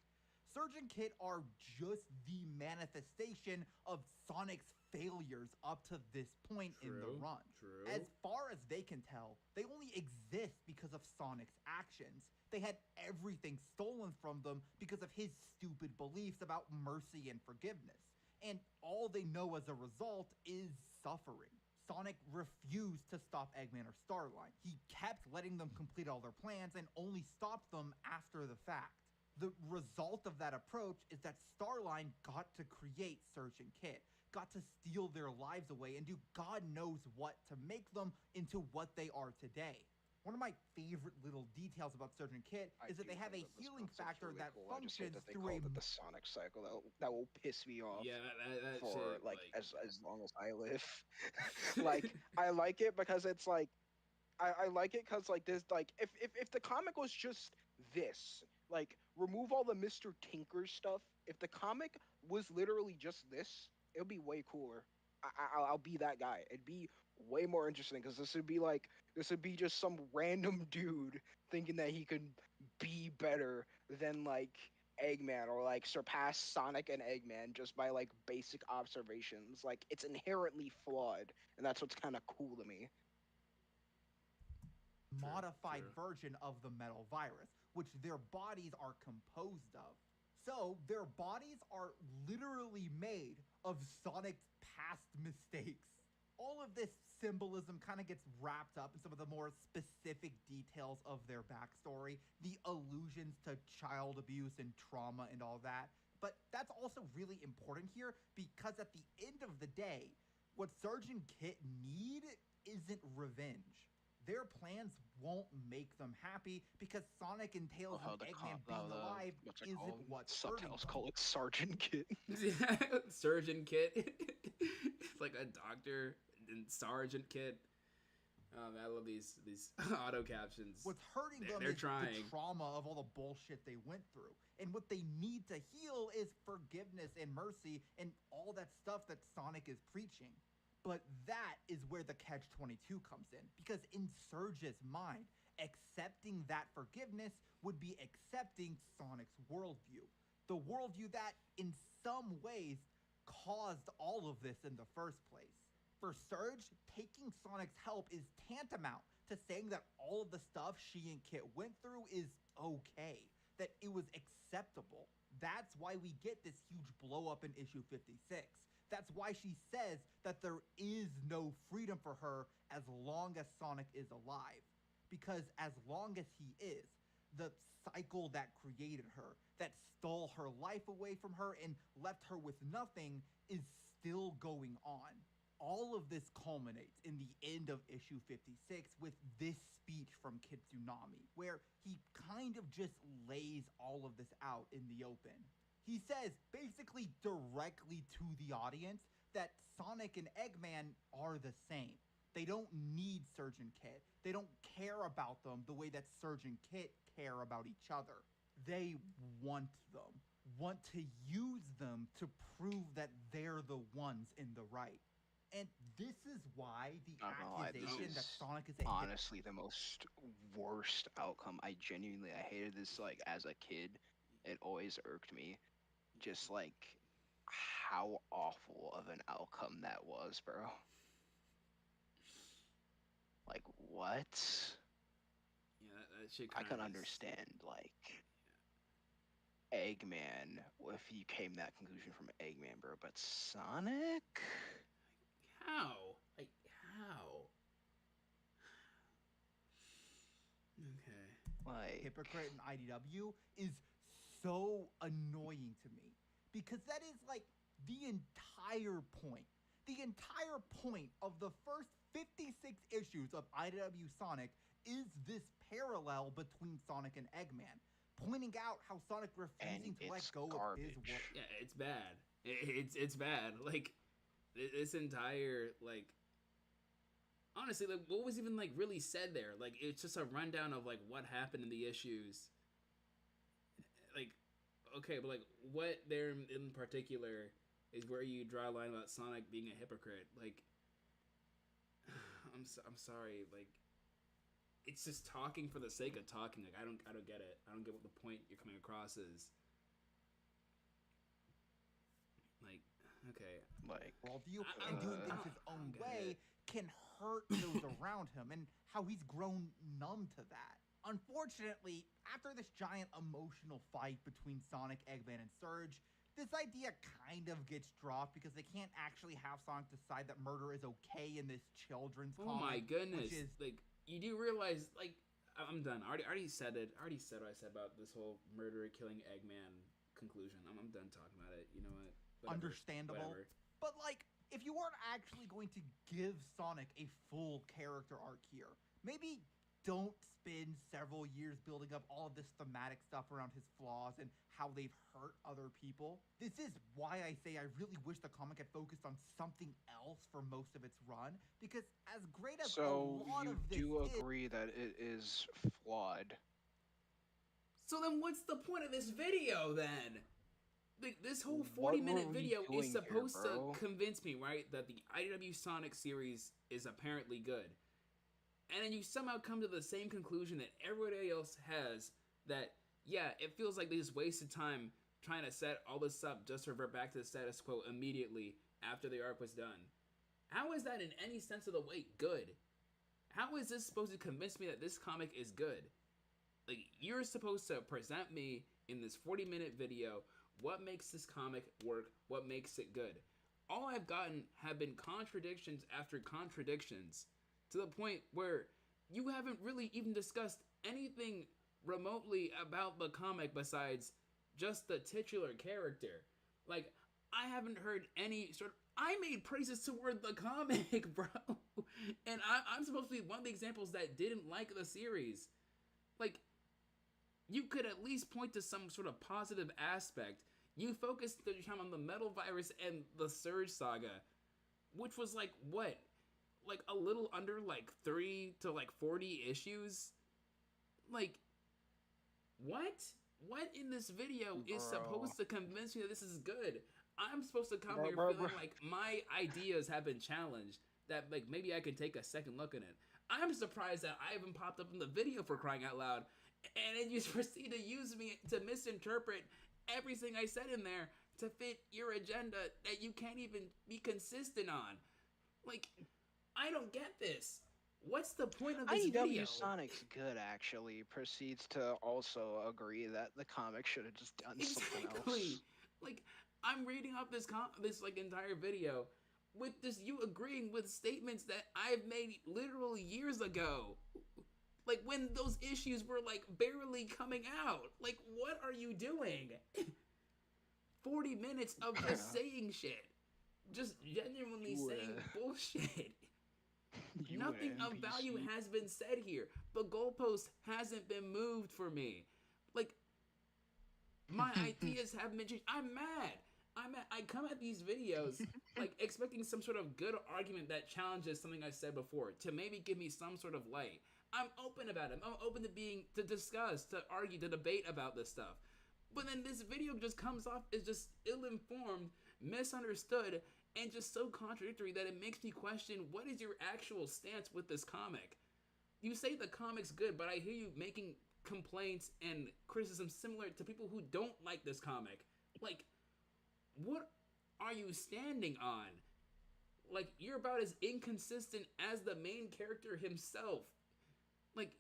Surgeon Kit are just the manifestation of Sonic's failures up to this point in the run. As far as they can tell, they only exist because of Sonic's actions. They had everything stolen from them because of his stupid beliefs about mercy and forgiveness. And all they know as a result is suffering. Sonic refused to stop Eggman or Starline. He kept letting them complete all their plans and only stopped them after the fact. The result of that approach is that Starline got to create Surgeon Kit, got to steal their lives away and do God knows what to make them into what they are today. One of my favorite little details about Surgeon Kit is that they have a healing factor really that cool. functions they through call a... it the Sonic cycle. That will piss me off. Yeah, that for shit, like as long as I live. Like I like it because it's like I like it because like this like if the comic was just this, like remove all the Mr. Tinker stuff. If the comic was literally just this, it would be way cooler. I'll be that guy. It'd be way more interesting because this would be just some random dude thinking that he could be better than like Eggman or like surpass Sonic and Eggman just by like basic observations. Like it's inherently flawed, and that's what's kind of cool to me. Modified version of the metal virus, which their bodies are composed of. So their bodies are literally made of Sonic's past mistakes. All of this symbolism kind of gets wrapped up in some of the more specific details of their backstory, the allusions to child abuse and trauma and all that. But that's also really important here because at the end of the day, what Surgeon Kit need isn't revenge. Their plans won't make them happy because Sonic and Tails and Eggman being alive isn't what's hurting them. Call it Sergeant Kit. Surgeon Kit. It's like a doctor and Sergeant Kit. I love these auto captions. What's hurting them is the trauma of all the bullshit they went through. And what they need to heal is forgiveness and mercy and all that stuff that Sonic is preaching. But that is where the catch-22 comes in, because in Surge's mind, accepting that forgiveness would be accepting Sonic's worldview. The worldview that, in some ways, caused all of this in the first place. For Surge, taking Sonic's help is tantamount to saying that all of the stuff she and Kit went through is okay, that it was acceptable. That's why we get this huge blow-up in issue 56. That's why she says that there is no freedom for her as long as Sonic is alive. Because as long as he is, the cycle that created her, that stole her life away from her and left her with nothing, is still going on. All of this culminates in the end of issue 56 with this speech from Kitsunami, where he kind of just lays all of this out in the open. He says, basically directly to the audience, that Sonic and Eggman are the same. They don't need Surgeon Kit. They don't care about them the way that Surgeon Kit care about each other. They want them, want to use them to prove that they're the ones in the right. And this is why the accusation that Sonic is a honestly the most worst outcome. I hated this like as a kid. It always irked me. Just like how awful of an outcome that was, bro. Like, what? Yeah, that shit I kind can of understand, like, Eggman, if you came that conclusion from Eggman, bro, but Sonic? How? Like, how? Okay. Like, Hypocrite and IDW is so annoying to me because that is like the entire point. The entire point of the first 56 issues of IDW Sonic is this parallel between Sonic and Eggman, pointing out how Sonic refusing to let it's go of his garbage. work. Yeah, it's bad. It's bad. Like, this entire, like, honestly, like, what was even, like, really said there? Like, it's just a rundown of, like, what happened in the issues. Like, okay, but, like, what there in particular is where you draw a line about Sonic being a hypocrite. Like, I'm sorry, like, it's just talking for the sake of talking. Like, I don't get it. I don't get what the point you're coming across is. Like, okay. Like, Worldview and doing things his own way can hurt those around him, and how he's grown numb to that. Unfortunately, after this giant emotional fight between Sonic, Eggman, and Surge, this idea kind of gets dropped because they can't actually have Sonic decide that murder is okay in this children's Oh my comic, goodness! which is Like, you do realize, like, I'm done. I already said it. I already said what I said about this whole murderer killing Eggman conclusion. I'm done talking about it. You know what? Whatever. understandable. Whatever. But like, if you weren't actually going to give Sonic a full character arc here, maybe don't spend several years building up all of this thematic stuff around his flaws and how they've hurt other people. This is why I say I really wish the comic had focused on something else for most of its run, because as great as so a lot you of this do is, agree that it is flawed? So then, what's the point of this video then? Like, this whole What 40-minute were we video doing is here, supposed bro? to convince me, right, that the IDW Sonic series is apparently good. And then you somehow come to the same conclusion that everybody else has, that, yeah, it feels like they just wasted time trying to set all this up just to revert back to the status quo immediately after the arc was done. How is that in any sense of the way good? How is this supposed to convince me that this comic is good? Like, you're supposed to present me in this 40-minute video what makes this comic work, what makes it good. All I've gotten have been contradictions after contradictions, to the point where you haven't really even discussed anything remotely about the comic besides just the titular character. Like, I haven't heard any sort of... I made praises toward the comic, bro. And I'm supposed to be one of the examples that didn't like the series. Like, you could at least point to some sort of positive aspect. You focused the time on the Metal Virus and the Surge Saga, which was like, what? Like, a little under, like, 3 to, like, 40 issues? Like, what? What in this video is supposed to convince me that this is good? I'm supposed to come here feeling like my ideas have been challenged, that, like, maybe I can take a second look at it. I'm surprised that I haven't popped up in the video, for crying out loud, and then you proceed to use me to misinterpret everything I said in there to fit your agenda that you can't even be consistent on. Like, I don't get this. What's the point of this video? IDW Sonic's good, actually. Proceeds to also agree that the comic should have just done something else. Like, I'm reading off this like entire video with this you agreeing with statements that I've made literal years ago. Like, when those issues were, like, barely coming out. Like, what are you doing? 40 minutes of just saying shit. Just genuinely saying bullshit. Nothing of value has been said here. The goalpost hasn't been moved for me. Like, my ideas haven't been changed. I'm mad. I come at these videos, like, expecting some sort of good argument that challenges something I said before, to maybe give me some sort of light. I'm open about it. I'm open to discuss, to argue, to debate about this stuff. But then this video just comes off as just ill-informed, misunderstood, and just so contradictory that it makes me question, what is your actual stance with this comic? You say the comic's good, but I hear you making complaints and criticism similar to people who don't like this comic. Like, what are you standing on? Like, you're about as inconsistent as the main character himself. Like,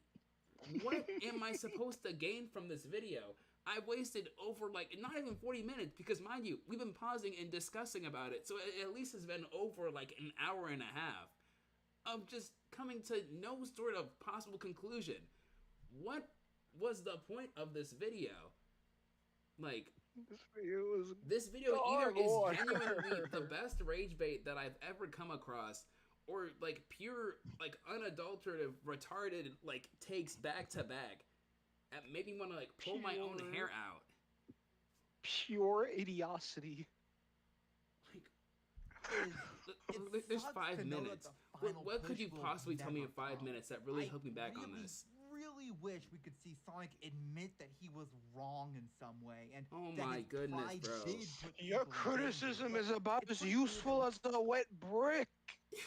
what am I supposed to gain from this video? I wasted over, like, not even 40 minutes, because, mind you, we've been pausing and discussing about it, so it at least has been over, like, an hour and a half of just coming to no sort of possible conclusion. What was the point of this video? Like, this video either is genuinely the best rage bait that I've ever come across, or like pure, like unadulterated, retarded, like takes back to back. That made me want to like pull my own hair out. Pure idiocy. Like, there's 5 minutes. What could you possibly tell me in 5 minutes that really hooked me back on this? Really wish we could see Sonic admit that he was wrong in some way, and oh that my his goodness, pride bro! did put Your people in criticism danger, is about as useful as a wet brick.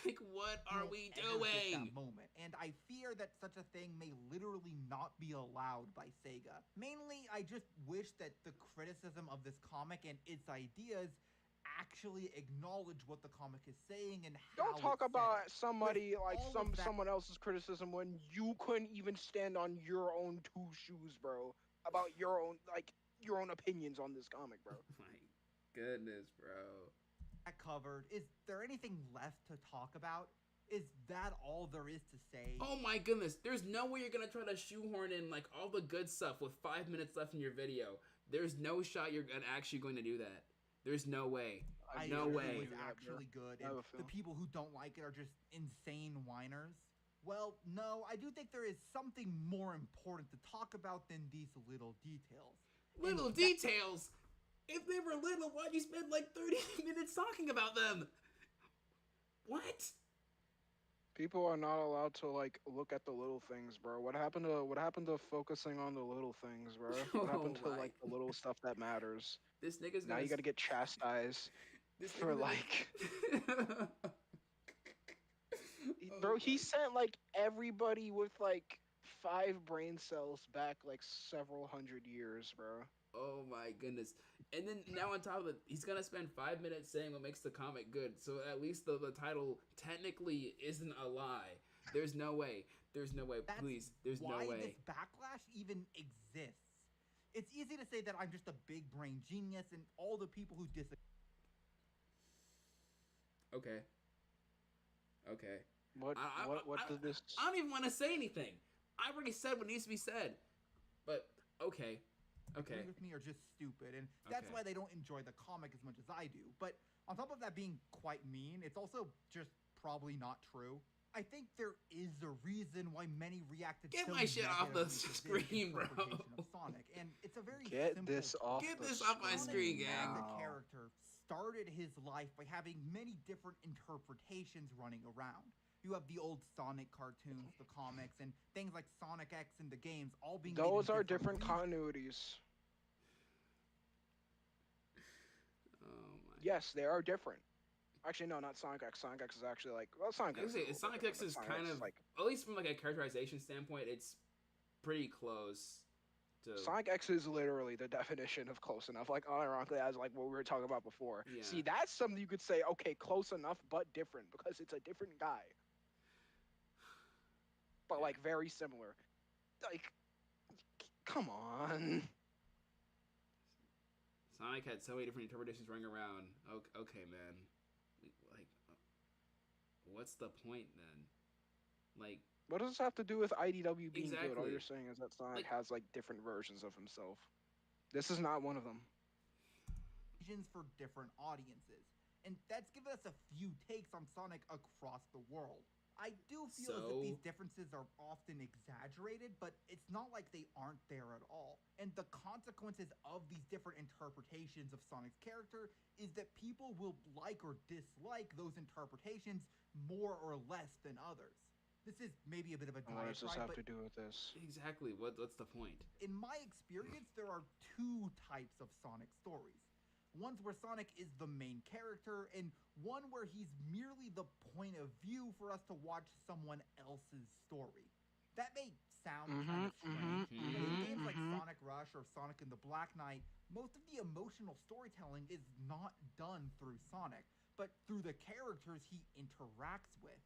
Like, what are we doing? That moment, and I fear that such a thing may literally not be allowed by Sega. Mainly, I just wish that the criticism of this comic and its ideas actually acknowledge what the comic is saying and how Don't talk about it. somebody like all of that- someone else's criticism when you couldn't even stand on your own two shoes, bro. About your own opinions on this comic, bro. My goodness, bro. That covered. Is there anything left to talk about? Is that all there is to say? Oh my goodness, there's no way you're gonna try to shoehorn in like all the good stuff with 5 minutes left in your video. There's no shot you're actually going to do that. There's no way. No way. It was actually good, and the people who don't like it are just insane whiners. Well, no, I do think there is something more important to talk about than these little details. Little details? If they were little, why'd you spend like 30 minutes talking about them? What? People are not allowed to like look at the little things, bro. What happened to focusing on the little things, bro? What happened to like the little stuff that matters? This nigga's now you gotta get chastised for like bro, he sent like everybody with like 5 brain cells back like several hundred years, bro. Oh my goodness. And then now on top of it, he's gonna spend 5 minutes saying what makes the comic good, so at least the title technically isn't a lie. There's no way. There's no way. Please. There's no way. Why this backlash even exists. It's easy to say that I'm just a big brain genius and all the people who disagree. Okay. Okay. What does this... I don't even want to say anything. I already said what needs to be said. But, okay. Okay. Agree with me are just stupid, and that's why they don't enjoy the comic as much as I do. But on top of that being quite mean, it's also just probably not true. I think there is a reason why many reacted. Get my shit off the screen, bro. Of Sonic, and it's a very Get this off my screen, gang. The character started his life by having many different interpretations running around. You have the old Sonic cartoons, the comics, and things like Sonic X and the games all being. Those are different continuities. Oh my. Yes, they are different. Actually, no, not Sonic X. Sonic X is actually like, well, Sonic X. Sonic X is kind of, like, at least from like a characterization standpoint, it's pretty close to. Sonic X is literally the definition of close enough. Like, unironically, as like what we were talking about before. Yeah. See, that's something you could say, okay, close enough, but different, because it's a different guy. But like very similar. Like, come on. Sonic had so many different interpretations running around. Okay, man. Like, what's the point then? Like, what does this have to do with IDW being exactly. good? All you're saying is that Sonic like, has like different versions of himself. This is not one of them. For different audiences, and that's given us a few takes on Sonic across the world. I do feel as if these differences are often exaggerated, but it's not like they aren't there at all. And the consequences of these different interpretations of Sonic's character is that people will like or dislike those interpretations more or less than others. This is maybe a bit of a diatribe, what does this have to do with this? Exactly. What's the point? In my experience, there are 2 types of Sonic stories. One's where Sonic is the main character, and one where he's merely the point of view for us to watch someone else's story. That may sound kind of strange. But in games like mhm. Sonic Rush or Sonic and the Black Knight, most of the emotional storytelling is not done through Sonic, but through the characters he interacts with.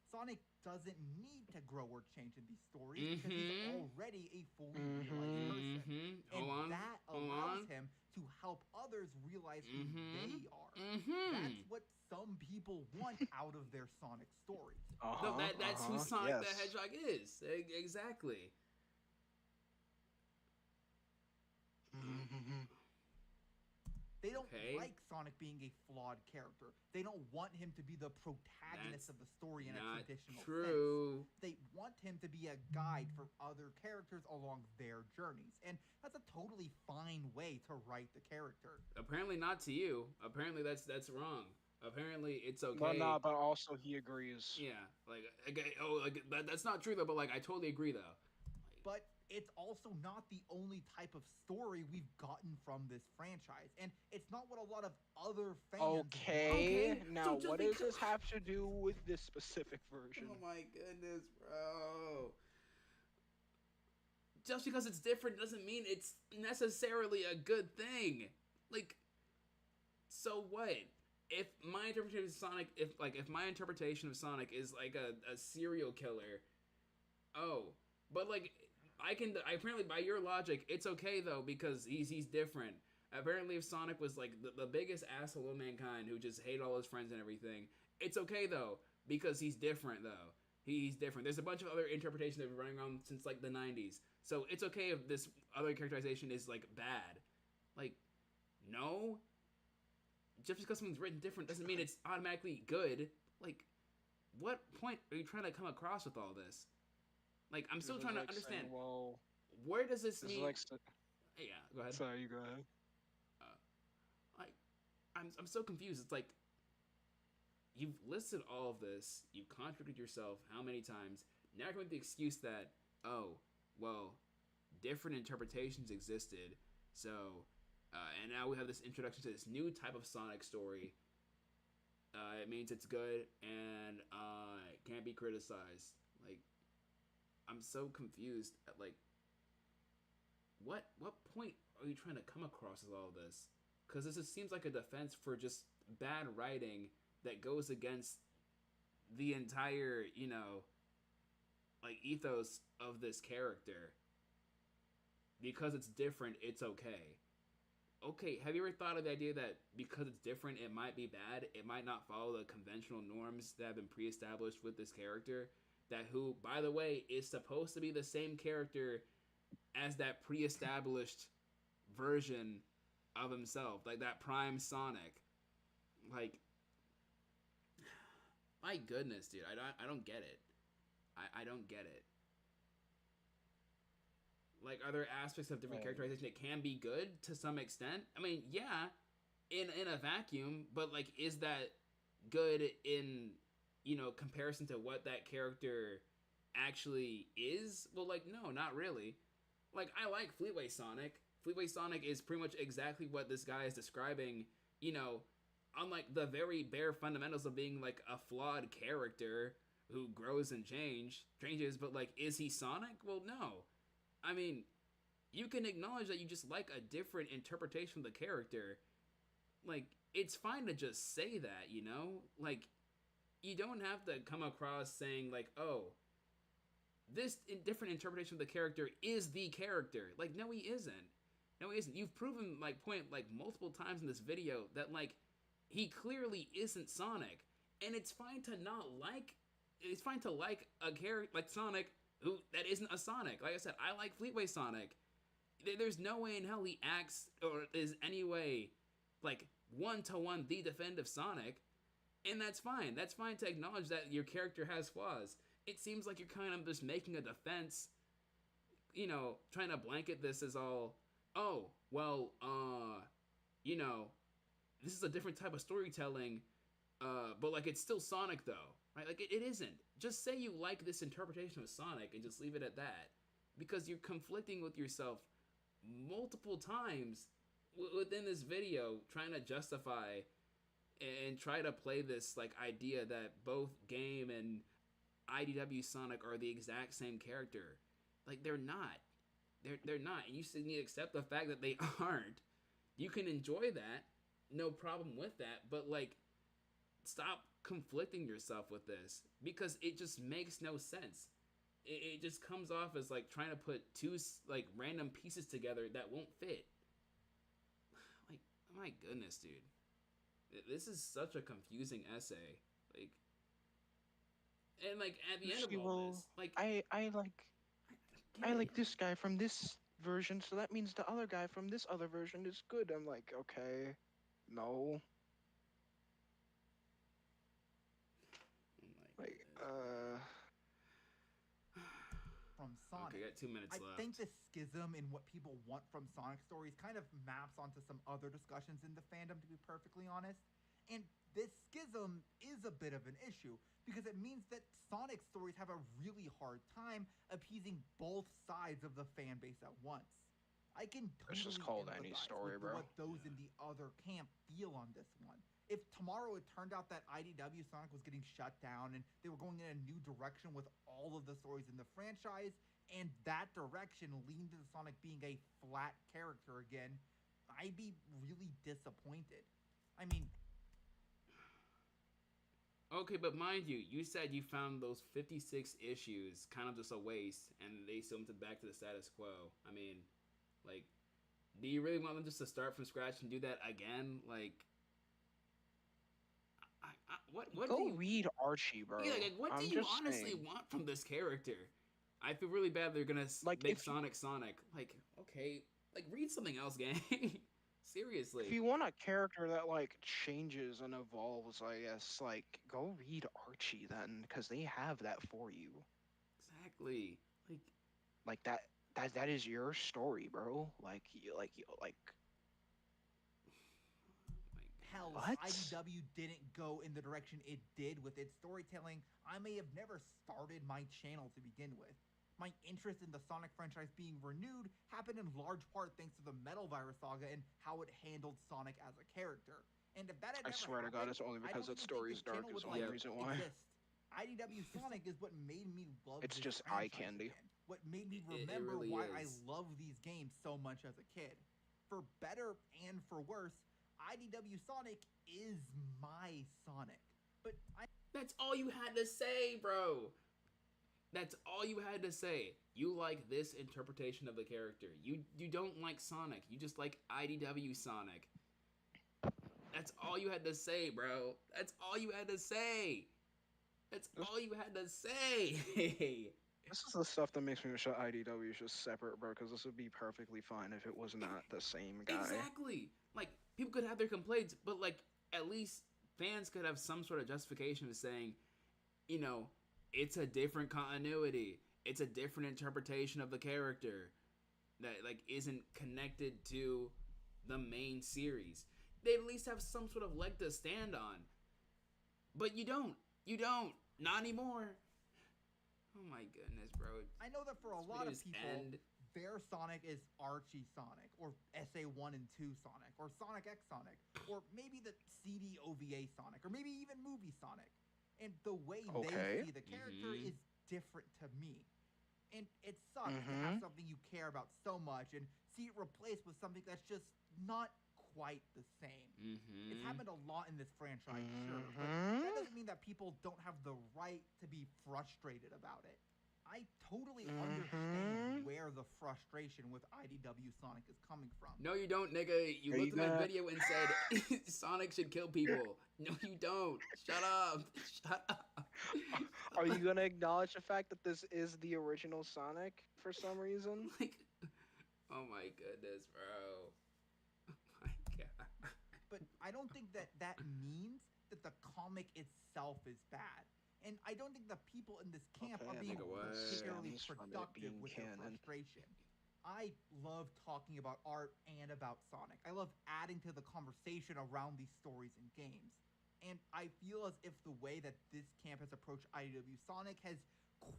Sonic doesn't need to grow or change in these stories because he's already a fully realized person. And that allows him to help others realize who they are. That's what some people want out of their Sonic stories. No, that's who Sonic the Hedgehog is. Exactly. They don't like Sonic being a flawed character. They don't want him to be the protagonist of the story in a traditional sense. They want him to be a guide for other characters along their journeys. And that's a totally fine way to write the character. Apparently not to you. Apparently that's wrong. Apparently it's okay. But nah, but also he agrees. Yeah, that's not true though. But like, I totally agree though. But it's also not the only type of story we've gotten from this franchise, and it's not what a lot of other fans. Okay. Now what does this have to do with this specific version? Oh my goodness, bro! Just because it's different doesn't mean it's necessarily a good thing. Like, so what? If my interpretation of Sonic, if my interpretation of Sonic is like a serial killer, but like. Apparently by your logic, it's okay though because he's different. Apparently if Sonic was like the biggest asshole of mankind who just hated all his friends and everything, it's okay though because he's different though. He's different. There's a bunch of other interpretations that have been running around since like the 90s. So it's okay if this other characterization is like bad. Like, no. Just because something's written different doesn't mean it's automatically good. Like, what point are you trying to come across with all this? Like, I'm still trying to understand. Saying, well, where does this mean? Yeah, go ahead. Sorry, you go ahead. I'm so confused. It's like, you've listed all of this. You've contradicted yourself how many times? Now you're going with the excuse that, different interpretations existed. So, and now we have this introduction to this new type of Sonic story. It means it's good and it can't be criticized. Like, I'm so confused at like what point are you trying to come across with all of this? Because this just seems like a defense for just bad writing that goes against the entire, like ethos of this character. Because it's different, it's okay. Okay, have you ever thought of the idea that because it's different, it might be bad? It might not follow the conventional norms that have been pre-established with this character? That who, by the way, is supposed to be the same character as that pre-established version of himself. Like that prime Sonic. Like, my goodness, dude. I don't get it. I don't get it. Like, are there aspects of different characterization that can be good to some extent? I mean, yeah, in a vacuum, but like, is that good in, comparison to what that character actually is? Well, like, no, not really. Like, I like Fleetway Sonic. Fleetway Sonic is pretty much exactly what this guy is describing, on like the very bare fundamentals of being like a flawed character who grows and changes, but like, is he Sonic? Well, no. I mean, you can acknowledge that you just like a different interpretation of the character. Like, it's fine to just say that, Like, you don't have to come across saying, like, oh, this different interpretation of the character is the character. Like, no, he isn't. No, he isn't. You've proven, like, multiple times in this video that, like, he clearly isn't Sonic. And it's fine to not like... It's fine to like a character like Sonic who that isn't a Sonic. Like I said, I like Fleetway Sonic. There's no way in hell he acts or is any way like one-to-one the definitive Sonic. And that's fine. That's fine to acknowledge that your character has flaws. It seems like you're kind of just making a defense, trying to blanket this as all, this is a different type of storytelling, but like it's still Sonic though. Right? Like, it isn't. Just say you like this interpretation of Sonic and just leave it at that. Because you're conflicting with yourself multiple times within this video, trying to justify and try to play this, like, idea that both game and IDW Sonic are the exact same character. Like they're not. They're not. You just need to accept the fact that they aren't. You can enjoy that, no problem with that, but like stop conflicting yourself with this because it just makes no sense. It just comes off as like trying to put two like random pieces together that won't fit. Like, my goodness, dude. This is such a confusing essay. Like, and like at the end of all this, like I like this guy from this version, so that means the other guy from this other version is good. I'm like, okay, no. Like, From Sonic. Okay, got 2 minutes left. I think the schism in what people want from Sonic stories kind of maps onto some other discussions in the fandom, to be perfectly honest. And this schism is a bit of an issue because it means that Sonic stories have a really hard time appeasing both sides of the fan base at once. I can totally it's just called any empathize story, with bro. what those in the other camp feel on this one. If tomorrow it turned out that IDW Sonic was getting shut down and they were going in a new direction with all of the stories in the franchise, and that direction leaned into Sonic being a flat character again, I'd be really disappointed. I mean... Okay, but mind you, you said you found those 56 issues kind of just a waste, and they sent it back to the status quo. I mean, like, do you really want them just to start from scratch and do that again? Like... What Go do you read Archie, bro. Yeah, like what do you honestly want from this character? I feel really bad they're gonna like make Sonic. Like, okay, like read something else, gang. Seriously. If you want a character that like changes and evolves, I guess like go read Archie then, because they have that for you. Exactly. Like that is your story, bro. Like. Hell, what? if IDW didn't go in the direction it did with its storytelling, I may have never started my channel to begin with. My interest in the Sonic franchise being renewed happened in large part thanks to the Metal Virus saga and how it handled Sonic as a character. And if that had I never swear to God, it's only because its story is dark is the only reason why. IDW Sonic is what made me love it's this just eye franchise candy. again. What made me remember really why is. I love these games so much as a kid. For better and for worse, IDW Sonic is my Sonic. But that's all you had to say, bro. That's all you had to say. You like this interpretation of the character. You don't like Sonic. You just like IDW Sonic. That's all you had to say, bro. That's all you had to say. That's all you had to say. This is the stuff that makes me wish that IDW is just separate, bro, because this would be perfectly fine if it was not the same guy. Exactly. Like, people could have their complaints, but, like, at least fans could have some sort of justification of saying, you know, it's a different continuity. It's a different interpretation of the character that, like, isn't connected to the main series. They at least have some sort of leg to stand on. But you don't. You don't. Not anymore. Oh my goodness, bro. I know that for a lot of people, their Sonic is Archie Sonic, or SA1 and 2 Sonic, or Sonic X Sonic, or maybe the CD OVA Sonic, or maybe even movie Sonic. And the way they see the character is different to me. And it sucks to have something you care about so much and see it replaced with something that's just not quite the same. It's happened a lot in this franchise, sure, but that doesn't mean that people don't have the right to be frustrated about it. I totally understand where the frustration with IDW Sonic is coming from. No, you don't, nigga. You looked at my video and said Sonic should kill people. No, you don't. Shut up. Shut up. Are you gonna acknowledge the fact that this is the original Sonic for some reason? Like, oh my goodness, bro. But I don't think that that means that the comic itself is bad. And I don't think the people in this camp are being particularly productive with their frustration. I love talking about art and about Sonic. I love adding to the conversation around these stories and games. And I feel as if the way that this camp has approached IDW Sonic has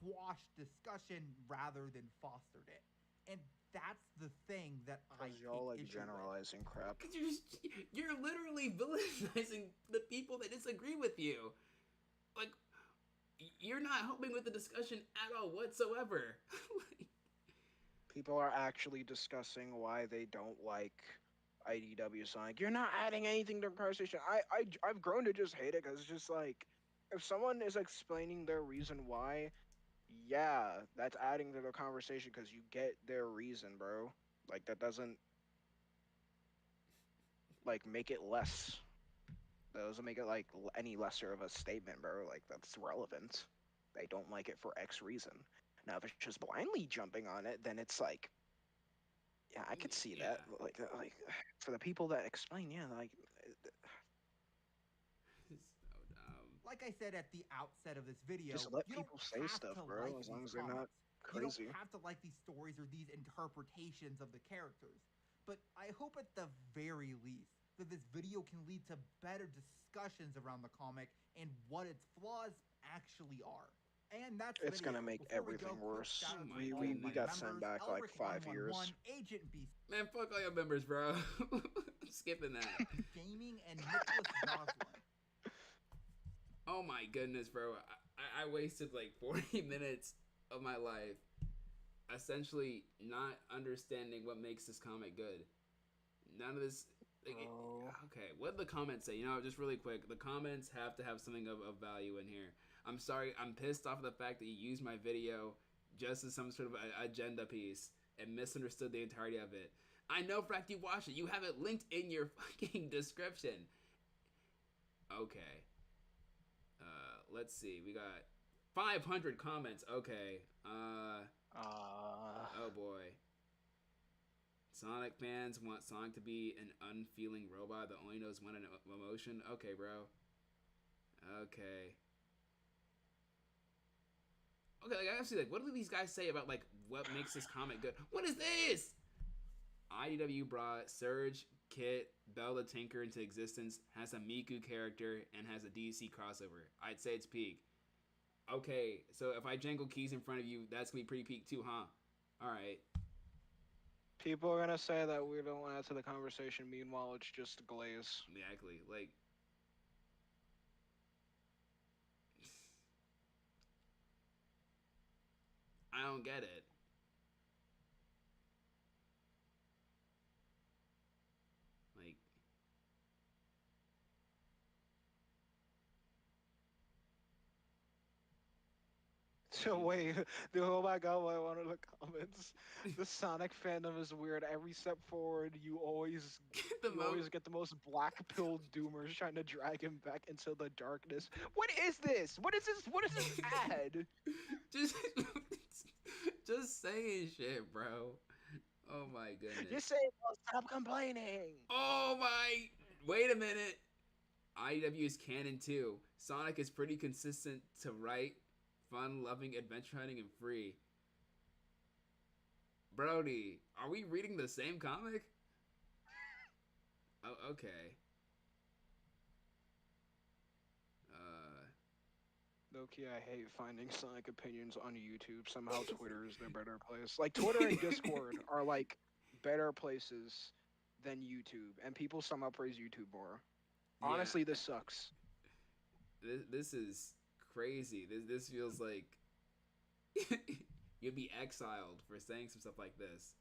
quashed discussion rather than fostered it. And that's the thing that I y'all like generalizing crap. You're literally villainizing the people that disagree with you. Like, you're not helping with the discussion at all whatsoever. People are actually discussing why they don't like IDW Sonic. You're not adding anything to the conversation. I've grown to just hate it because it's just like, if someone is explaining their reason why, yeah, that's adding to the conversation because you get their reason, bro. Like that doesn't like make it less. That doesn't make it like any lesser of a statement, bro. Like that's relevant. They don't like it for X reason. Now, if it's just blindly jumping on it, then it's like, yeah, I could see that. Like for the people that explain, yeah, like So dumb. Like I said at the outset of this video, just let you people don't say have stuff, to bro. like As long these as they're not comics. You don't crazy. have to like these stories or these interpretations of the characters. But I hope at the very least that this video can lead to better discussions around the comic and what its flaws actually are. And that's the It's video. gonna make Before we everything go, quick worse. shout out to We- all we- of we my got members, sent back like Elric 5 years. 111, Agent B, Man, fuck all your members, bro. I'm skipping that. Gaming, and Nicholas Goslin. Oh my goodness, bro. I wasted like 40 minutes of my life essentially not understanding what makes this comic good. None of this. Like, okay, what did the comments say? You know, just really quick, the comments have to have something of value in here. I'm sorry, I'm pissed off of the fact that you used my video just as some sort of agenda piece and misunderstood the entirety of it. I know for a fact you watched it. You have it linked in your fucking description. Okay. Let's see. We got 500 comments. Okay. Oh boy. Sonic fans want Sonic to be an unfeeling robot that only knows one emotion. Okay, bro. Okay. Okay, like, I actually, like, what do these guys say about, like, what makes this comic good? What is this? IDW brought Surge, Kit, Belle the Tinker into existence, has a Miku character, and has a DC crossover. I'd say it's peak. Okay, so if I jangle keys in front of you, that's gonna be pretty peak too, huh? Alright. People are gonna say that we don't add to the conversation. Meanwhile, it's just glaze. Exactly. Like, I don't get it. Like, So wait, oh my god, one of the comments. The Sonic fandom is weird. Every step forward, you always get the most black-pilled doomers trying to drag him back into the darkness. What is this? What is this? What is this ad? just, just saying shit, bro. Oh my goodness. Just say, well, stop complaining. Oh my! Wait a minute. IDW is canon too. Sonic is pretty consistent to right, fun, loving, adventure hunting, and free. Brody, are we reading the same comic? Oh, okay. Low-key, I hate finding Sonic opinions on YouTube. Somehow Twitter is their better place. Like, Twitter and Discord are, like, better places than YouTube. And people somehow praise YouTube more. Yeah. Honestly, this sucks. This is crazy. This feels like you'd be exiled for saying some stuff like this.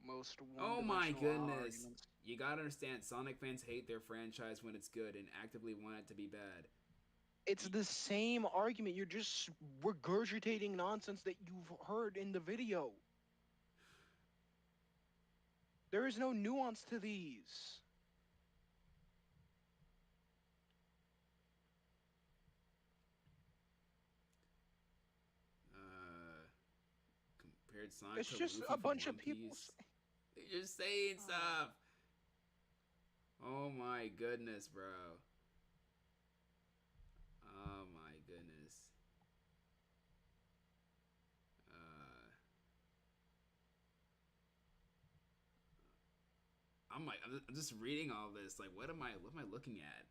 Most Oh my one-dimensional goodness. arguments. You gotta understand, Sonic fans hate their franchise when it's good and actively want it to be bad. It's the same argument. You're just regurgitating nonsense that you've heard in the video. There is no nuance to these. Compared Sonic It's to just Luffy a from bunch One of people. Piece. They're just saying stuff. Oh my goodness, bro. Oh my goodness. I'm just reading all this. Like, what am I looking at?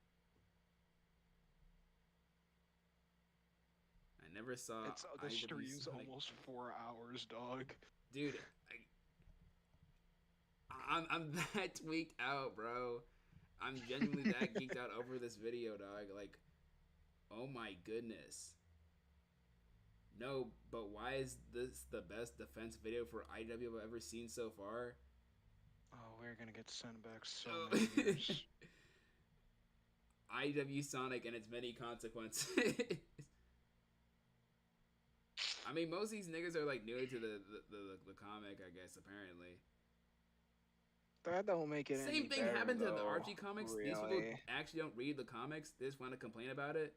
I never saw. The IW stream's Sonic. almost 4 hours, dog. Dude, I'm that tweaked out, bro. I'm genuinely that geeked out over this video, dog. Like, oh my goodness. No, but why is this the best defense video for IW I've ever seen so far? Oh, we're gonna get sent back so many years. IW Sonic and its many consequences. I mean, most of these niggas are like new to the comic, I guess, apparently. That don't make it any Same thing better, happened to the though, Archie comics. really. These people actually don't read the comics. They just want to complain about it.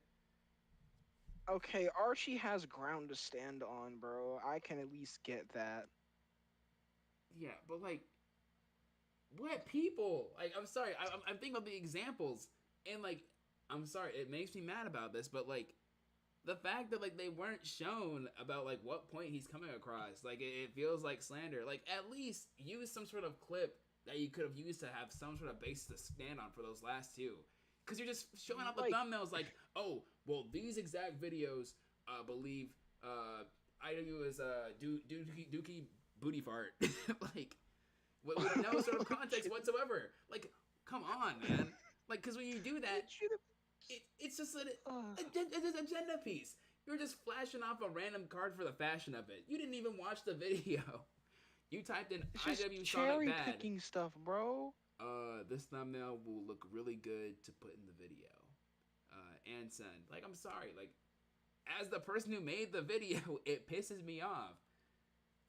Okay, Archie has ground to stand on, bro. I can at least get that. Yeah, but like, what people? Like, I'm sorry. I'm thinking about the examples, and like, I'm sorry. It makes me mad about this, but like, the fact that like they weren't shown about like what point he's coming across, like it feels like slander. Like, at least use some sort of clip that you could have used to have some sort of basis to stand on for those last two. Because you're just showing up the thumbnails like, oh, well, these exact videos believe IW is Dookie Booty Fart. Like, with no sort of context whatsoever. Like, come on, man. Like, because when you do that, it's just an agenda piece. You're just flashing off a random card for the fashion of it. You didn't even watch the video. You typed in It's IW just Sonic bad. cherry-picking stuff, bro. This thumbnail will look really good to put in the video. And send. Like, I'm sorry. Like, as the person who made the video, it pisses me off.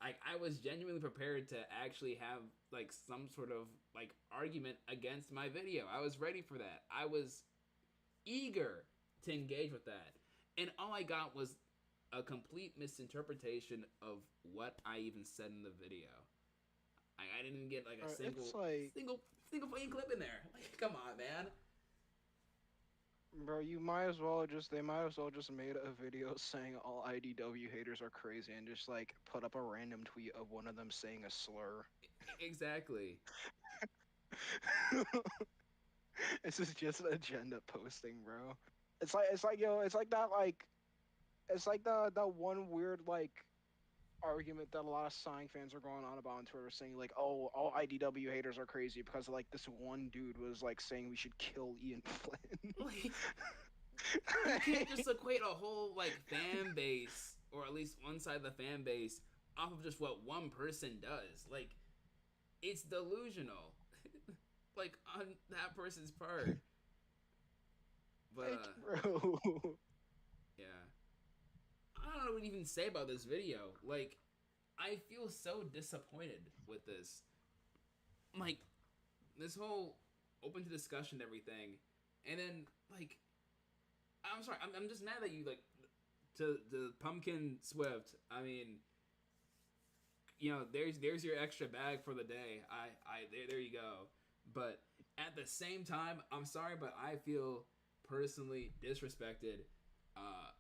Like, I was genuinely prepared to actually have, like, some sort of, like, argument against my video. I was ready for that. I was eager to engage with that. And all I got was a complete misinterpretation of what I even said in the video. I didn't get, like, a single fucking clip in there. Like, come on, man. Bro, they might as well just made a video saying all IDW haters are crazy and just like put up a random tweet of one of them saying a slur. Exactly. This is just agenda posting, bro. It's like the one weird like argument that a lot of Sonic fans are going on about on Twitter, saying like, oh, all IDW haters are crazy because like this one dude was like saying we should kill Ian Flynn. Like, you can't just equate a whole like fan base, or at least one side of the fan base, off of just what one person does. Like, it's delusional. Like, on that person's part. But bro. Yeah. I don't know what to even say about this video. Like, I feel so disappointed with this. Like, this whole open to discussion and everything. And then, like, I'm sorry, I'm just mad that you, like, to Pumpkin Swift, I mean, you know, there's your extra bag for the day. There you go. But at the same time, I'm sorry, but I feel personally disrespected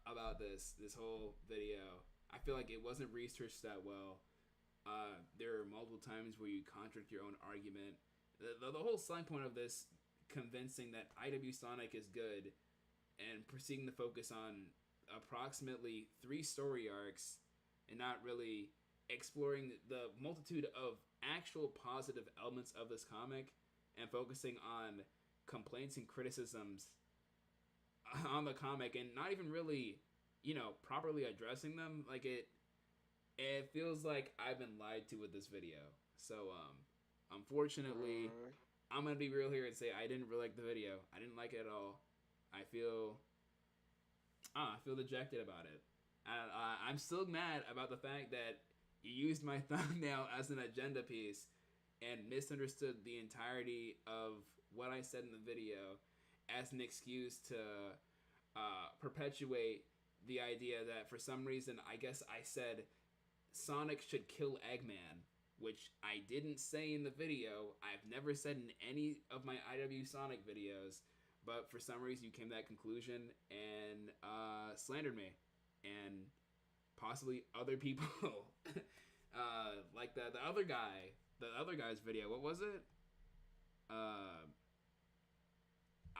about this whole video. I feel like it wasn't researched that well. There are multiple times where you contradict your own argument. The whole selling point of this, convincing that IW Sonic is good and proceeding to focus on approximately 3 story arcs and not really exploring the multitude of actual positive elements of this comic and focusing on complaints and criticisms on the comic and not even really, you know, properly addressing them. Like, it feels like I've been lied to with this video. So unfortunately, I'm gonna be real here and say I didn't really like the video. I didn't like it at all. I feel dejected about it. I'm still mad about the fact that you used my thumbnail as an agenda piece and misunderstood the entirety of what I said in the video as an excuse to perpetuate the idea that for some reason, I guess I said Sonic should kill Eggman, which I didn't say in the video. I've never said in any of my IW Sonic videos, but for some reason you came to that conclusion and slandered me and possibly other people. Like the other guy's video. What was it?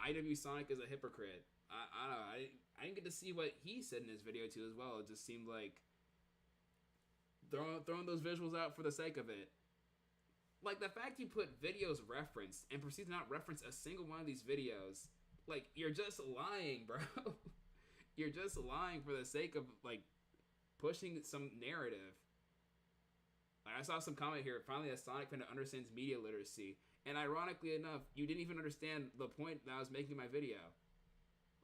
IW Sonic is a hypocrite. I don't know. I didn't get to see what he said in his video too as well. It just seemed like throwing those visuals out for the sake of it. Like, the fact you put videos referenced and proceed to not reference a single one of these videos, like, you're just lying, bro. You're just lying for the sake of, like, pushing some narrative. Like, I saw some comment here. Finally, a Sonic fan that understands media literacy. And ironically enough, you didn't even understand the point that I was making in my video.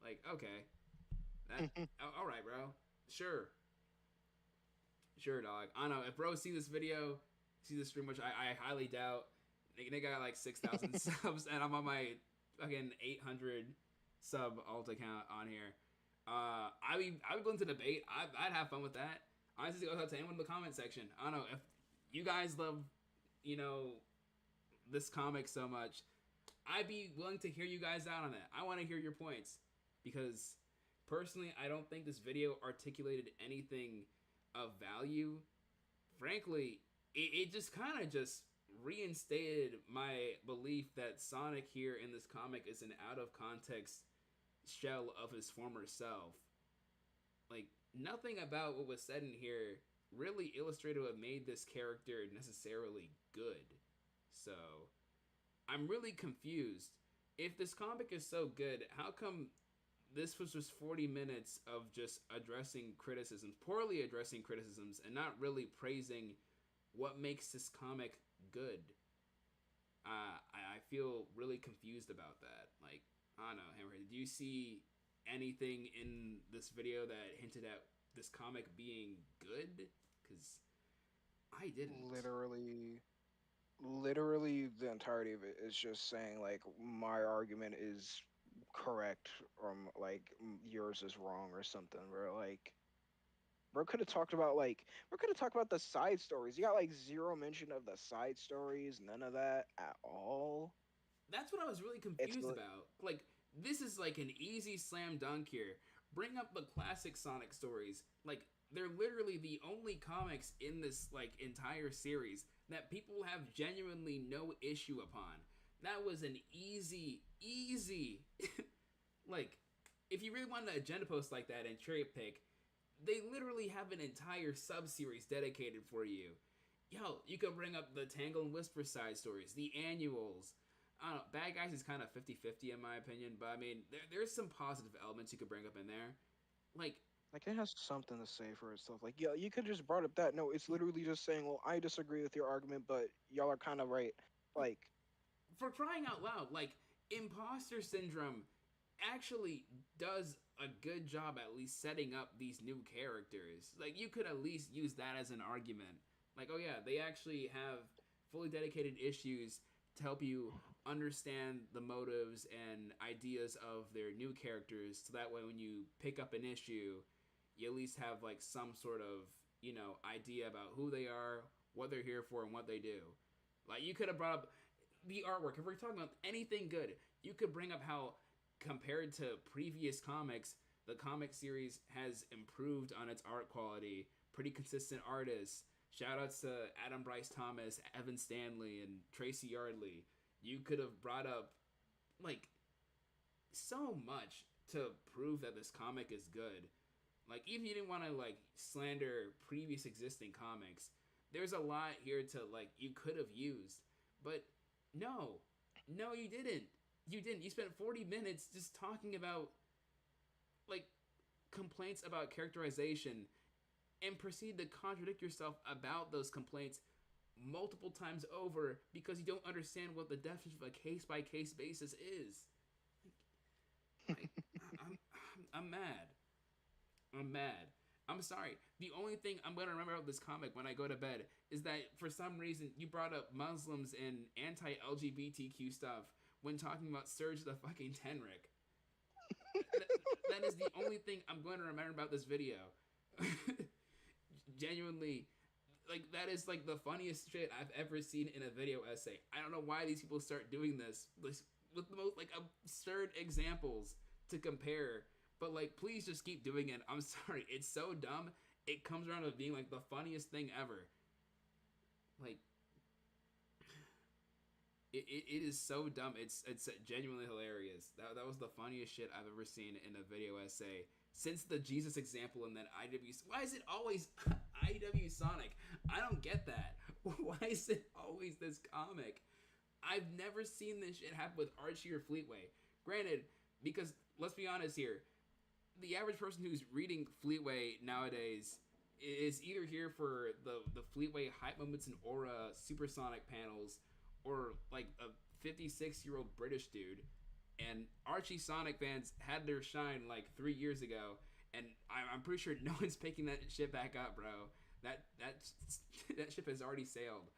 Like, okay. All right, bro. Sure, dog. I don't know. If bro see this video, see this stream, which I highly doubt. They got like 6,000 subs, and I'm on my fucking 800 sub alt account on here. I'd be willing to debate. I'd have fun with that. Honestly, go out to anyone in the comment section. I don't know if you guys love, this comic so much. I'd be willing to hear you guys out on that. I want to hear your points because personally, I don't think this video articulated anything of value. Frankly, it just kind of just reinstated my belief that Sonic here in this comic is an out of context shell of his former self. Like, nothing about what was said in here really illustrated what made this character necessarily good. So, I'm really confused. If this comic is so good, how come this was just 40 minutes of just addressing criticisms, poorly addressing criticisms, and not really praising what makes this comic good? I feel really confused about that. Like, I don't know, Hammerhead, do you see anything in this video that hinted at this comic being good? Because I didn't. Literally the entirety of it is just saying like my argument is correct or like yours is wrong or something, bro. Like bro could have talked about the side stories. You got like zero mention of the side stories, none of that at all. That's what I was really confused about. Like, this is like an easy slam dunk here. Bring up the classic Sonic stories. Like, they're literally the only comics in this like entire series that people have genuinely no issue upon. That was an easy like, if you really wanted an agenda post like that and cherry pick, they literally have an entire sub-series dedicated for you. Yo, you could bring up the Tangle and Whisper side stories, the annuals. I don't know, Bad Guys is kind of 50-50 in my opinion, but I mean, there's some positive elements you could bring up in there. Like it has something to say for itself. Like, yeah, you could just brought up that. No, it's literally just saying, well, I disagree with your argument, but y'all are kind of right. Like, for crying out loud, like, Imposter Syndrome actually does a good job at least setting up these new characters. Like, you could at least use that as an argument. Like, oh yeah, they actually have fully dedicated issues to help you understand the motives and ideas of their new characters, so that way when you pick up an issue, you at least have like some sort of, idea about who they are, what they're here for, and what they do. Like, you could have brought up the artwork. If we're talking about anything good, you could bring up how, compared to previous comics, the comic series has improved on its art quality. Pretty consistent artists. Shoutouts to Adam Bryce Thomas, Evan Stanley, and Tracy Yardley. You could have brought up, like, so much to prove that this comic is good. Like, even if you didn't want to, like, slander previous existing comics, there's a lot here to, like, you could have used. But no, you didn't. You didn't. You spent 40 minutes just talking about, like, complaints about characterization and proceed to contradict yourself about those complaints multiple times over because you don't understand what the definition of a case-by-case basis is. Like, I'm mad. I'm sorry. The only thing I'm going to remember about this comic when I go to bed is that for some reason you brought up Muslims and anti-LGBTQ stuff when talking about Surge the fucking Tenric. That is the only thing I'm going to remember about this video. Genuinely, like, that is like the funniest shit I've ever seen in a video essay. I don't know why these people start doing this with the most like absurd examples to compare, but like, please just keep doing it. I'm sorry, it's so dumb. It comes around to being like the funniest thing ever. Like, it is so dumb. It's genuinely hilarious. That was the funniest shit I've ever seen in a video essay since the Jesus example and then IW. Why is it always IW Sonic? I don't get that. Why is it always this comic? I've never seen this shit happen with Archie or Fleetway. Granted, because let's be honest here, the average person who's reading Fleetway nowadays is either here for the Fleetway hype moments and aura supersonic panels, or like a 56-year-old British dude. And Archie Sonic fans had their shine like 3 years ago, and I'm pretty sure no one's picking that shit back up, bro. That ship has already sailed.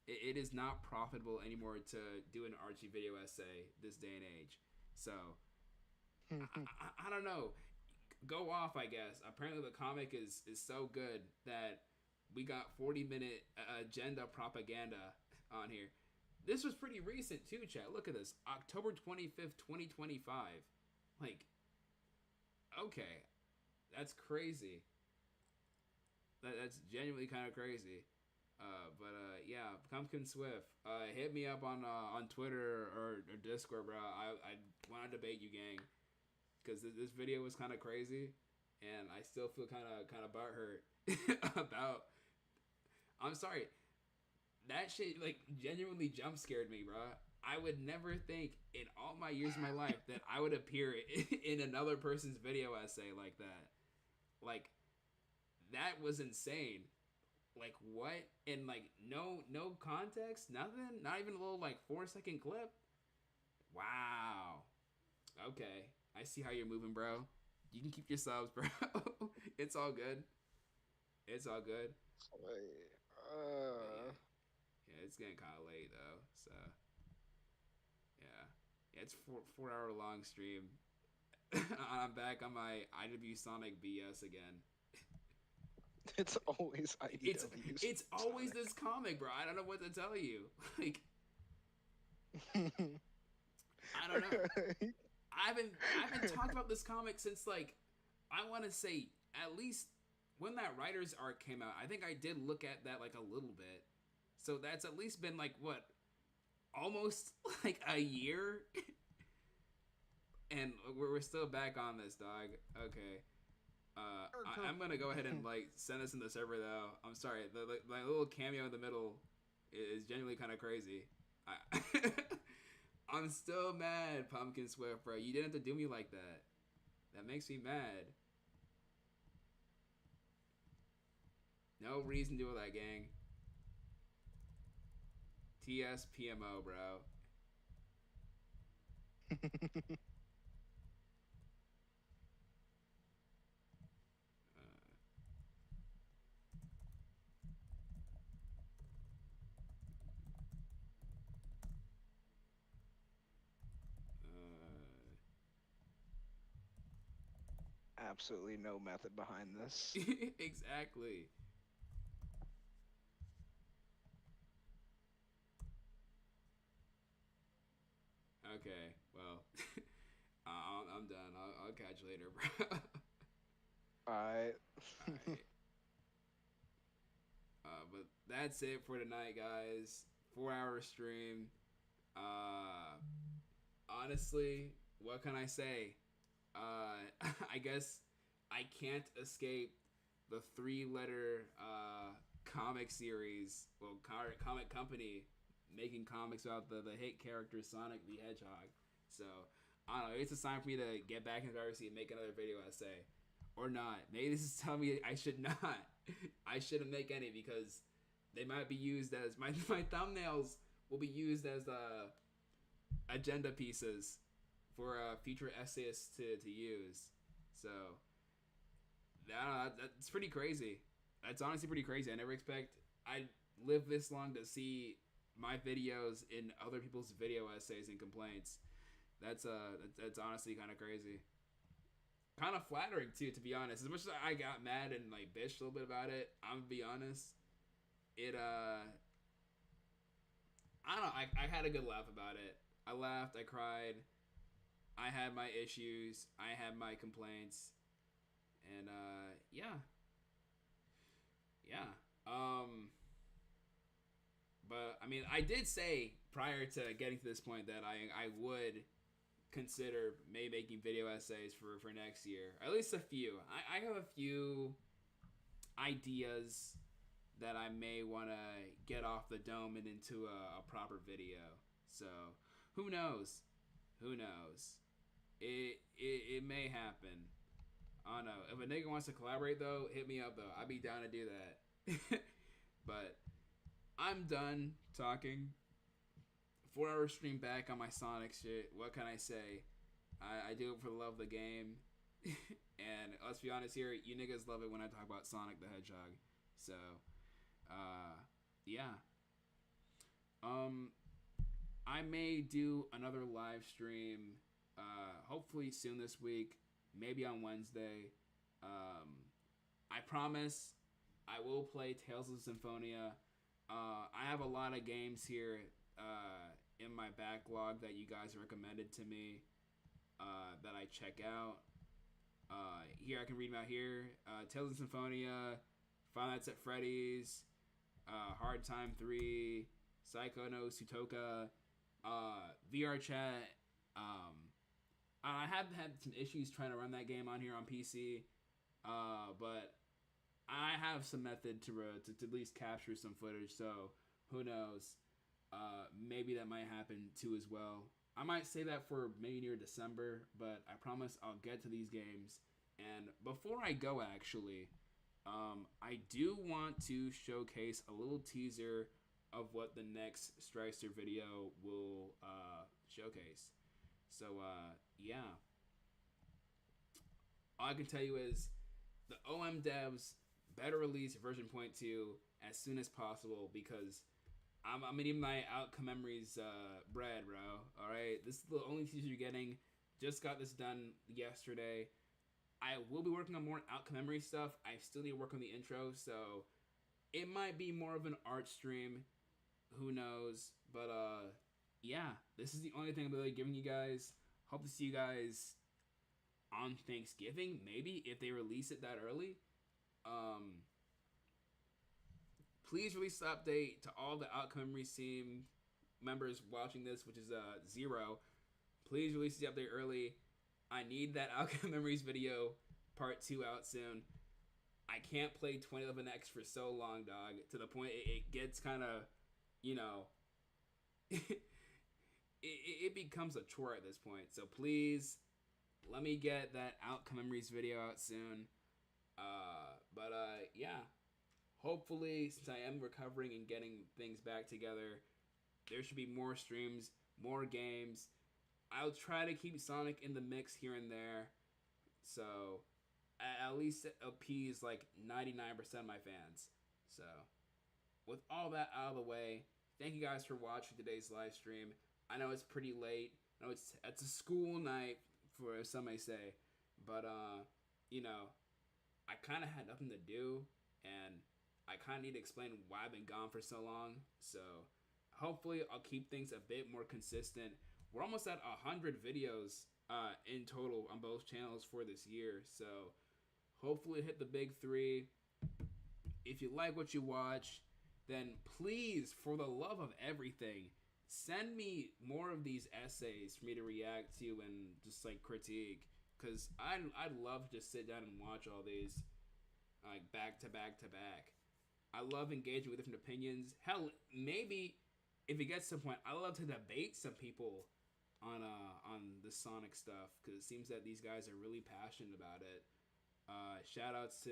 It is not profitable anymore to do an Archie video essay this day and age. So I don't know. Go off, I guess. Apparently the comic is so good that we got 40-minute agenda propaganda on here. This was pretty recent too, chat. Look at this. October 25th, 2025. Like, okay. That's crazy. That's genuinely kind of crazy. Yeah, Pumpkin Swift. Hit me up on Twitter or Discord, bro. I want to debate you, gang. Because this video was kind of crazy, and I still feel kind of butthurt about. I'm sorry, that shit like genuinely jump scared me, bro. I would never think in all my years of my life that I would appear in another person's video essay like that. Like, that was insane. Like, what? And like no context, nothing, not even a little like 4-second clip. Wow. Okay. I see how you're moving, bro. You can keep your subs, bro. It's all good. It's all good. Yeah, it's getting kind of late though. So yeah, it's 4 hour long stream. I'm back on my IW Sonic BS again. It's always IDW. It's always this comic, bro. I don't know what to tell you. Like, I don't know. I haven't talked about this comic since, like, I want to say at least when that writer's arc came out. I think I did look at that like a little bit. So that's at least been like what, almost like a year. And we're still back on this, dog. Okay. I'm gonna go ahead and like send this in the server though. I'm sorry. My little cameo in the middle is genuinely kind of crazy. I'm still mad, Pumpkin Swift, bro. You didn't have to do me like that. That makes me mad. No reason to do that, gang. TSPMO, bro. Absolutely no method behind this. Exactly. Okay, well, I'm done. I'll catch you later, bro. Alright. But that's it for tonight, guys. 4 hour stream. Honestly, what can I say? I guess I can't escape the 3-letter comic series, well, comic company making comics about the hit character Sonic the Hedgehog. So, I don't know, it's a sign for me to get back in the driver's seat and make another video essay. Or not. Maybe this is telling me I should not. I shouldn't make any because they might be used as, my thumbnails will be used as agenda pieces for future essayists to use. So, that's pretty crazy. That's honestly pretty crazy. I never expect I live this long to see my videos in other people's video essays and complaints. That's honestly kind of crazy. Kind of flattering too, to be honest. As much as I got mad and like bitched a little bit about it, I'm gonna be honest. It I don't know. I had a good laugh about it. I laughed. I cried. I had my issues. I had my complaints. And yeah. But I mean, I did say prior to getting to this point that I would consider maybe making video essays for next year. At least a few. I have a few ideas that I may want to get off the dome and into a proper video. So, who knows? Who knows? It may happen. I don't know. If a nigga wants to collaborate though, hit me up though. I'd be down to do that. But I'm done talking. 4-hour stream back on my Sonic shit. What can I say? I do it for the love of the game. And let's be honest here, you niggas love it when I talk about Sonic the Hedgehog. So, yeah. I may do another live stream, hopefully soon this week, maybe on Wednesday. I promise I will play Tales of Symphonia. I have a lot of games here in my backlog that you guys recommended to me that I check out. Here I can read them out here. Tales of Symphonia, Five Nights at Freddy's, Hard Time 3, Psycho no Sutoka, VR Chat. I have had some issues trying to run that game on here on PC, but I have some method to at least capture some footage, so who knows? Maybe that might happen too as well. I might say that for maybe near December, but I promise I'll get to these games. And before I go, actually, I do want to showcase a little teaser of what the next Stricer video will showcase. So, yeah. All I can tell you is the OM devs better release version 0.2 as soon as possible, because I'm gonna need my outcome memories bread, bro. Alright? This is the only teaser you're getting. Just got this done yesterday. I will be working on more outcome memory stuff. I still need to work on the intro, so it might be more of an art stream. Who knows? But yeah, this is the only thing I'm really giving you guys. Hope to see you guys on Thanksgiving, maybe, if they release it that early. Please release the update to all the outcome memory team members watching this, which is 0. Please release the update early. I need that outcome memories video part 2 out soon. I can't play 2011X for so long, dog, to the point it gets kind of, you know, it becomes a chore at this point. So please, let me get that outcome memories video out soon. Yeah. Hopefully, since I am recovering and getting things back together, there should be more streams, more games. I'll try to keep Sonic in the mix here and there, so at least appease like 99% of my fans. So, with all that out of the way, thank you guys for watching today's live stream. I know it's pretty late. I know it's a school night, for some may say, but you know, I kind of had nothing to do, and I kind of need to explain why I've been gone for so long. So, hopefully, I'll keep things a bit more consistent. We're almost at 100 videos in total on both channels for this year. So hopefully hit the big 3. If you like what you watch, then please, for the love of everything, send me more of these essays for me to react to and just like critique. Because I'd love to just sit down and watch all these like back to back to back. I love engaging with different opinions. Hell, maybe if it gets to the point, I love to debate some people on the Sonic stuff, because it seems that these guys are really passionate about it. Shout outs to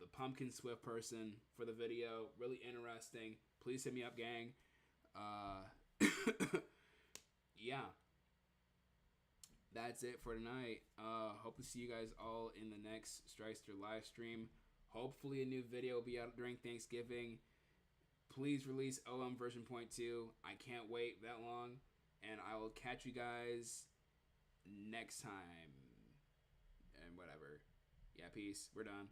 the Pumpkin Swift person for the video, really interesting. Please hit me up, gang. Yeah, that's it for tonight. Hope to see you guys all in the next Stricer live stream. Hopefully a new video will be out during Thanksgiving. Please release OM version 0.2. I can't wait that long. And I will catch you guys next time. And whatever. Yeah, peace. We're done.